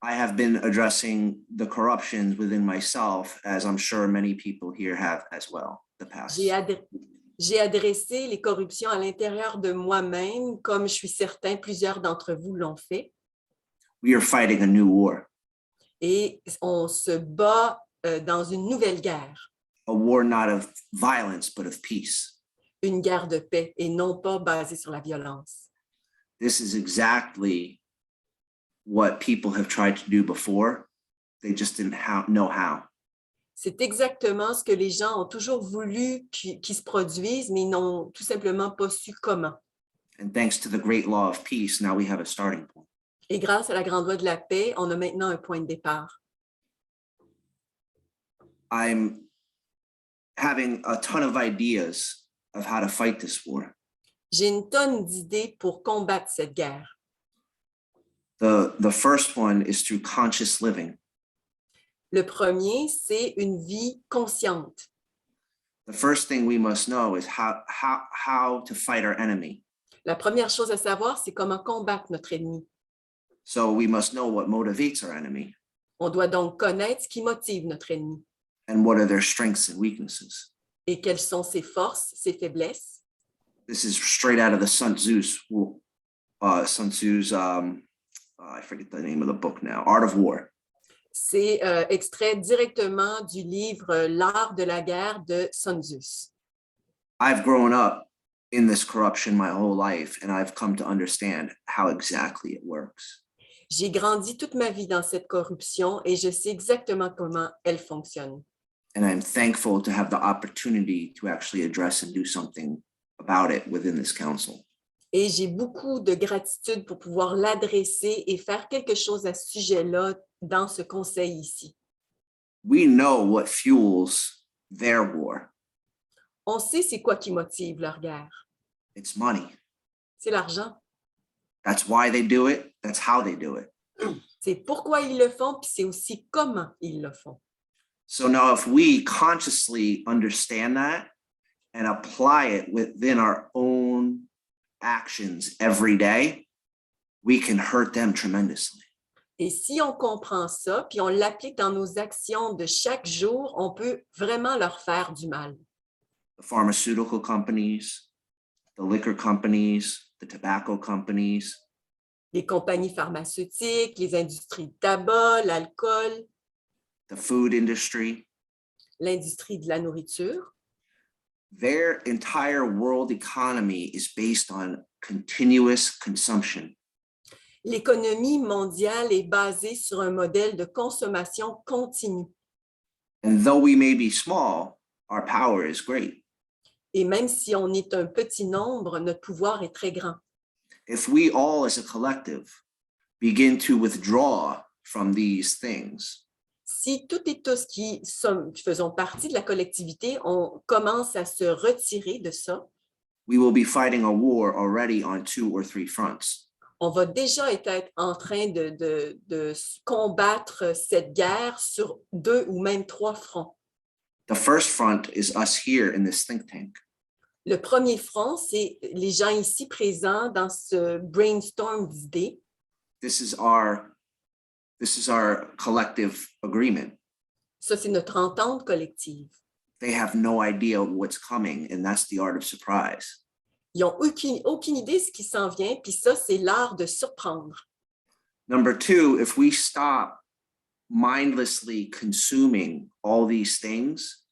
Speaker 6: I have been addressing the corruptions within myself, as I'm sure many people here have as well, the past.
Speaker 8: J'ai adressé les corruptions à l'intérieur de moi-même, comme je suis certain plusieurs d'entre vous l'ont fait.
Speaker 6: We are fighting a new war,
Speaker 8: Et on se bat dans une nouvelle guerre,
Speaker 6: a war not of violence, but of peace.
Speaker 8: une guerre de paix et non pas basée sur la violence.
Speaker 6: This is exactly what people have tried to do before. They just didn't know how.
Speaker 8: C'est exactement ce que les gens ont toujours voulu qui se produise, mais ils n'ont tout simplement pas su comment.
Speaker 6: And thanks to the great law of peace, now we have a starting point.
Speaker 8: Et grâce à la grande loi de la paix, on a maintenant un point de départ.
Speaker 6: I'm having a ton of ideas of how to fight this war.
Speaker 8: J'ai une tonne d'idées pour combattre cette guerre.
Speaker 6: The first one is through conscious living.
Speaker 8: Le premier, c'est une vie consciente.
Speaker 6: The first thing we must know is how to fight our enemy.
Speaker 8: La première chose à savoir, c'est comment combattre notre ennemi.
Speaker 6: So we must know what motivates our enemy
Speaker 8: On doit donc connaître ce qui motive notre ennemi
Speaker 6: and what are their strengths and weaknesses.
Speaker 8: et quelles sont ses forces, ses faiblesses.
Speaker 6: This is straight out of the Sun Tzu's, I forget the name of the book now, Art of War.
Speaker 8: C'est extrait directement du livre L'art de la guerre de Sun Tzu.
Speaker 6: I've grown up in this corruption my whole life, and I've come to understand how exactly it works.
Speaker 8: J'ai grandi toute ma vie dans cette corruption et je sais exactement comment elle fonctionne.
Speaker 6: And I'm thankful to have the opportunity to actually address and do something about it within this council.
Speaker 8: Et j'ai beaucoup de gratitude pour pouvoir l'adresser et faire quelque chose à ce sujet-là dans ce conseil ici.
Speaker 6: We know what fuels their war.
Speaker 8: On sait c'est quoi qui motive leur guerre.
Speaker 6: It's money.
Speaker 8: C'est l'argent.
Speaker 6: That's why they do it. That's how they do it.
Speaker 8: C'est pourquoi ils le font, puis c'est aussi comment ils le font.
Speaker 6: So now if we consciously understand that and apply it within our own actions every day, we can hurt them tremendously.
Speaker 8: Et si on comprend ça, puis on l'applique dans nos actions de chaque jour, on peut vraiment leur faire du mal.
Speaker 6: The pharmaceutical companies, the liquor companies, the tobacco companies,
Speaker 8: Les compagnies pharmaceutiques, les industries de tabac, l'alcool,
Speaker 6: the food industry,
Speaker 8: l'industrie de la nourriture.
Speaker 6: their entire world economy is based on continuous consumption.
Speaker 8: L'économie mondiale est basée sur un modèle de consommation continue.
Speaker 6: And though we may be small, our power is great.
Speaker 8: Et même si on est un petit nombre, notre pouvoir est très grand.
Speaker 6: If we all as a collective begin to withdraw from these things,
Speaker 8: Si toutes et tous qui faisons partie de la collectivité, on commence à se retirer de ça,
Speaker 6: we will be fighting a war already on 2 or 3 fronts.
Speaker 8: on va déjà être en train de combattre cette guerre sur 2 ou même 3 fronts.
Speaker 6: The first front is us here in this think tank.
Speaker 8: Le premier front, c'est les gens ici présents dans ce brainstorm d'idées.
Speaker 6: This is our collective agreement.
Speaker 8: Ça, c'est notre entente collective.
Speaker 6: They have no idea what's coming, and that's the art of surprise.
Speaker 8: Ils n'ont aucune idée de ce qui s'en vient, puis ça, c'est l'art de surprendre.
Speaker 6: Number 2, if we stop mindlessly consuming all these things,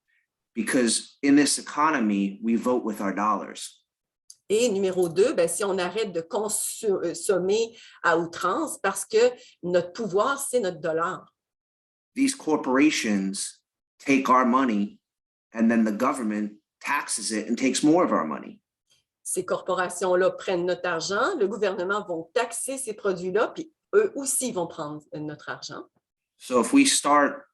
Speaker 6: because in this economy, we vote with our dollars.
Speaker 8: Et numéro 2, si on arrête de consommer à outrance, parce que notre pouvoir, c'est notre dollar.
Speaker 6: These corporations take our money, and then the government taxes it and takes more of our money.
Speaker 8: Ces corporations-là prennent notre argent, le gouvernement va taxer ces produits-là, puis eux aussi vont prendre notre argent.
Speaker 6: So if we start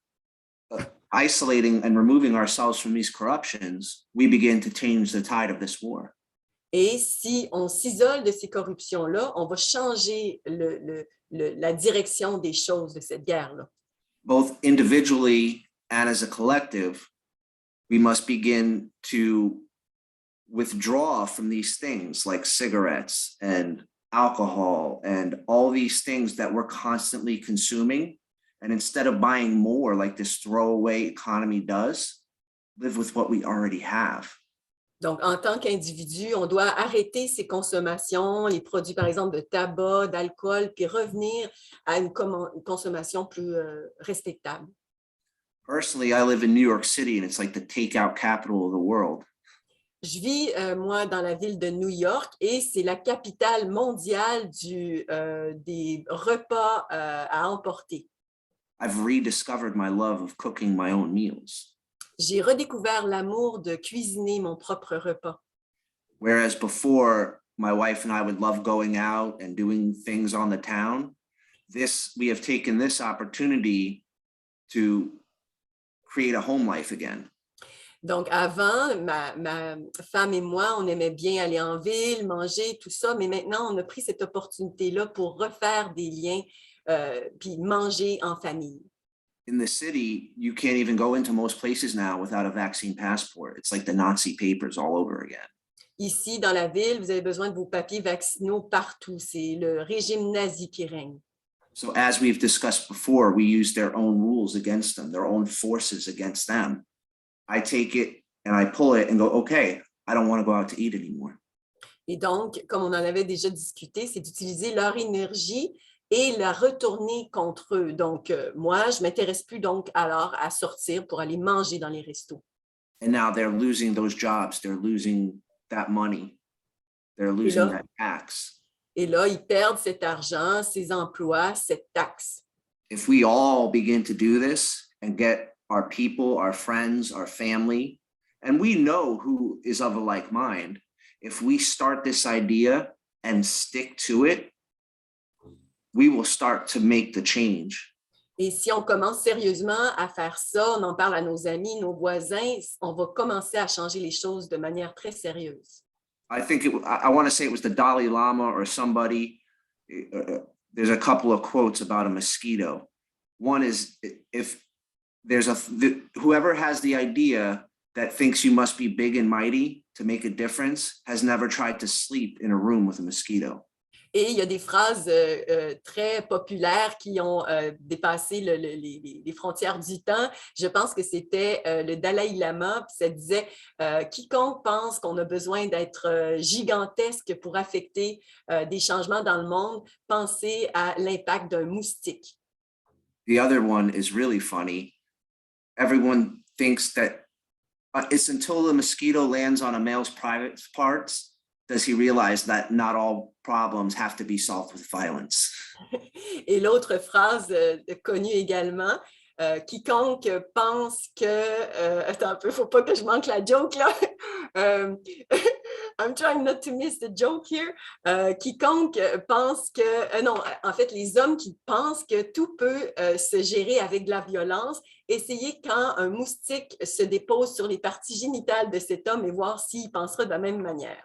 Speaker 6: isolating and removing ourselves from these corruptions, we begin to change the tide of this war.
Speaker 8: Et si on s'isole de ces corruptions-là, on va changer la direction des choses de cette guerre-là.
Speaker 6: Both individually and as a collective, we must begin to withdraw from these things like cigarettes and alcohol and all these things that we're constantly consuming. And instead of buying more like this throwaway economy does, live with what we already have.
Speaker 8: Donc, en tant qu'individu, on doit arrêter ces consommations, les produits, par exemple, de tabac, d'alcool, puis revenir à une consommation plus respectable.
Speaker 6: Personally, I live in New York City and it's like the takeout capital of the world.
Speaker 8: Je vis, moi, dans la ville de New York et c'est la capitale mondiale des repas à emporter.
Speaker 6: I've rediscovered my love of cooking my own meals.
Speaker 8: J'ai redécouvert l'amour de cuisiner mon propre repas.
Speaker 6: Whereas before, my wife and I would love going out and doing things on the town, we have taken this opportunity to create a home life again.
Speaker 8: Donc, avant, ma femme et moi, on aimait bien aller en ville, manger, tout ça, mais maintenant, on a pris cette opportunité-là pour refaire des liens puis manger en famille.
Speaker 6: In the city, you can't even go into most places now without a vaccine passport. It's like the Nazi papers all over again.
Speaker 8: Ici, dans la ville, vous avez besoin de vos papiers vaccinaux partout. C'est le régime nazi qui règne.
Speaker 6: So as we've discussed before, we use their own rules against them, their own forces against them. I take it and I pull it and go, okay, I don't want to go out to eat anymore.
Speaker 8: Et donc, comme on en avait déjà discuté, c'est d'utiliser leur énergie et la retourner contre eux. Donc, moi, je ne m'intéresse plus donc alors à sortir pour aller manger dans les restos.
Speaker 6: And now they're losing those jobs. They're losing that money. They're losing that tax.
Speaker 8: Et là, ils perdent cet argent, ces emplois, cette taxe.
Speaker 6: If we all begin to do this and get our people, our friends, our family, and we know who is of a like mind, if we start this idea and stick to it, we will start to make the change.
Speaker 8: Et si on commence sérieusement à faire ça, on en parle à nos amis, nos voisins, on va commencer à changer les choses de manière très sérieuse.
Speaker 6: I think I want to say it was the Dalai Lama or somebody. There's a couple of quotes about a mosquito. One is if there's whoever has the idea that thinks you must be big and mighty to make a difference has never tried to sleep in a room with a mosquito.
Speaker 8: Et il y a des phrases très populaires qui ont dépassé les frontières du temps. Je pense que c'était le Dalai Lama, puis ça disait quiconque pense qu'on a besoin d'être gigantesque pour affecter des changements dans le monde, pensez à l'impact d'un moustique.
Speaker 6: The other one is really funny. Everyone thinks that it's until the mosquito lands on a male's private parts does he realize that not all problems have to be solved with violence.
Speaker 8: Et l'autre phrase connue également, quiconque pense que... attends un peu, il ne faut pas que je manque la joke là. I'm trying not to miss the joke here. Quiconque pense que... non, en fait, les hommes qui pensent que tout peut se gérer avec de la violence, essayez quand un moustique se dépose sur les parties génitales de cet homme et voir s'il pensera de la même manière.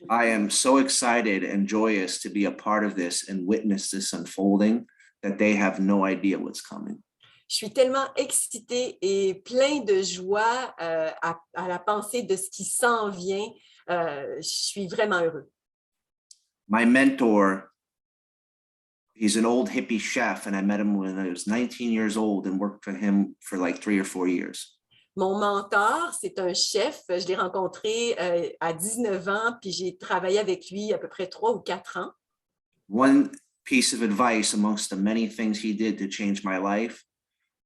Speaker 6: I am so excited and joyous to be a part of this and witness this unfolding that they have no idea what's coming.
Speaker 8: Je suis tellement excitée et plein de joie à la pensée de ce qui s'en vient. Je suis vraiment heureux.
Speaker 6: My mentor, he's an old hippie chef, and I met him when I was 19 years old and worked for him for like 3 or 4 years.
Speaker 8: Mon mentor, c'est un chef. Je l'ai rencontré à 19 ans, puis j'ai travaillé avec lui à peu près 3 ou 4 ans.
Speaker 6: One piece of advice amongst the many things he did to change my life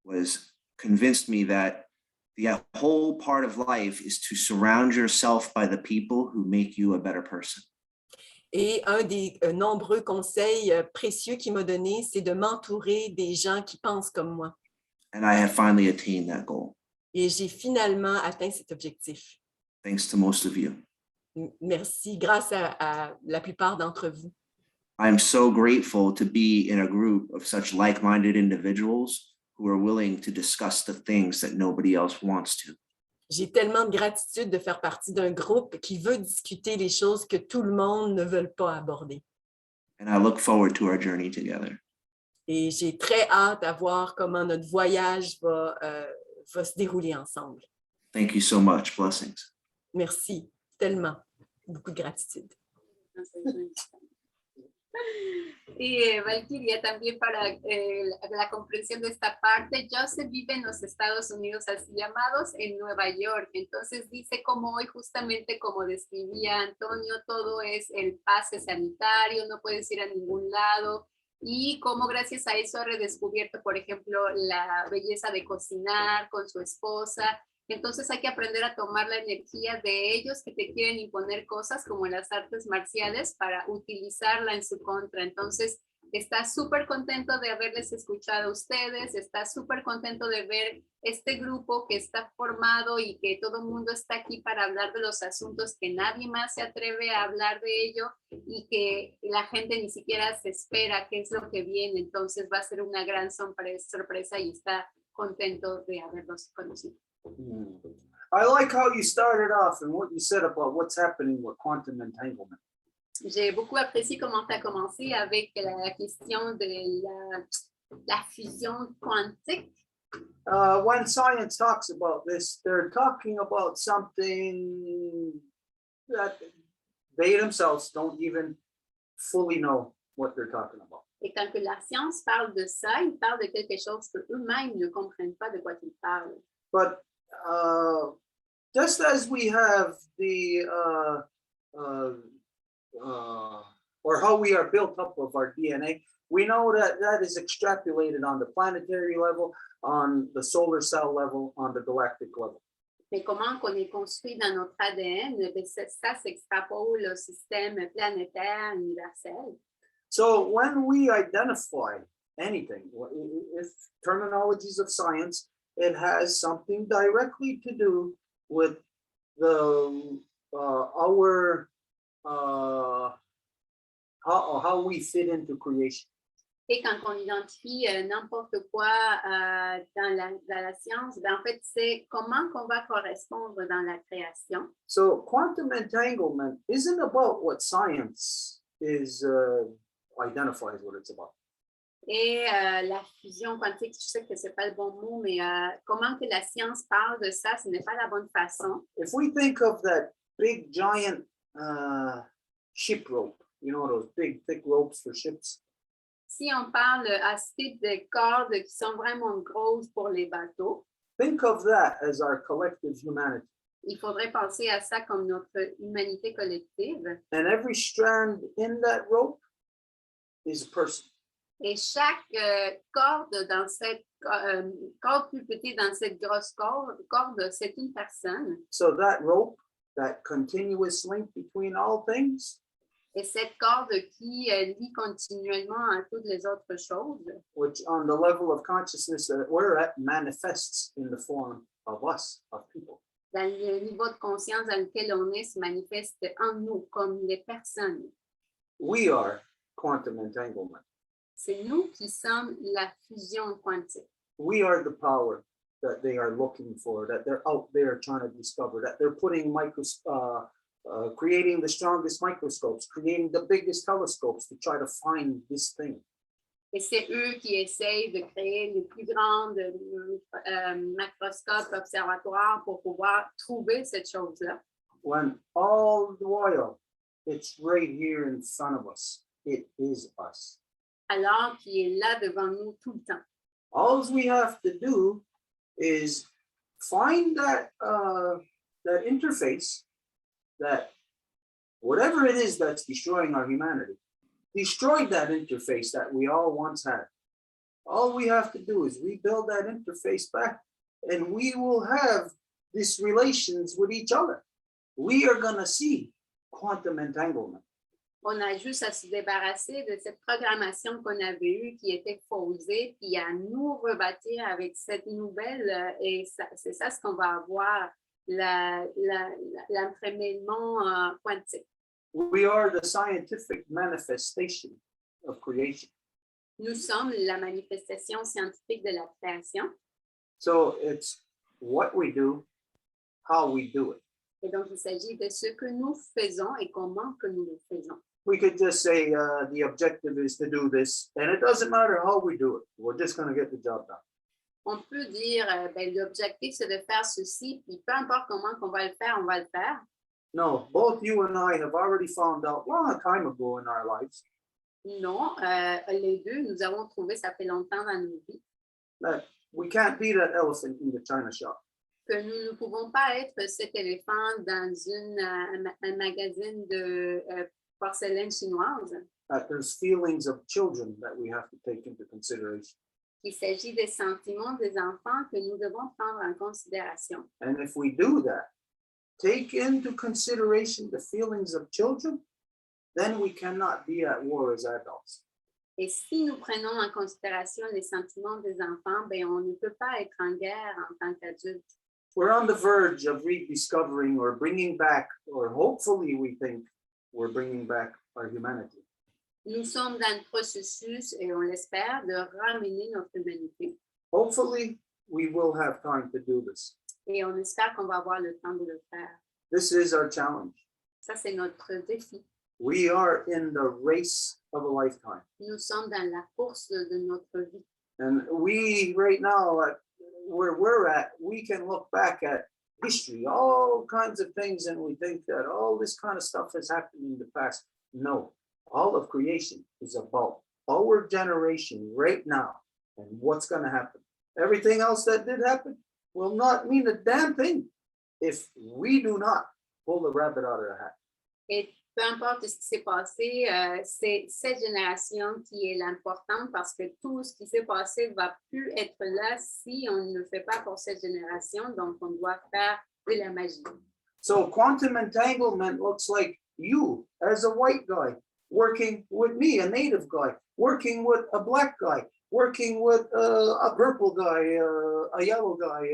Speaker 6: was convinced me that the whole part of life is to surround yourself by the people who make you a better person.
Speaker 8: Et un des nombreux conseils précieux qu'il m'a donné, c'est de m'entourer des gens qui pensent comme moi.
Speaker 6: And I have finally attained that goal.
Speaker 8: Et j'ai finalement atteint cet objectif.
Speaker 6: Thanks to most of you.
Speaker 8: Merci, grâce à la plupart d'entre vous.
Speaker 6: I'm so grateful to be in a group of such like-minded individuals who are willing to discuss the things that nobody else wants to.
Speaker 8: J'ai tellement de gratitude de faire partie d'un groupe qui veut discuter les choses que tout le monde ne veut pas aborder.
Speaker 6: And I look forward to our journey together.
Speaker 8: Et j'ai très hâte à voir comment notre voyage va se dérouler ensemble.
Speaker 6: Thank you so much. Blessings.
Speaker 8: Merci tellement. Beaucoup de gratitude.
Speaker 2: Y Valkyria también para la comprensión de esta parte, Joseph vive en los Estados Unidos así llamados en Nueva York, entonces dice como hoy justamente como describía Antonio, todo es el pase sanitario, no puedes ir a ningún lado y como gracias a eso ha redescubierto por ejemplo la belleza de cocinar con su esposa. Entonces hay que aprender a tomar la energía de ellos que te quieren imponer cosas como las artes marciales para utilizarla en su contra. Entonces está súper contento de haberles escuchado a ustedes, está súper contento de ver este grupo que está formado y que todo el mundo está aquí para hablar de los asuntos que nadie más se atreve a hablar de ello y que la gente ni siquiera se espera qué es lo que viene. Entonces va a ser una gran sorpresa y está contento de haberlos conocido.
Speaker 1: I like how you started off and what you said about what's happening with quantum entanglement.
Speaker 2: J'ai beaucoup apprécié comment tu as commencé avec la question de la fusion quantique.
Speaker 1: When science talks about this, they're talking about something that they themselves don't even fully know what they're talking about.
Speaker 2: Et quand que la science parle de ça, ils parlent de quelque chose que eux-mêmes ne comprennent pas de quoi ils parlent.
Speaker 1: But just as we have the or how we are built up of our DNA, we know that that is extrapolated on the planetary level, on the solar cell level, on the galactic level.
Speaker 2: Mais comment qu'on est construit dans notre ADN, ça s'extrapole au système planétaire universel.
Speaker 1: So when we identify anything, if terminologies of science, it has something directly to do with the our how we fit into creation.
Speaker 2: Et quand on identifie n'importe quoi dans la science, ben en fait, c'est comment qu'on va correspondre dans la création.
Speaker 1: So quantum entanglement isn't about what science is identifies what it's about.
Speaker 2: Et la fusion quantique, je sais que c'est pas le bon mot, mais comment que la science parle de ça, ce n'est pas la bonne façon.
Speaker 1: If we think of that big giant ship rope, you know, those big thick ropes for ships.
Speaker 2: Si on parle à ce type de cordes qui sont vraiment grosses pour les bateaux,
Speaker 1: Think of that as our collective humanity.
Speaker 2: il faudrait penser à ça comme notre humanité collective.
Speaker 1: And every strand in that rope is a person.
Speaker 2: Et chaque corde dans cette corde plus petite dans cette grosse corde, c'est une personne.
Speaker 1: So that rope, that continuous link between all things,
Speaker 2: Et cette corde qui lie continuellement à toutes les autres choses,
Speaker 1: which on the level of consciousness that we're at manifests in the form of us, of people.
Speaker 2: dans le niveau de conscience dans lequel on est, se manifeste en nous comme des personnes.
Speaker 1: We are quantum entanglement.
Speaker 2: C'est nous qui sommes la fusion quantique.
Speaker 1: We are the power that they are looking for, that they're out there trying to discover, that they're putting creating the strongest microscopes, creating the biggest telescopes to try to find this thing.
Speaker 2: Et c'est eux qui essayent de créer les plus grands macroscopes, observatoires pour pouvoir trouver cette chose-là.
Speaker 1: When all the while, it's right here in front of us. It is us.
Speaker 2: Alors qu'il est là devant nous tout le temps.
Speaker 1: All we have to do is find that that interface, that whatever it is that's destroying our humanity, destroyed that interface that we all once had. All we have to do is rebuild that interface back, and we will have these relations with each other. We are going to see quantum entanglement.
Speaker 2: On a juste à se débarrasser de cette programmation qu'on avait eue qui était faussée, puis à nous rebâtir avec cette nouvelle, et c'est ça ce qu'on va avoir, l'entremêlement quantique.
Speaker 1: We are the scientific manifestation of creation.
Speaker 2: Nous sommes la manifestation scientifique de la création.
Speaker 1: So it's what we do, how we do it.
Speaker 2: Et donc, il s'agit de ce que nous faisons et comment que nous le faisons.
Speaker 1: We could just say the objective is to do this, and it doesn't matter how we do it. We're just going to get the job done.
Speaker 2: On peut dire, ben, l'objectif, c'est de faire ceci, puis peu importe comment qu'on va le faire, on va le faire.
Speaker 1: No, both you and I have already found out long time ago in our lives
Speaker 2: Non, les deux, nous avons trouvé, ça fait longtemps dans nos vies,
Speaker 1: that we can't be that elephant in the china shop.
Speaker 2: que nous ne pouvons pas être cet éléphant dans un magazine de porcelaine chinoise.
Speaker 1: That there's feelings of children that we have to take into consideration.
Speaker 2: Il s'agit des sentiments des enfants que nous devons prendre en considération.
Speaker 1: And if we do that, take into consideration the feelings of children, then we cannot be at war as adults.
Speaker 2: Et si nous prenons en considération les sentiments des enfants, ben, on ne peut pas être en guerre en tant qu'adulte.
Speaker 1: We're on the verge of rediscovering or bringing back, or hopefully we think we're bringing back our humanity.
Speaker 2: Nous sommes dans le processus, et on l'espère, de ramener notre humanité.
Speaker 1: Hopefully we will have time to do this.
Speaker 2: Et on espère qu'on va avoir le temps de le faire.
Speaker 1: This is our challenge.
Speaker 2: Ça, c'est notre défi.
Speaker 1: We are in the race of a lifetime.
Speaker 2: Nous sommes dans la course de notre vie.
Speaker 1: And we, right now, at where we're at, we can look back at history, all kinds of things, and we think that all this kind of stuff has happened in the past. No, all of creation is about our generation right now and what's going to happen. Everything else that did happen will not mean a damn thing if we do not pull the rabbit out of the hat.
Speaker 2: Et peu importe ce qui s'est passé, c'est cette génération qui est l'importante parce que tout ce qui s'est passé ne va plus être là si on ne le fait pas pour cette génération. Donc, on doit faire de la magie.
Speaker 1: So quantum entanglement looks like you as a white guy working with me, a native guy, working with a black guy, working with a purple guy, a yellow guy,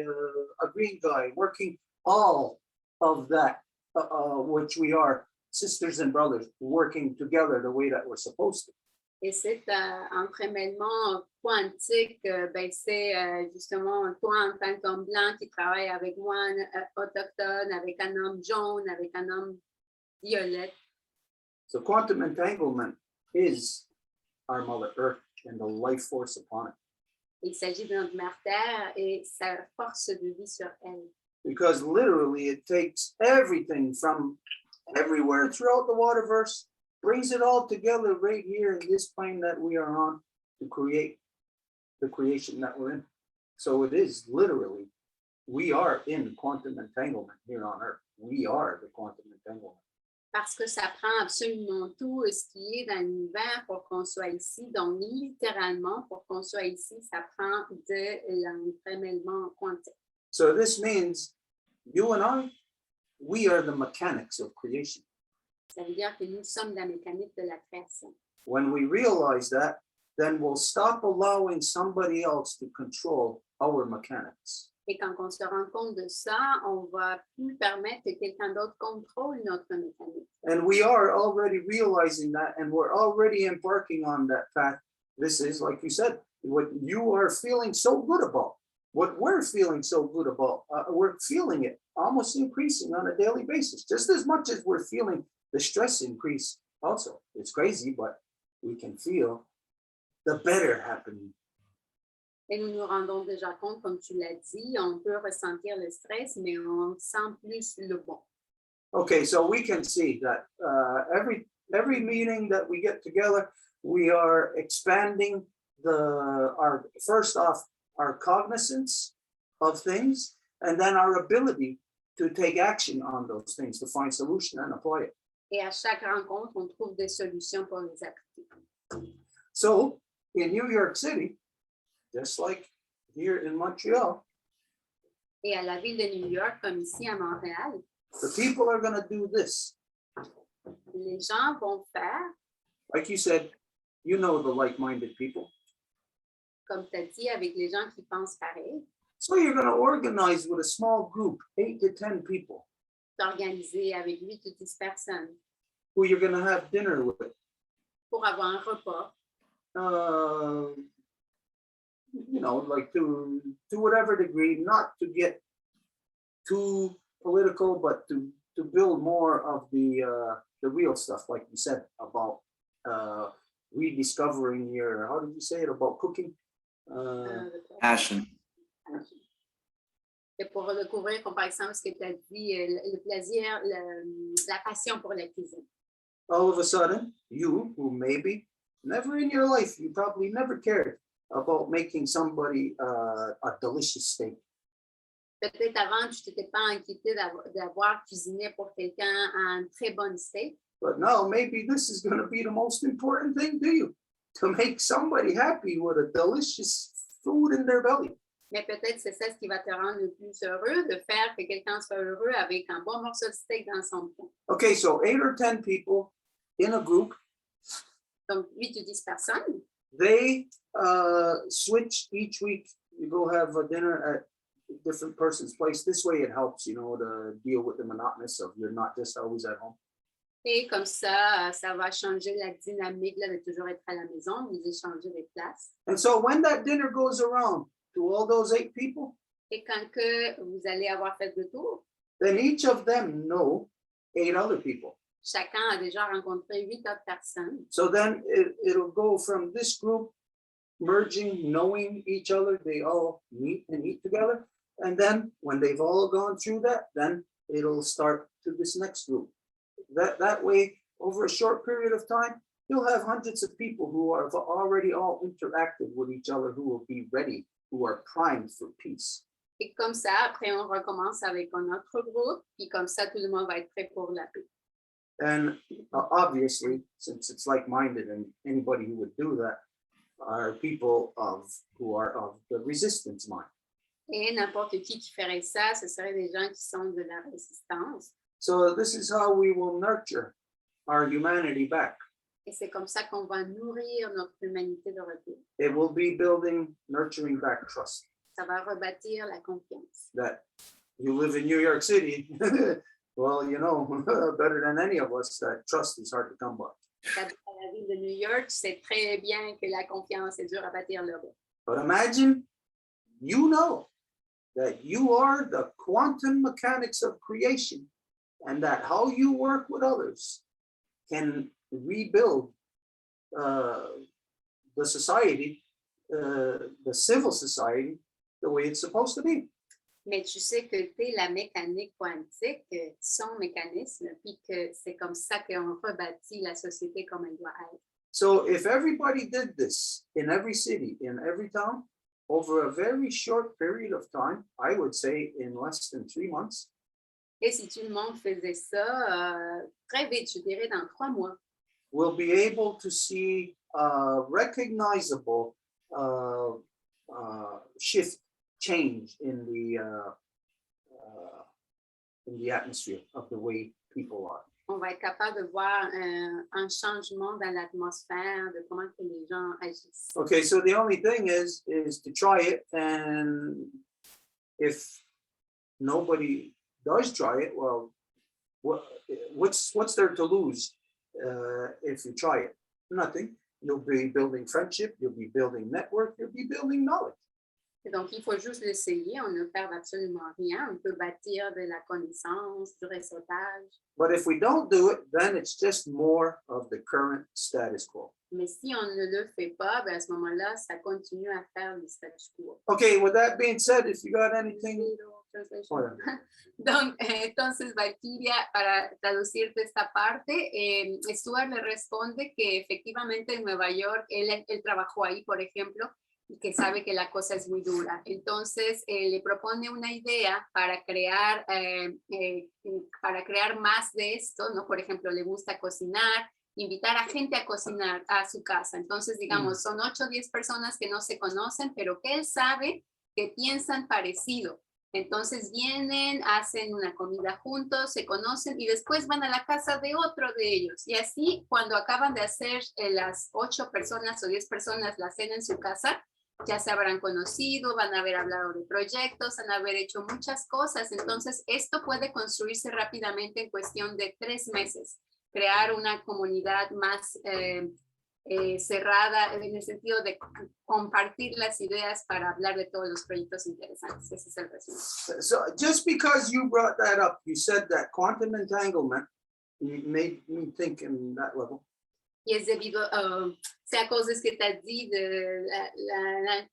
Speaker 1: a green guy, working all of that, which we are sisters and brothers working together the way that we're supposed to.
Speaker 2: Et cet entremêlement quantique, ben, c'est justement toi en tant qu'homme blanc qui travaille avec moi, autochtone, avec un homme jaune, avec un homme violette.
Speaker 1: So quantum entanglement is our Mother Earth and the life force upon it.
Speaker 2: Il s'agit de notre mère Terre et sa force de vie sur elle.
Speaker 1: Because literally it takes everything from everywhere throughout the waterverse, brings it all together right here in this plane that we are on to create the creation that we're in. So it is literally, we are in quantum entanglement here on Earth. We are the quantum entanglement.
Speaker 2: Parce que ça prend absolument tout ce qui est dans l'univers pour qu'on soit ici. Donc, littéralement, pour qu'on soit ici, ça prend de l'entremêlement quantique.
Speaker 1: So this means you and I, we are the mechanics of creation.
Speaker 2: Ça veut dire que nous sommes la mécanique de la création.
Speaker 1: When we realize that, then we'll stop allowing somebody else to control our mechanics.
Speaker 2: Et quand on se rend compte de ça, on va plus permettre que quelqu'un d'autre contrôle notre mécanique.
Speaker 1: And we are already realizing that, and we're already embarking on that path. This is, like you said, what you are feeling so good about, what we're feeling so good about. We're feeling it almost increasing on a daily basis, just as much as we're feeling the stress increase also. It's crazy, but we can feel the better happening.
Speaker 2: Et nous nous rendons déjà compte, comme tu l'as dit, on peut ressentir le stress, mais on sent plus le bon.
Speaker 1: Okay, so we can see that every meeting that we get together, we are expanding our first off our cognizance of things, and then our ability to take action on those things, to find solution and apply it.
Speaker 2: Et à chaque rencontre, on trouve des solutions pour les appliquer.
Speaker 1: So in New York City, just like here in Montreal,
Speaker 2: Et à la ville de New York, comme ici à Montréal,
Speaker 1: the people are going to do this.
Speaker 2: les gens vont faire,
Speaker 1: Like you said, you know the like-minded people.
Speaker 2: comme tu as dit, avec les gens qui pensent pareil,
Speaker 1: So you're going to organize with a small group, 8 to 10 people,
Speaker 2: s'organiser avec 8 ou 10 personnes
Speaker 1: who you're going to have dinner with.
Speaker 2: pour avoir un repas,
Speaker 1: You know, like to whatever degree, not to get too political, but to build more of the real stuff, like you said, about rediscovering your, how did you say it, about cooking?
Speaker 6: Passion.
Speaker 2: Et pour redécouvrir, comme par exemple ce que tu as dit, le plaisir, la passion pour la cuisine.
Speaker 1: All of a sudden, you, who maybe never in your life, you probably never cared about making somebody a delicious steak.
Speaker 2: Peut-être avant, tu t'étais pas inquiété d'avoir cuisiné pour quelqu'un un très bon steak.
Speaker 1: But now maybe this is going to be the most important thing to you, to make somebody happy with a delicious food in their belly.
Speaker 2: Mais peut-être c'est ça ce qui va te rendre le plus heureux, de faire que quelqu'un soit heureux avec un bon morceau de steak dans son pain.
Speaker 1: Okay, so 8 or 10 people in a group,
Speaker 2: Donc, 8 ou 10 personnes,
Speaker 1: they switch each week. You go have a dinner at a different person's place. This way it helps, you know, to deal with the monotonous of you're not just always at home.
Speaker 2: et comme ça, ça va changer la dynamique là, de toujours être à la maison, vous échangez les places.
Speaker 1: And so when that dinner goes around to all those 8 people,
Speaker 2: Et quand que vous allez avoir fait le tour,
Speaker 1: then each of them know 8 other people.
Speaker 2: chacun a déjà rencontré 8 autres personnes.
Speaker 1: So then it'll go from this group merging, knowing each other, they all meet and eat together. And then when they've all gone through that, then it'll start to this next group. That way, over a short period of time, you'll have hundreds of people who have already all interacted with each other, who will be ready, who are primed for peace.
Speaker 2: Et comme ça, après, on recommence avec un autre groupe, puis comme ça, tout le monde va être prêt pour la paix.
Speaker 1: And obviously, since it's like-minded, and anybody who would do that are people who are of the resistance mind.
Speaker 2: Et n'importe qui ferait ça, ce seraient des gens qui sont de la résistance.
Speaker 1: So this is how we will nurture our humanity back.
Speaker 2: Et c'est comme ça qu'on va nourrir notre humanité de retour.
Speaker 1: It will be building, nurturing back trust.
Speaker 2: Ça va rebâtir la confiance.
Speaker 1: That you live in New York City, well, you know, better than any of us, that trust is hard to come by.
Speaker 2: Dans la ville de New York, c'est très bien que la confiance est dure à bâtir là-bas.
Speaker 1: But imagine, you know, that you are the quantum mechanics of creation, and that how you work with others can rebuild the society, the civil society, the way it's supposed to be.
Speaker 2: Mais tu sais que tu es la mécanique quantique, son mécanisme, puis que c'est comme ça qu'on rebâtit la société comme elle doit être.
Speaker 1: So if everybody did this in every city, in every town, over a very short period of time, I would say in less than 3 months,
Speaker 2: Et si tout le monde faisait ça, très vite, je dirais dans 3 mois,
Speaker 1: we'll be able to see a recognizable shift, change in the atmosphere of the way people are.
Speaker 2: on va être capable de voir un changement dans l'atmosphère, de comment que les gens agissent.
Speaker 1: Okay, so the only thing is to try it, and if nobody does try it, well, what's there to lose if you try it? Nothing. You'll be building friendship, you'll be building network, you'll be building knowledge.
Speaker 2: Et donc, il faut juste l'essayer, on ne perd absolument rien, on peut bâtir de la connaissance, du réseautage.
Speaker 1: But if we don't do it, then it's just more of the current status quo.
Speaker 2: Mais si on ne le fait pas, ben à ce moment-là, ça continue à faire le status quo.
Speaker 1: Okay, with that being said, if you got anything,
Speaker 2: Translation. Donc, entonces, Valkyria, para traducirte esta parte, Stuart le responde que efectivamente en Nueva York, él trabajó ahí, por ejemplo, y que sabe que la cosa es muy dura. Entonces, le propone una idea para crear más de esto, ¿no? Por ejemplo, le gusta cocinar, invitar a gente a cocinar a su casa. Entonces, digamos, son 8 o 10 personas que no se conocen, pero que él sabe que piensan parecido. Entonces vienen, hacen una comida juntos, se conocen y después van a la casa de otro de ellos. Y así, cuando acaban de hacer las 8 personas o 10 personas la cena en su casa, ya se habrán conocido, van a haber hablado de proyectos, van a haber hecho muchas cosas. Entonces, esto puede construirse rápidamente en cuestión de 3 meses. Crear una comunidad más cerrada en el sentido de compartir las ideas para hablar de todos los proyectos interesantes. Ese es el resumen.
Speaker 1: so just because you brought that up, you said that quantum entanglement made me think in that level.
Speaker 2: Y es debido, c'est à cause de ce que tu as dit de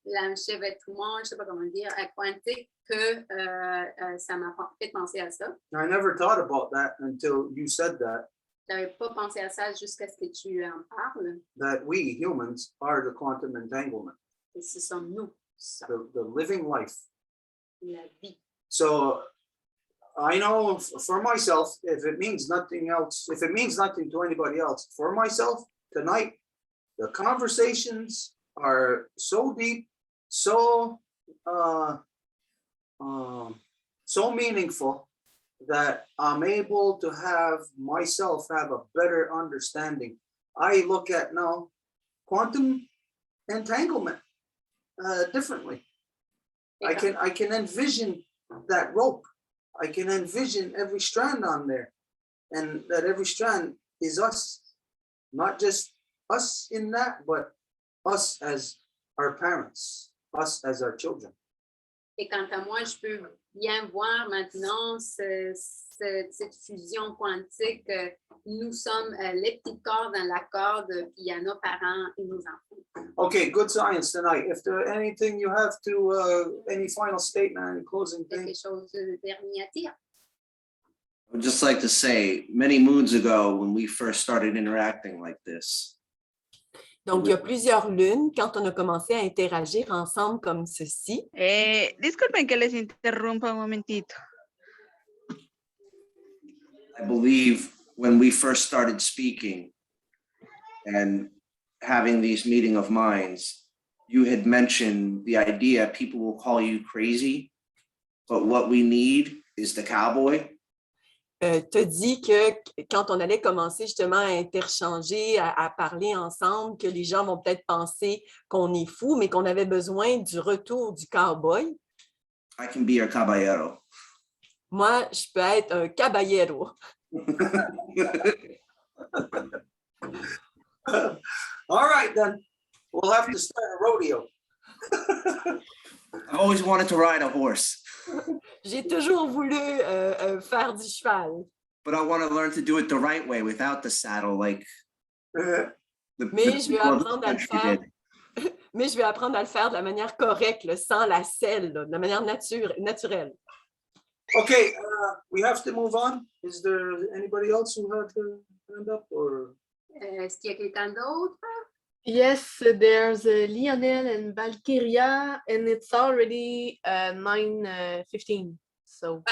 Speaker 2: l'enchevêtrement, je ne sais pas comment dire, quantique, que ça m'a fait penser à ça.
Speaker 1: I never thought about that until you said that,
Speaker 2: Je n'avais pas pensé à ça jusqu'à ce que tu en parles.
Speaker 1: that we humans are the quantum entanglement,
Speaker 2: Et ce sont nous, ça,
Speaker 1: the living life.
Speaker 2: la vie.
Speaker 1: So I know for myself, if it means nothing else, if it means nothing to anybody else, for myself tonight, the conversations are so deep, so so meaningful that I'm able to have myself have a better understanding. I look at now quantum entanglement differently. I can envision that rope. I can envision every strand on there, and that every strand is us, not just us in that, but us as our parents, us as our children.
Speaker 2: Et quant à moi, je peux bien voir maintenant cette fusion quantique. Nous sommes les petits corps dans la corde, puis il y a nos parents et nos enfants.
Speaker 1: Okay, good science tonight. If there anything you have to, any final statement, any closing thing?
Speaker 2: Quelque chose de dernier à dire.
Speaker 6: I would just like to say, many moons ago, when we first started interacting like this,
Speaker 8: Donc, il y a plusieurs lunes, quand on a commencé à interagir ensemble comme ceci,
Speaker 7: Disculpen que les interrumpa un momentito.
Speaker 6: I believe when we first started speaking and having these meeting of minds, you had mentioned the idea people will call you crazy, but what we need is the cowboy.
Speaker 8: te dit que quand on allait commencer justement à interchanger, à parler ensemble, que les gens vont peut-être penser qu'on est fou, mais qu'on avait besoin du retour du cowboy.
Speaker 6: I can be your caballero.
Speaker 8: Moi, je peux être un caballero.
Speaker 1: All right, then. We'll have to start a rodeo.
Speaker 6: I've always wanted to ride a horse,
Speaker 8: J'ai toujours voulu faire du cheval,
Speaker 6: but I want to learn to do it the right way without the saddle, like the
Speaker 8: mais je vais
Speaker 6: people of
Speaker 8: apprendre
Speaker 6: the
Speaker 8: à le
Speaker 6: country
Speaker 8: faire.
Speaker 6: did.
Speaker 8: Mais je vais apprendre à le faire de la manière correcte, là, sans la selle, là, de la manière naturelle.
Speaker 1: Okay, we have to move on. Is there anybody else who had their hand up, or?
Speaker 2: Est-ce qu'il y a quelqu'un d'autre?
Speaker 5: Yes, there's Lionel and Valkyria, and it's already 9:15. So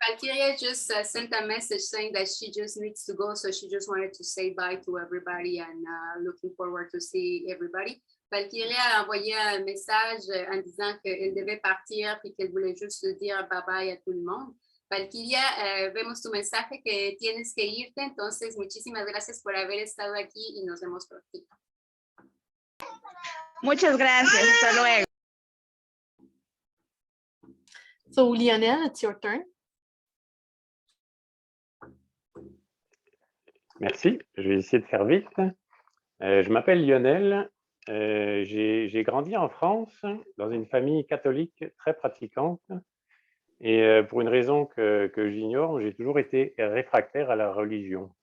Speaker 2: Valkyria just sent a message saying that she just needs to go, so she just wanted to say bye to everybody and looking forward to see everybody. Valkyria a envoyé un message en disant qu'elle devait partir et qu'elle voulait juste dire bye bye a tout le monde. Valkyria, vemos tu mensaje que tienes que irte, entonces muchísimas gracias por haber estado aquí y nos vemos pronto.
Speaker 7: Muchas gracias. Hasta luego.
Speaker 5: So Lionel, it's your turn.
Speaker 10: Merci, je vais essayer de faire vite. Je m'appelle Lionel, j'ai grandi en France dans une famille catholique très pratiquante et pour une raison que j'ignore, j'ai toujours été réfractaire à la religion.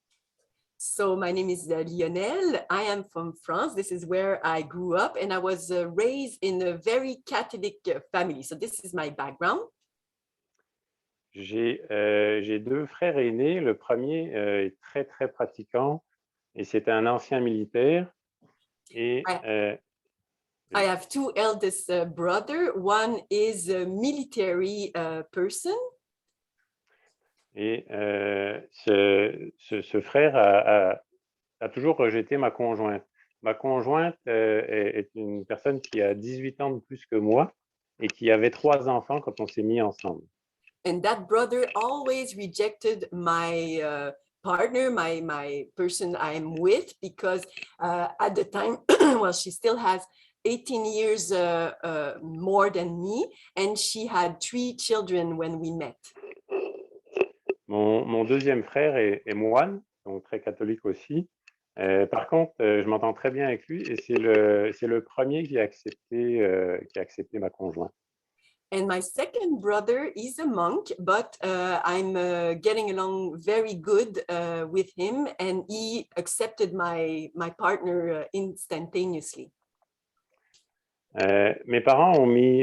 Speaker 8: So my name is Lionel. I am from France. This is where I grew up, and I was raised in a very Catholic family. So this is my background.
Speaker 10: J'ai 2 frères aînés. Le premier est très, très pratiquant et c'est un ancien militaire. Et,
Speaker 8: I have 2 eldest brothers. One is a military person.
Speaker 10: Et ce frère a toujours rejeté ma conjointe. Ma conjointe est une personne qui a 18 ans de plus que moi et qui avait 3 enfants quand on s'est mis ensemble.
Speaker 8: And that brother always rejected my partner, my person I'm with, because at the time, well, she still has 18 years more than me, and she had 3 children when we met.
Speaker 10: Mon deuxième frère est moine, donc très catholique aussi. Par contre, je m'entends très bien avec lui et c'est le premier qui a accepté ma conjointe.
Speaker 8: And my second brother is a monk, but I'm getting along very good with him, and he accepted my partner instantaneously.
Speaker 10: Mes parents ont mis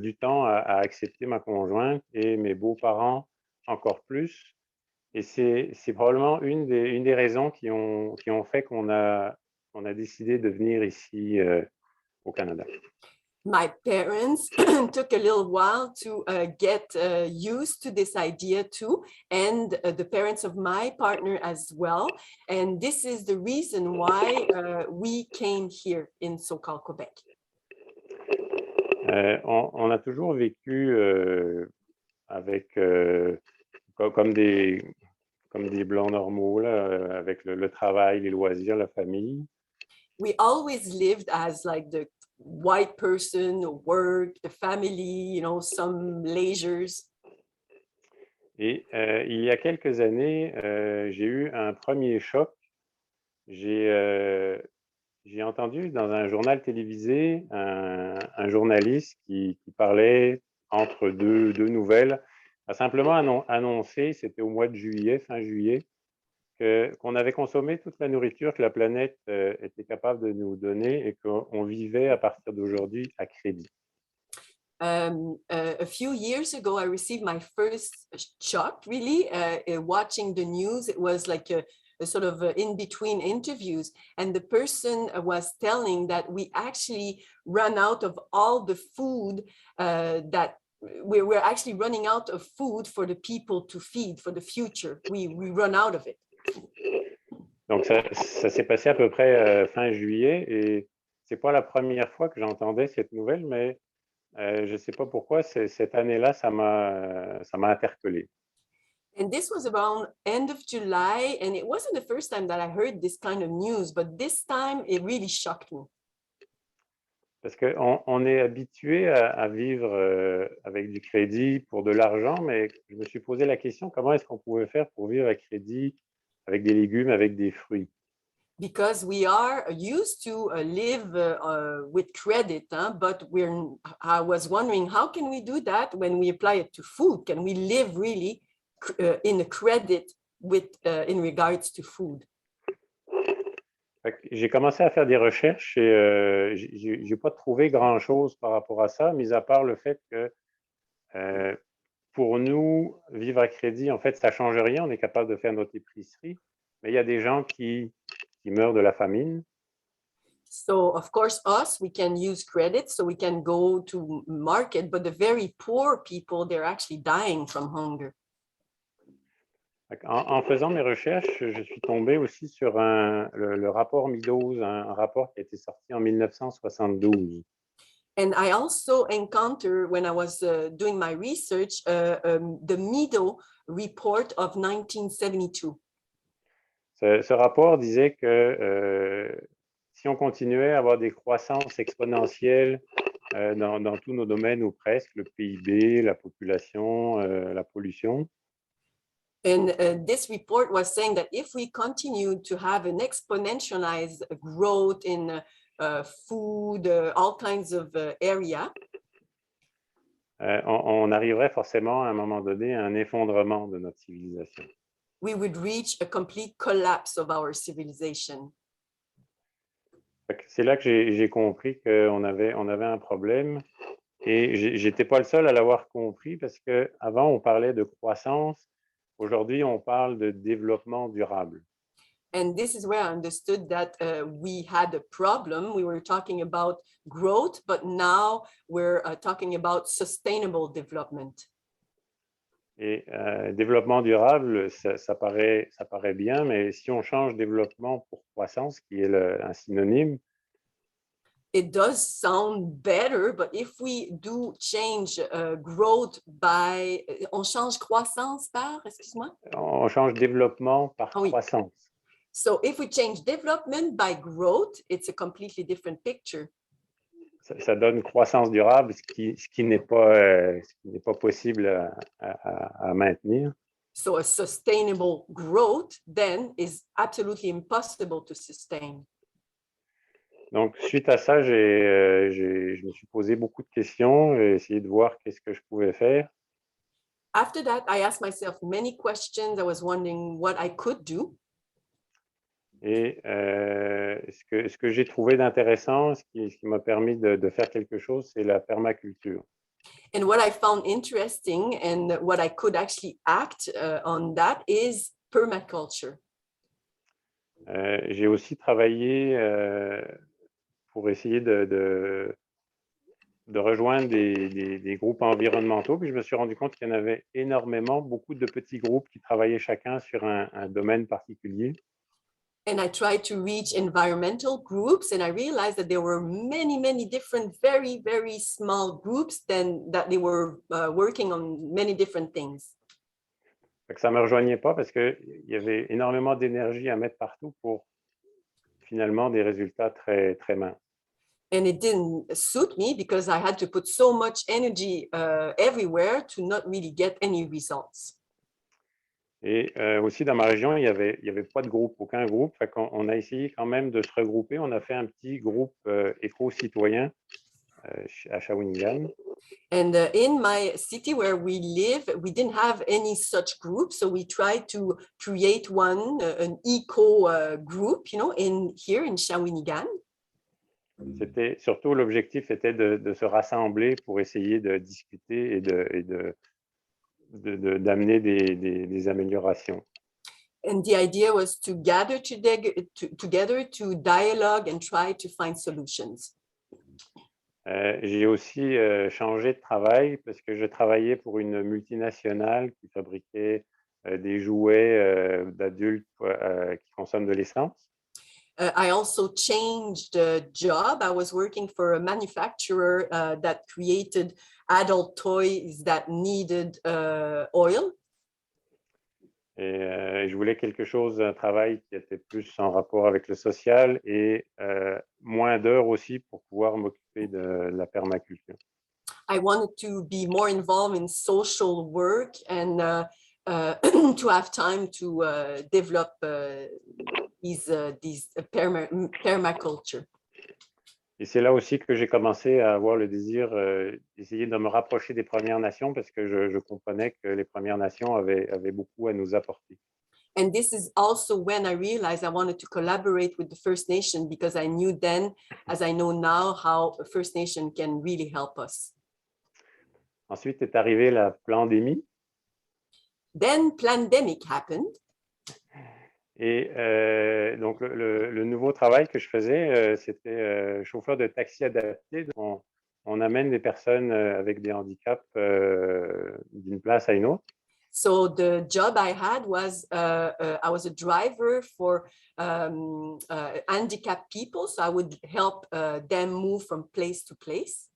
Speaker 10: du temps à accepter ma conjointe et mes beaux-parents encore plus. Et c'est probablement une des raisons qui ont fait qu'on a décidé de venir ici au Canada.
Speaker 8: My parents took a little while to get used to this idea too, and the parents of my partner as well. And this is the reason why we came here in so-called Quebec.
Speaker 10: On a toujours vécu avec comme des blancs normaux là, avec le travail, les loisirs, la famille.
Speaker 8: We always lived as like the white person, the work, the family, you know, some leisures.
Speaker 10: Et il y a quelques années, j'ai eu un premier choc. J'ai entendu dans un journal télévisé un journaliste qui parlait entre deux nouvelles, a simplement annoncé, c'était au mois de juillet, fin juillet, qu'on avait consommé toute la nourriture que la planète était capable de nous donner et qu'on vivait à partir d'aujourd'hui à crédit.
Speaker 8: A few years ago, I received my first shock, really, watching the news. It was like a sort of in-between interviews, and the person was telling that we actually run out of all the food that we're actually running out of food for the people to feed for the future. We run out of it.
Speaker 10: Donc ça s'est passé à peu près fin juillet, et c'est pas la première fois que j'entendais cette nouvelle, mais je ne sais pas pourquoi cette année-là, ça m'a interpellé.
Speaker 8: And this was around end of July, and it wasn't the first time that I heard this kind of news, but this time it really shocked me.
Speaker 10: Parce qu'on est habitué à vivre avec du crédit pour de l'argent, mais je me suis posé la question, comment est-ce qu'on pouvait faire pour vivre à crédit avec des légumes, avec des fruits?
Speaker 8: Because we are used to live with credit, but I was wondering, how can we do that when we apply it to food? Can we live really in a credit with in regards to food?
Speaker 10: J'ai commencé à faire des recherches et j'ai pas trouvé grand-chose par rapport à ça, mis à part le fait que pour nous, vivre à crédit, en fait, ça change rien. On est capable de faire notre épicerie, mais il y a des gens qui meurent de la famine.
Speaker 8: So of course, we can use credit, so we can go to market, but the very poor people, they're actually dying from hunger.
Speaker 10: En faisant mes recherches, je suis tombé aussi sur le rapport Meadows, un rapport qui a été sorti en 1972.
Speaker 8: And I also encountered, when I was doing my research, the Meadows report of 1972.
Speaker 10: Ce rapport disait que si on continuait à avoir des croissances exponentielles dans tous nos domaines ou presque, le PIB, la population, la pollution.
Speaker 8: And this report was saying that if we continue to have an exponentialized growth in food, all kinds of area,
Speaker 10: on arriverait forcément à un moment donné à un effondrement de notre civilisation.
Speaker 8: we would reach a complete collapse of our civilization.
Speaker 10: C'est là que j'ai compris qu'on avait un problème, et j'étais pas le seul à l'avoir compris, parce qu'avant on parlait de croissance, aujourd'hui on parle de développement durable.
Speaker 8: And this is where I understood that we had a problem. We were talking about growth, but now we're talking about sustainable development.
Speaker 10: Et développement durable, ça paraît bien, mais si on change développement pour croissance, qui est un synonyme,
Speaker 8: it does sound better, but if we do change growth by, on change croissance par, excuse-moi?
Speaker 10: On change développement par croissance.
Speaker 8: So if we change development by growth, it's a completely different picture.
Speaker 10: Ça donne croissance durable, ce qui n'est pas possible à maintenir.
Speaker 8: So a sustainable growth then is absolutely impossible to sustain.
Speaker 10: Donc, suite à ça, je me suis posé beaucoup de questions. J'ai essayé de voir qu'est-ce que je pouvais faire.
Speaker 8: After that, I asked myself many questions. I was wondering what I could do.
Speaker 10: Et ce que j'ai trouvé d'intéressant, ce qui m'a permis de faire quelque chose, c'est la permaculture.
Speaker 8: And what I found interesting and what I could actually act on that is permaculture.
Speaker 10: J'ai aussi travaillé pour essayer de rejoindre des groupes environnementaux. Puis je me suis rendu compte qu'il y en avait énormément, beaucoup de petits groupes qui travaillaient chacun sur un domaine particulier.
Speaker 8: And I tried to reach environmental groups, and I realized that there were many, many different, very, very small groups that they were working on many different things.
Speaker 10: Fait que ça ne me rejoignait pas parce qu'il y avait énormément d'énergie à mettre partout pour finalement des résultats très, très minces.
Speaker 8: And it didn't suit me because I had to put so much energy everywhere to not really get any results.
Speaker 10: Et aussi dans ma région, il y avait pas de groupe, aucun groupe. Fait qu'on on a essayé quand même de se regrouper. On a fait un petit groupe éco-citoyen à Shawinigan.
Speaker 8: And in my city where we live, we didn't have any such group. So we tried to create one, an eco group, you know, here in Shawinigan.
Speaker 10: C'était surtout l'objectif était de se rassembler pour essayer de discuter et d'amener des améliorations.
Speaker 8: And the idea was to gather together to dialogue and try to find solutions.
Speaker 10: J'ai aussi changé de travail parce que je travaillais pour une multinationale qui fabriquait des jouets d'adultes qui consomment de l'essence.
Speaker 8: I also changed job. I was working for a manufacturer that created adult toys that needed oil.
Speaker 10: Et je voulais quelque chose, un travail qui était plus en rapport avec le social et moins d'heures aussi pour pouvoir m'occuper de la permaculture.
Speaker 8: I wanted to be more involved in social work and to have time to develop these permaculture.
Speaker 10: Et c'est là aussi que j'ai commencé à avoir le désir d'essayer de me rapprocher des Premières Nations parce que je comprenais que les Premières Nations avaient beaucoup à nous apporter.
Speaker 8: And this is also when I realized I wanted to collaborate with the First Nation because I knew then, as I know now, how a First Nation can really help us.
Speaker 10: Ensuite est arrivée la pandémie.
Speaker 8: Then pandemic happened.
Speaker 10: Et donc, le nouveau travail que je faisais, c'était chauffeur de taxi adapté. Donc, on amène des personnes avec des handicaps d'une place à une autre.
Speaker 8: So the job I had was I was a driver for handicapped people. So I would help them move from place to place.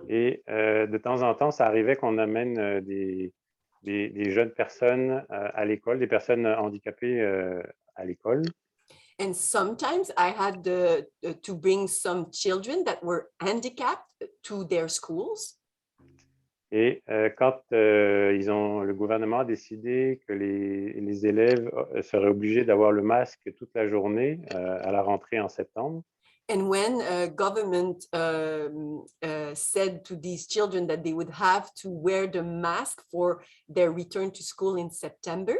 Speaker 10: Et de temps en temps, ça arrivait qu'on amène des jeunes personnes à l'école, des personnes handicapées à l'école.
Speaker 8: And sometimes I had to bring some children that were handicapped to their schools.
Speaker 10: Et quand le gouvernement a décidé que les élèves seraient obligés d'avoir le masque toute la journée à la rentrée en septembre,
Speaker 8: and when government said to these children that they would have to wear the mask for their return to school in September,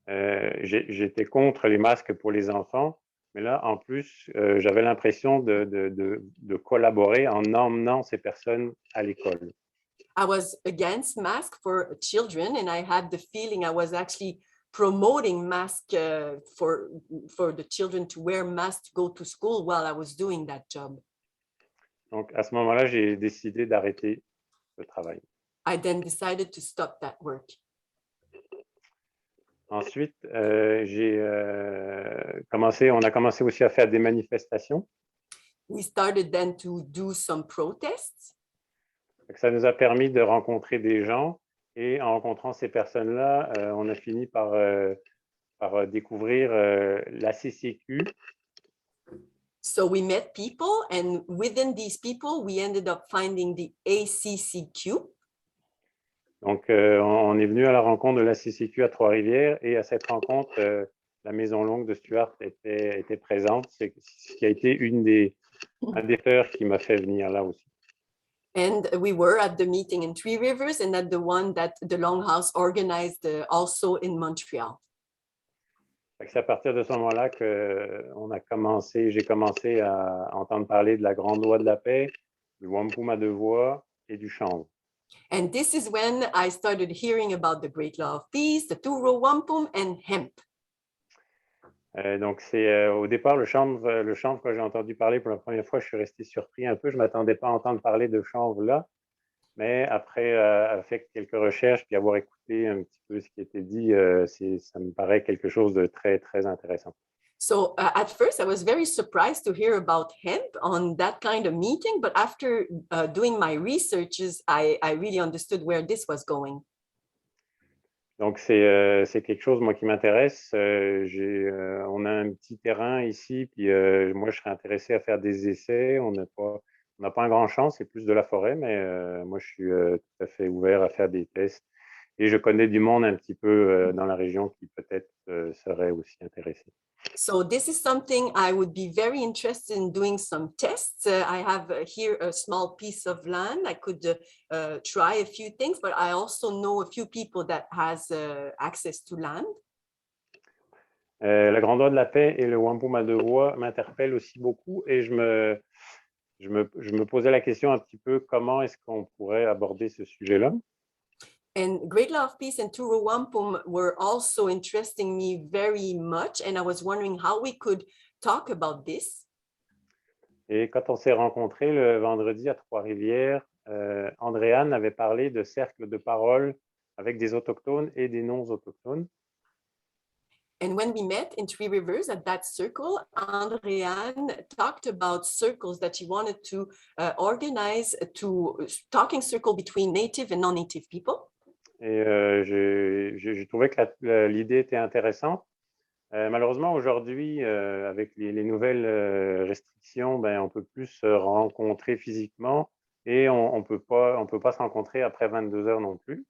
Speaker 10: j'étais contre les masques pour les enfants, mais là, en plus, j'avais l'impression de collaborer en emmenant ces personnes à l'école.
Speaker 8: I was against masks for children, and I had the feeling I was actually promoting masks for the children to wear masks to go to school while I was doing that job.
Speaker 10: Donc, à ce moment-là, j'ai décidé d'arrêter le travail.
Speaker 8: I then decided to stop that work.
Speaker 10: Ensuite, on a commencé aussi à faire des manifestations.
Speaker 8: We started then to do some protests.
Speaker 10: Ça nous a permis de rencontrer des gens et en rencontrant ces personnes-là, on a fini par découvrir la CCQ.
Speaker 8: So we met people, and within these people, we ended up finding the ACCQ.
Speaker 10: Donc, on est venu à la rencontre de la CCQ à Trois-Rivières et à cette rencontre, la maison longue de Stuart était présente. C'est ce qui a été un des facteurs qui m'a fait venir là aussi.
Speaker 8: And we were at the meeting in Three Rivers and at the one that the Longhouse organized also in Montreal.
Speaker 10: C'est à partir de ce moment-là que j'ai commencé à entendre parler de la Grande Loi de la Paix, du Wampum à deux voies et du chanvre.
Speaker 8: And this is when I started hearing about the Great Law of Peace, the Two-Row Wampum, and hemp.
Speaker 10: Donc, c'est au départ le chanvre que j'ai entendu parler pour la première fois, je suis resté surpris un peu. Je ne m'attendais pas à entendre parler de chanvre là, mais après avoir fait quelques recherches puis avoir écouté un petit peu ce qui était dit, ça me paraît quelque chose de très, très intéressant.
Speaker 8: So at first, I was very surprised to hear about hemp on that kind of meeting, but after doing my researches, I really understood where this was going.
Speaker 10: Donc, c'est quelque chose, moi, qui m'intéresse. On a un petit terrain ici, puis moi, je serais intéressé à faire des essais. On n'a pas un grand champ, c'est plus de la forêt, mais moi, je suis tout à fait ouvert à faire des tests. Et je connais du monde un petit peu dans la région qui peut-être serait aussi intéressé.
Speaker 8: So this is something I would be very interested in doing some tests. I have here a small piece of land. I could try a few things, but I also know a few people that has access to land.
Speaker 10: La Grande Loi de la Paix et le Wampum à deux voies m'interpellent aussi beaucoup et je me posais la question un petit peu comment est-ce qu'on pourrait aborder ce sujet-là.
Speaker 8: And Great Law of Peace and Two-Row Wampum were also interesting me very much, and I was wondering how we could talk about this.
Speaker 10: Et quand on s'est rencontrés le vendredi à Trois-Rivières, Andréane avait parlé de cercles de parole avec des autochtones et des non-autochtones.
Speaker 8: And when we met in Three Rivers at that circle, Andréane talked about circles that she wanted to organize to talking circle between native and non-native people.
Speaker 10: Et j'ai trouvé que l'idée était intéressante. Malheureusement, aujourd'hui, avec les nouvelles restrictions, on ne peut plus se rencontrer physiquement et on peut pas se rencontrer après 22 heures non plus.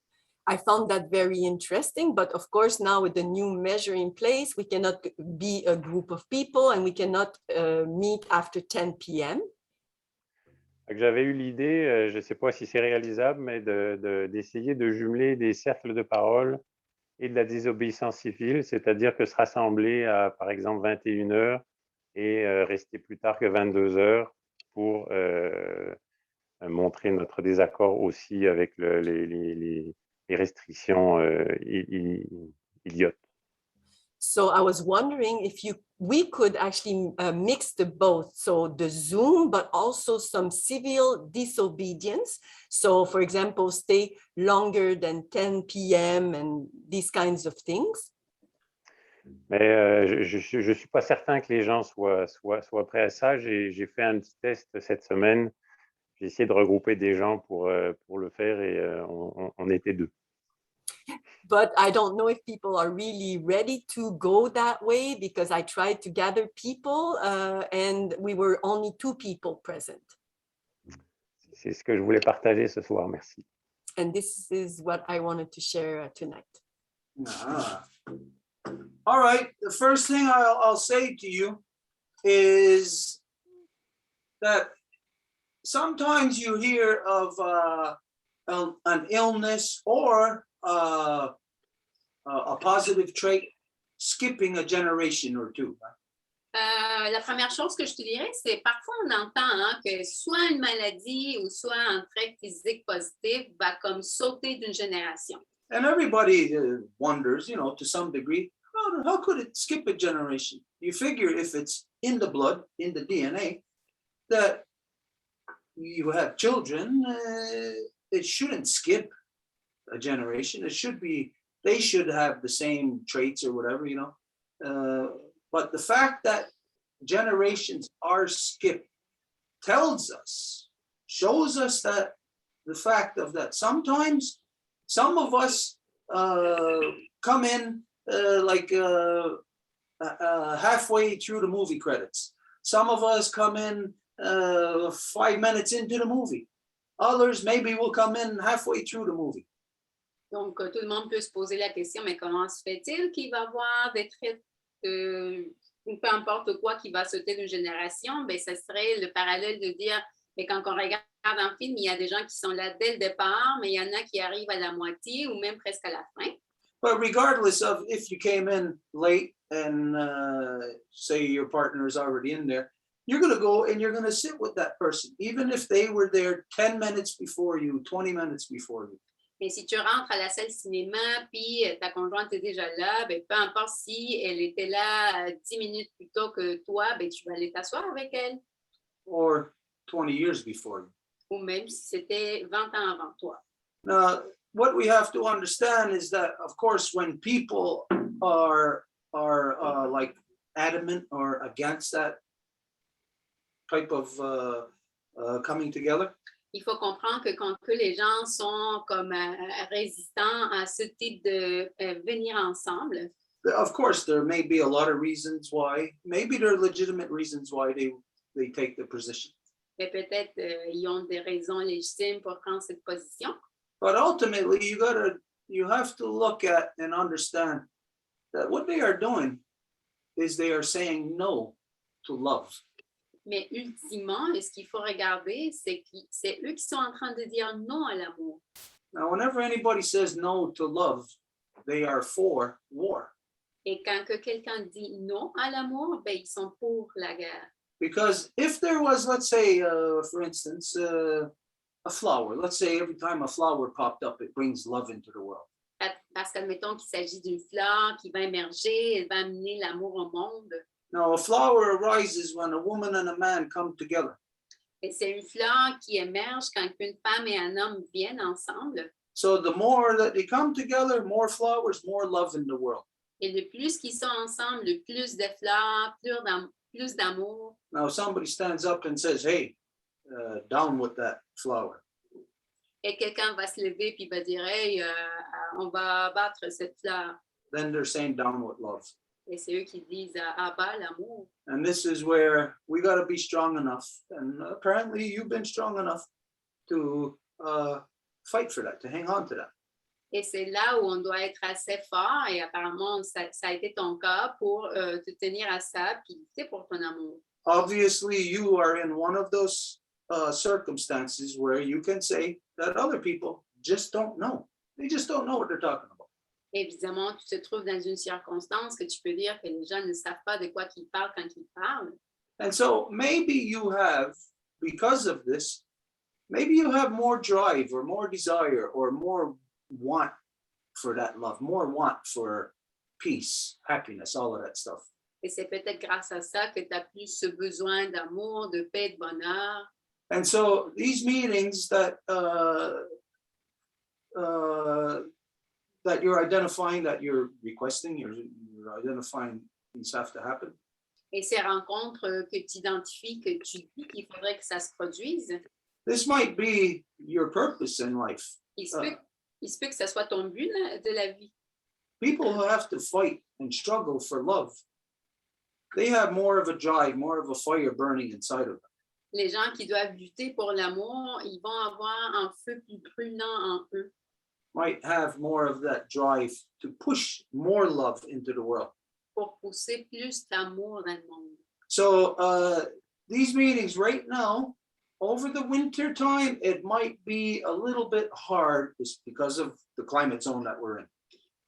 Speaker 8: I found that very interesting, but of course now with the new measure in place, we cannot be a group of people and we cannot meet after 10 p.m.
Speaker 10: J'avais eu l'idée, je ne sais pas si c'est réalisable, mais d'essayer de jumeler des cercles de parole et de la désobéissance civile, c'est-à-dire que se rassembler à, par exemple, 21 heures et rester plus tard que 22 heures pour montrer notre désaccord aussi avec les restrictions idiotes.
Speaker 8: So I was wondering if we could actually mix the both, so the Zoom, but also some civil disobedience. So for example, stay longer than 10 p.m. and these kinds of things.
Speaker 10: Mais je ne suis pas certain que les gens soient prêts à ça. J'ai fait un petit test cette semaine. J'ai essayé de regrouper des gens pour le faire et on était deux.
Speaker 8: But I don't know if people are really ready to go that way because I tried to gather people and we were only 2 people present.
Speaker 10: C'est ce que je voulais partager ce soir. Merci.
Speaker 8: And this is what I wanted to share tonight.
Speaker 1: All right. The first thing I'll say to you is that sometimes you hear of an illness or a positive trait skipping a generation or two.
Speaker 2: La première chose que je te dirais, c'est parfois on entend que soit une maladie ou soit un trait physique positif va comme sauter d'une génération.
Speaker 1: And everybody wonders, to some degree, how could it skip a generation? You figure if it's in the blood, in the DNA, that you have children, it shouldn't skip a generation. They should have the same traits or whatever, but the fact that generations are skipped shows us that the fact of that sometimes some of us come in halfway through the movie credits. Some of us come in 5 minutes into the movie. Others maybe will come in halfway through the movie.
Speaker 2: Donc, tout le monde peut se poser la question, mais comment se fait-il qu'il va y avoir des traits ou peu importe quoi qui va sauter d'une génération, ben, ça serait le parallèle de dire, mais quand on regarde un film, il y a des gens qui sont là dès le départ, mais il y en a qui arrivent à la moitié ou même presque à la fin.
Speaker 1: But regardless of if you came in late and say your partner is already in there, you're going to go and you're going to sit with that person, even if they were there 10 minutes before you, 20 minutes before you.
Speaker 2: Mais si tu rentres à la salle cinéma, puis ta conjointe est déjà là, ben, peu importe si elle était là 10 minutes plus tôt que toi, ben, tu vas aller t'asseoir avec elle.
Speaker 1: Or 20 years before you.
Speaker 2: Ou même si c'était 20 ans avant toi.
Speaker 1: Now, what we have to understand is that, of course, when people are like adamant or against that type of coming together,
Speaker 2: Il faut comprendre que quand que les gens sont comme résistants à ce type de venir ensemble,
Speaker 1: of course, there may be a lot of reasons why. Maybe there are legitimate reasons why they take the position.
Speaker 2: mais peut-être ils ont des raisons légitimes pour prendre cette position.
Speaker 1: But ultimately, you have to look at and understand that what they are doing is they are saying no to love.
Speaker 2: Mais ultimement, ce qu'il faut regarder, c'est que c'est eux qui sont en train de dire non à l'amour.
Speaker 1: Now, whenever anybody says no to love, they are for war.
Speaker 2: Et quand que quelqu'un dit non à l'amour, ben, ils sont pour la guerre.
Speaker 1: Because if there was, let's say, for instance, a flower, let's say every time a flower popped up, it brings love into the world.
Speaker 2: Parce qu'admettons qu'il s'agit d'une fleur qui va émerger, elle va amener l'amour au monde.
Speaker 1: Now, a flower arises when a woman and a man come together.
Speaker 2: Et c'est une fleur qui émerge quand une femme et un homme viennent ensemble.
Speaker 1: So the more that they come together, more flowers, more love in the world.
Speaker 2: Et le plus qu'ils sont ensemble, le plus de fleurs, plus d'amour.
Speaker 1: Now, somebody stands up and says, hey, down with that flower.
Speaker 2: Et quelqu'un va se lever puis va dire, hey, on va abattre cette fleur.
Speaker 1: Then they're saying down with love.
Speaker 2: Et c'est eux qui disent, abat l'amour.
Speaker 1: And this is where we got to be strong enough. And apparently you've been strong enough to fight for that, to hang on to that.
Speaker 2: Et c'est là où on doit être assez fort. Et apparemment, ça a été ton cas pour te tenir à ça puis lutter pour ton amour.
Speaker 1: Obviously, you are in one of those circumstances where you can say that other people just don't know. They just don't know what they're talking about.
Speaker 2: Évidemment, tu te trouves dans une circonstance que tu peux dire que les gens ne savent pas de quoi ils parlent quand ils parlent.
Speaker 1: And so maybe you have, because of this, maybe you have more drive or more desire or more want for that love, more want for peace, happiness, all of that stuff.
Speaker 2: Et c'est peut-être grâce à ça que tu as plus ce besoin d'amour, de paix, de bonheur.
Speaker 1: And so these meetings that you're identifying, that you're requesting, you're identifying these have to happen.
Speaker 2: Et ces rencontres que tu identifies, que tu dis qu'il faudrait que ça se produise,
Speaker 1: This might be your purpose in life.
Speaker 2: il se peut que ça soit ton but de la vie.
Speaker 1: People who have to fight and struggle for love, they have more of a drive, more of a fire burning inside of them.
Speaker 2: Les gens qui doivent lutter pour l'amour, ils vont avoir un feu plus brûlant en eux.
Speaker 1: Might have more of that drive to push more love into the world.
Speaker 2: Pour pousser plus d'amour dans le monde.
Speaker 1: So these meetings right now, over the winter time, it might be a little bit hard just because of the climate zone that we're in.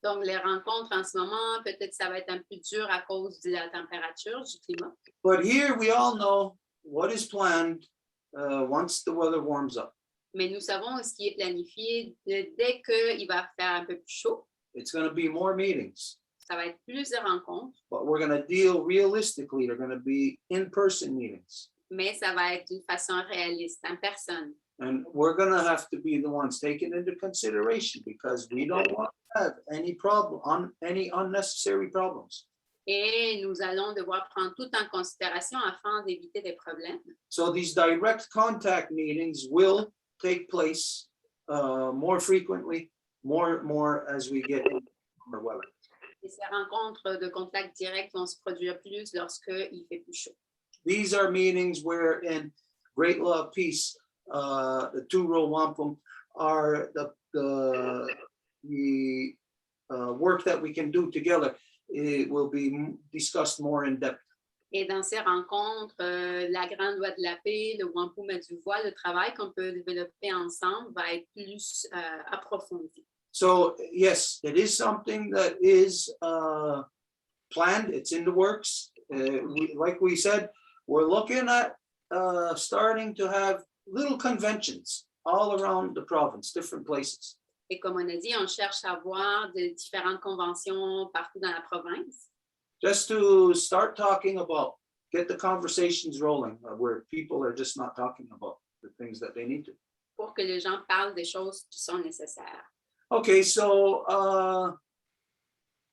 Speaker 2: Donc, les rencontres en ce moment, peut-être ça va être un peu dur à cause de la température, du climat.
Speaker 1: But here we all know what is planned once the weather warms up.
Speaker 2: Mais nous savons ce qui est planifié dès qu'il va faire un peu plus chaud.
Speaker 1: It's going to be more meetings.
Speaker 2: Ça va être plus de rencontres,
Speaker 1: But we're going to deal realistically. They're going to be in-person meetings.
Speaker 2: mais ça va être d'une façon réaliste, en personne.
Speaker 1: And we're going to have to be the ones taken into consideration because we don't want to have any unnecessary problems.
Speaker 2: Et nous allons devoir prendre tout en considération afin d'éviter des problèmes.
Speaker 1: So these direct contact meetings will take place more frequently, more as we get into warmer weather.
Speaker 2: Et ces rencontres de contact direct vont se produire plus lorsqu'il fait plus chaud.
Speaker 1: These are meetings where in Great Law of Peace, the two-row wampum are the work that we can do together it will be discussed more in depth.
Speaker 2: Et dans ces rencontres, la Grande Loi de la paix, le Wampum à du Voies, le travail qu'on peut développer ensemble va être plus approfondi.
Speaker 1: So yes, it is something that is planned. It's in the works. Like we said, we're looking at starting to have little conventions all around the province, different places.
Speaker 2: Et comme on a dit, on cherche à avoir de différentes conventions partout dans la province.
Speaker 1: Just to start talking about, get the conversations rolling where people are just not talking about the things that they need to.
Speaker 2: Pour que les gens parlent des choses qui sont nécessaires.
Speaker 1: Okay, so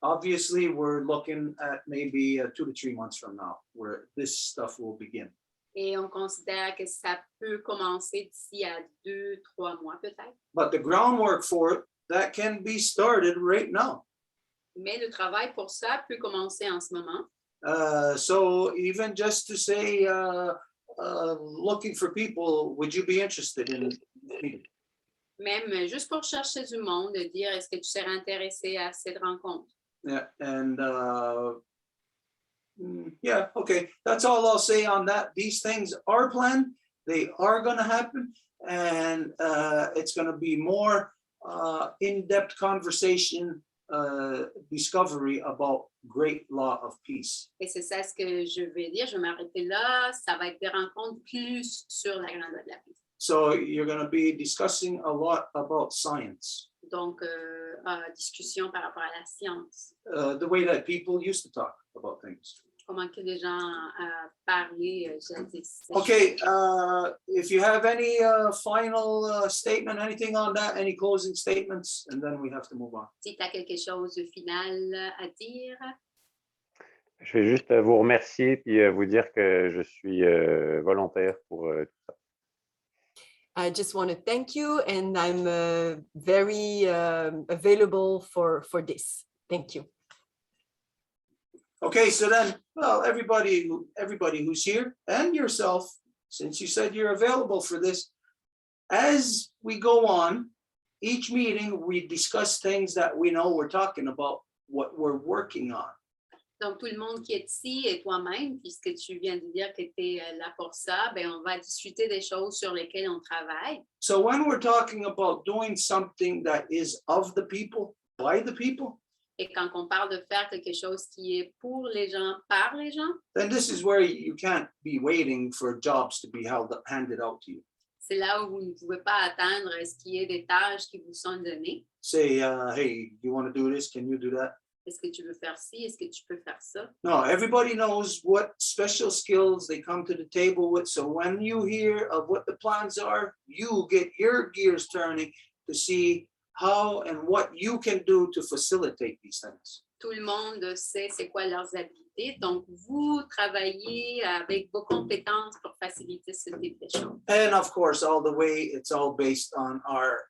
Speaker 1: obviously we're looking at maybe 2 to 3 months from now where this stuff will begin.
Speaker 2: Et on considère que ça peut commencer d'ici à 2-3 mois peut-être.
Speaker 1: But the groundwork for it, that can be started right now.
Speaker 2: Mais le travail pour ça peut commencer en ce moment.
Speaker 1: So even just to say, looking for people, would you be interested in meeting?
Speaker 2: Même juste pour chercher du monde, de dire est-ce que tu serais intéressé à cette rencontre?
Speaker 1: Yeah, and yeah, okay. That's all I'll say on that. These things are planned. They are going to happen, and it's going to be more in-depth conversation, discovery about great law of peace.
Speaker 2: Et c'est ça ce que je vais dire. Je vais m'arrêter là. Ça va être des rencontres plus sur la Grande Loi de la paix.
Speaker 1: So you're going to be discussing a lot about science.
Speaker 2: Donc, discussion par rapport à la science.
Speaker 1: The way that people used to talk about things.
Speaker 2: Comment que les gens parlaient jadis.
Speaker 1: Okay, if you have any final statement, anything on that, any closing statements, and then we have to move on.
Speaker 2: Si tu as quelque chose de final à dire.
Speaker 10: Je vais juste vous remercier et vous dire que je suis volontaire pour tout ça.
Speaker 8: I just want to thank you, and I'm very available for this. Thank you.
Speaker 1: Okay, so then, well, everybody who's here and yourself, since you said you're available for this, as we go on, each meeting, we discuss things that we know we're talking about, what we're working on.
Speaker 2: Donc, tout le monde qui est ici et toi-même, puisque tu viens de dire que tu es là pour ça, ben, on va discuter des choses sur lesquelles on travaille.
Speaker 1: So when we're talking about doing something that is of the people, by the people,
Speaker 2: Et quand on parle de faire quelque chose qui est pour les gens, par les gens,
Speaker 1: then this is where you can't be waiting for jobs to be handed out to you.
Speaker 2: c'est là où vous ne pouvez pas attendre ce qui est des tâches qui vous sont données.
Speaker 1: Say, hey, you want to do this? Can you do that?
Speaker 2: Est-ce que tu veux faire ci? Est-ce que tu peux faire ça?
Speaker 1: No, everybody knows what special skills they come to the table with. So when you hear of what the plans are, you get your gears turning to see how and what you can do to facilitate these things.
Speaker 2: Tout le monde sait c'est quoi leurs habiletés. Donc, vous travaillez avec vos compétences pour faciliter ce type de choses.
Speaker 1: And of course, all the way, it's all based on our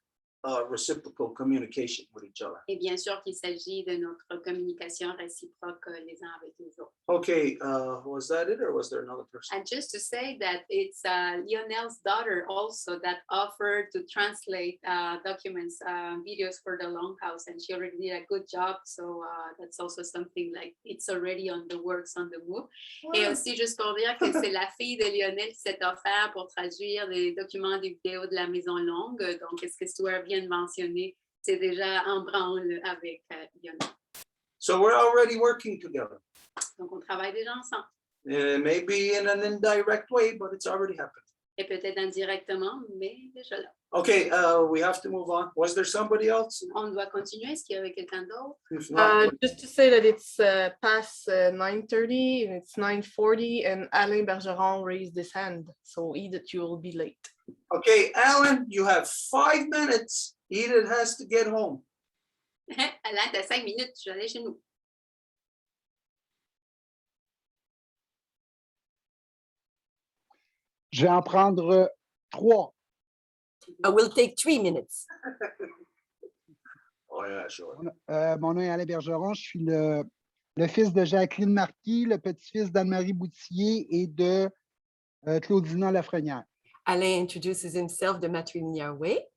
Speaker 1: reciprocal communication with each other.
Speaker 2: Et bien sûr qu'il s'agit de notre communication réciproque les uns avec les autres.
Speaker 1: Okay, was that it or was there another person?
Speaker 2: And just to say that it's Lionel's daughter also that offered to translate documents, videos for the Longhouse, and she already did a good job. So that's also something like it's already on the works, on the move. Wow. Et aussi juste pour dire que c'est la fille de Lionel qui s'est offert pour traduire les documents des vidéos de la Maison Longue. Donc, est-ce que Stuart vient de mentionner, c'est déjà en branle avec Lionel.
Speaker 1: So we're already working together.
Speaker 2: Donc, on travaille déjà ensemble.
Speaker 1: Maybe in an indirect way, but it's already happened.
Speaker 2: Et peut-être indirectement, mais déjà là.
Speaker 1: Okay, we have to move on. Was there somebody else?
Speaker 2: On doit continuer. Est-ce qu'il y avait quelqu'un d'autre?
Speaker 5: Just to say that it's past 9:30 and it's 9:40, and Alain Bergeron raised his hand, so Edith, you will be late.
Speaker 1: Okay, Alan, you have 5 minutes. Edith has to get home.
Speaker 2: Alain, t'as 5 minutes, je vais aller chez nous.
Speaker 11: Je vais en prendre 3.
Speaker 8: I will take 3 minutes.
Speaker 1: Oh yeah, sure.
Speaker 11: Mon nom est Alain Bergeron. Je suis le fils de Jacqueline Marquis, le petit-fils d'Anne-Marie Boutier et de Claudina Lafrenière.
Speaker 8: Alain introduces himself the matrilinear way.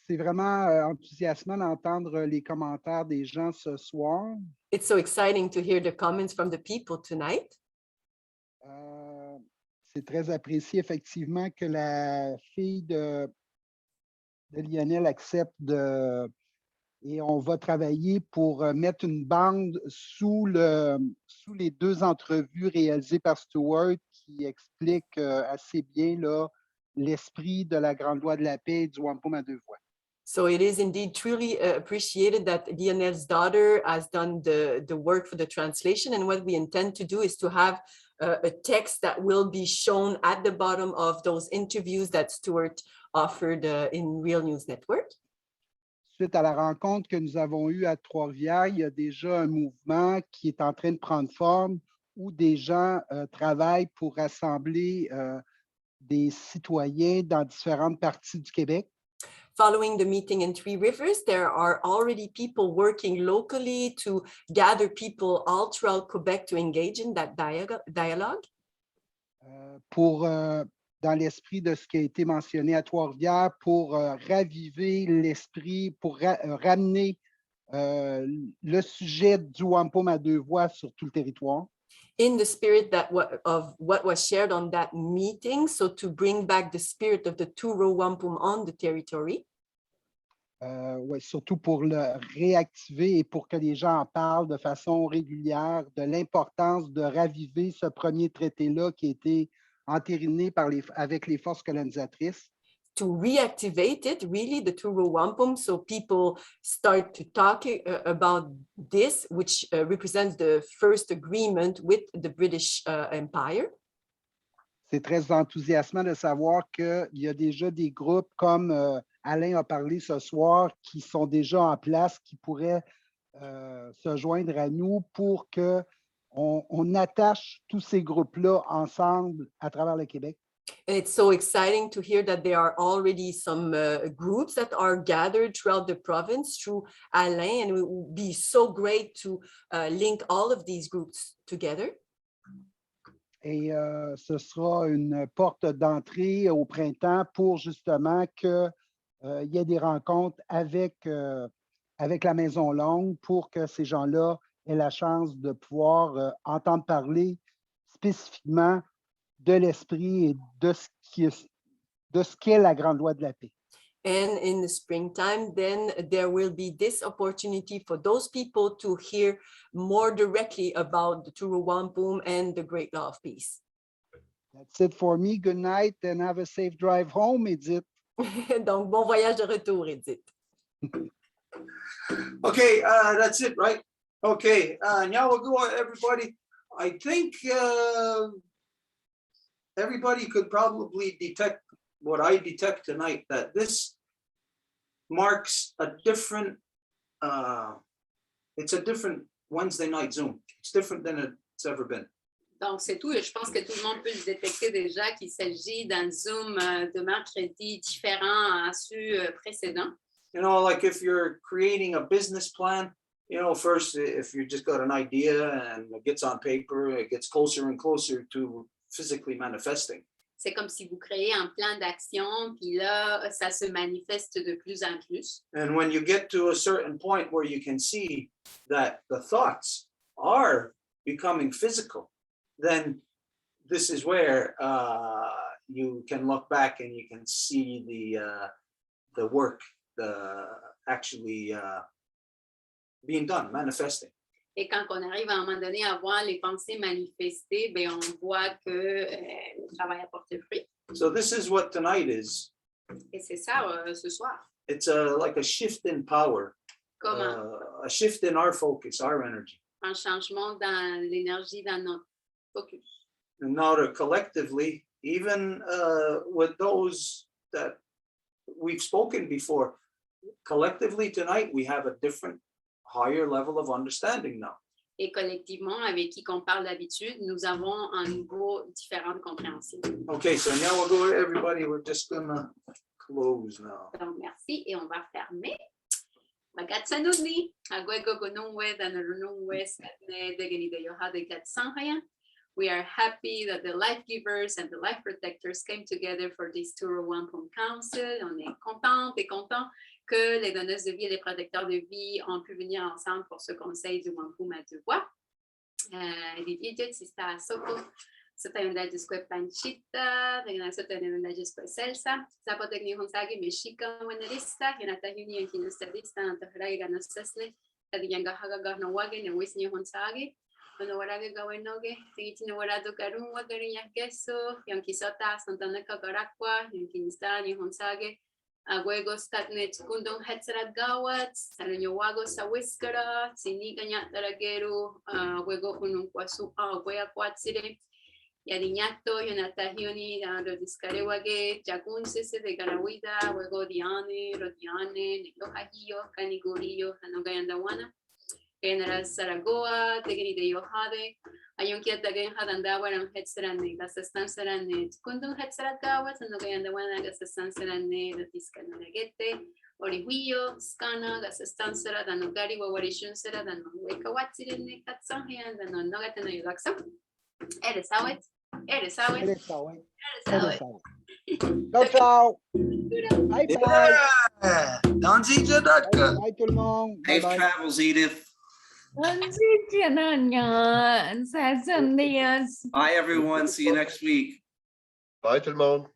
Speaker 11: c'est vraiment enthousiasmant d'entendre les commentaires des gens ce soir.
Speaker 8: It's so exciting to hear the comments from the people tonight.
Speaker 11: C'est très apprécié effectivement que la fille de Lionel accepte et on va travailler pour mettre une bande sous les 2 entrevues réalisées par Stuart qui expliquent assez bien là, l'esprit de la Grande Loi de la Paix et du Wampum à 2 voies.
Speaker 8: So it is indeed truly appreciated that Lionel's daughter has done the work for the translation. And what we intend to do is to have a text that will be shown at the bottom of those interviews that Stuart offered in Real News Network.
Speaker 11: Suite à la rencontre que nous avons eue à Trois-Rivières, il y a déjà un mouvement qui est en train de prendre forme où des gens travaillent pour rassembler des citoyens dans différentes parties du Québec.
Speaker 8: Following the meeting in Three Rivers, there are already people working locally to gather people all throughout Quebec to engage in that dialogue.
Speaker 11: Dans l'esprit de ce qui a été mentionné à Trois-Rivières, pour raviver l'esprit, pour ramener le sujet du Wampum à 2 voies sur tout le territoire.
Speaker 8: In the spirit of what was shared on that meeting, so to bring back the spirit of the two-row wampum on the territory.
Speaker 11: Ouais, surtout pour le réactiver et pour que les gens en parlent de façon régulière, de l'importance de raviver ce premier traité-là qui a été entériné avec les forces colonisatrices.
Speaker 8: To reactivate it, really, the two-row wampum, so people start to talk about this, which represents the first agreement with the British Empire.
Speaker 11: C'est très enthousiasmant de savoir qu'il y a déjà des groupes comme Alain a parlé ce soir qui sont déjà en place, qui pourraient se joindre à nous pour qu'on attache tous ces groupes-là ensemble à travers le Québec.
Speaker 8: And it's so exciting to hear that there are already some groups that are gathered throughout the province through Alain, and it would be so great to link all of these groups together.
Speaker 11: Et ce sera une porte d'entrée au printemps pour justement qu'il y ait des rencontres avec la Maison Longue pour que ces gens-là aient la chance de pouvoir entendre parler spécifiquement de l'esprit et de ce qu'est la Grande Loi de la Paix.
Speaker 8: And in the springtime, then there will be this opportunity for those people to hear more directly about the two-row wampum and the Great Law of Peace.
Speaker 11: That's it for me. Good night and have a safe drive home, Edith.
Speaker 8: Donc, bon voyage de retour, Edith.
Speaker 1: Okay, that's it, right? Okay, now we'll go, everybody. I think everybody could probably detect what I detect tonight, that this marks a different, it's a different Wednesday night Zoom. It's different than it's ever been.
Speaker 2: Donc, c'est tout. Et je pense que tout le monde peut le détecter déjà qu'il s'agit d'un Zoom de mercredi différent à ceux précédents.
Speaker 1: You know, like if you're creating a business plan, you know, first, if you just got an idea and it gets on paper, it gets closer and closer to physically manifesting.
Speaker 2: C'est comme si vous créez un plan d'action, puis là, ça se manifeste de plus en plus.
Speaker 1: And when you get to a certain point where you can see that the thoughts are becoming physical, then this is where you can look back and you can see the work, actually being done, manifesting.
Speaker 2: Et quand on arrive à un moment donné à voir les pensées manifestées, ben on voit que le travail a porté fruit.
Speaker 1: So this is what tonight is.
Speaker 2: Et c'est ça ce soir.
Speaker 1: It's like a shift in power,
Speaker 2: Comme
Speaker 1: a shift in our focus, our energy.
Speaker 2: un changement dans l'énergie, dans notre focus.
Speaker 1: And now collectively, even with those that we've spoken before, collectively tonight, we have a different, higher level of understanding now.
Speaker 2: Et collectivement, avec qui qu'on parle d'habitude, nous avons un niveau différent de compréhension.
Speaker 1: Okay, so now we'll go, everybody, we're just gonna close now.
Speaker 2: Donc, merci et on va fermer. Magatsanuni, agwegogonongwe, danarunongwe, skatne, degenideyoha, degatsanhaya. We are happy that the life givers and the life protectors came together for this Two-Row Wampum Council. On est contente et content que les donneuses de vie et les protecteurs de vie ont pu venir ensemble pour ce conseil du Wampum à Deux Voies. Divided si sta soko sa tayo na disco panchita, na sa tayo na disco salsa, sa po tekni honsagi Mexican wanalista, hinata yuni yung kinastadista ng taharay ganasasne, tadi yang gahaga na wage na wis ni honsagi, ano wala gawin noge, tingiti na wala do karung wagarin ya keso, yung kisota santana kakarakwa, yung kinista ni honsagi, Agwegos katnet kundong hetsarat gawat, sanonyo wagos sa wiskara, sini kanya taragero, agwego unong kwasu, agwea kwatsire, yarinyato, yonatahioni, lo discarewage, jagunse de garawida, wego diane, rodiane, nilohahiyo, kanigurillo, hanogayandawana, General Saragoa, tegeni de yohade, ayon kia tagen hadandawa ram hetserane, gasastan serane, kundung hetseragawa, hanogayandawana, gasastan serane, latiskanagete, orihuyo, skana, gasastan sera, danogari, wawarishun sera, danowekawatsirene, katsanhean, danonogate no yulaksa. Eres awet, eres awet,
Speaker 11: Eres awet.
Speaker 2: eres awet.
Speaker 11: Ciao, ciao. Bye, bye.
Speaker 1: Danzi Jadatka.
Speaker 11: Bye, tout le monde. Bye,
Speaker 6: Safe
Speaker 11: bye.
Speaker 6: travels, Edith.
Speaker 12: Yes.
Speaker 6: Bye, everyone. See you next week.
Speaker 13: Bye tout le monde.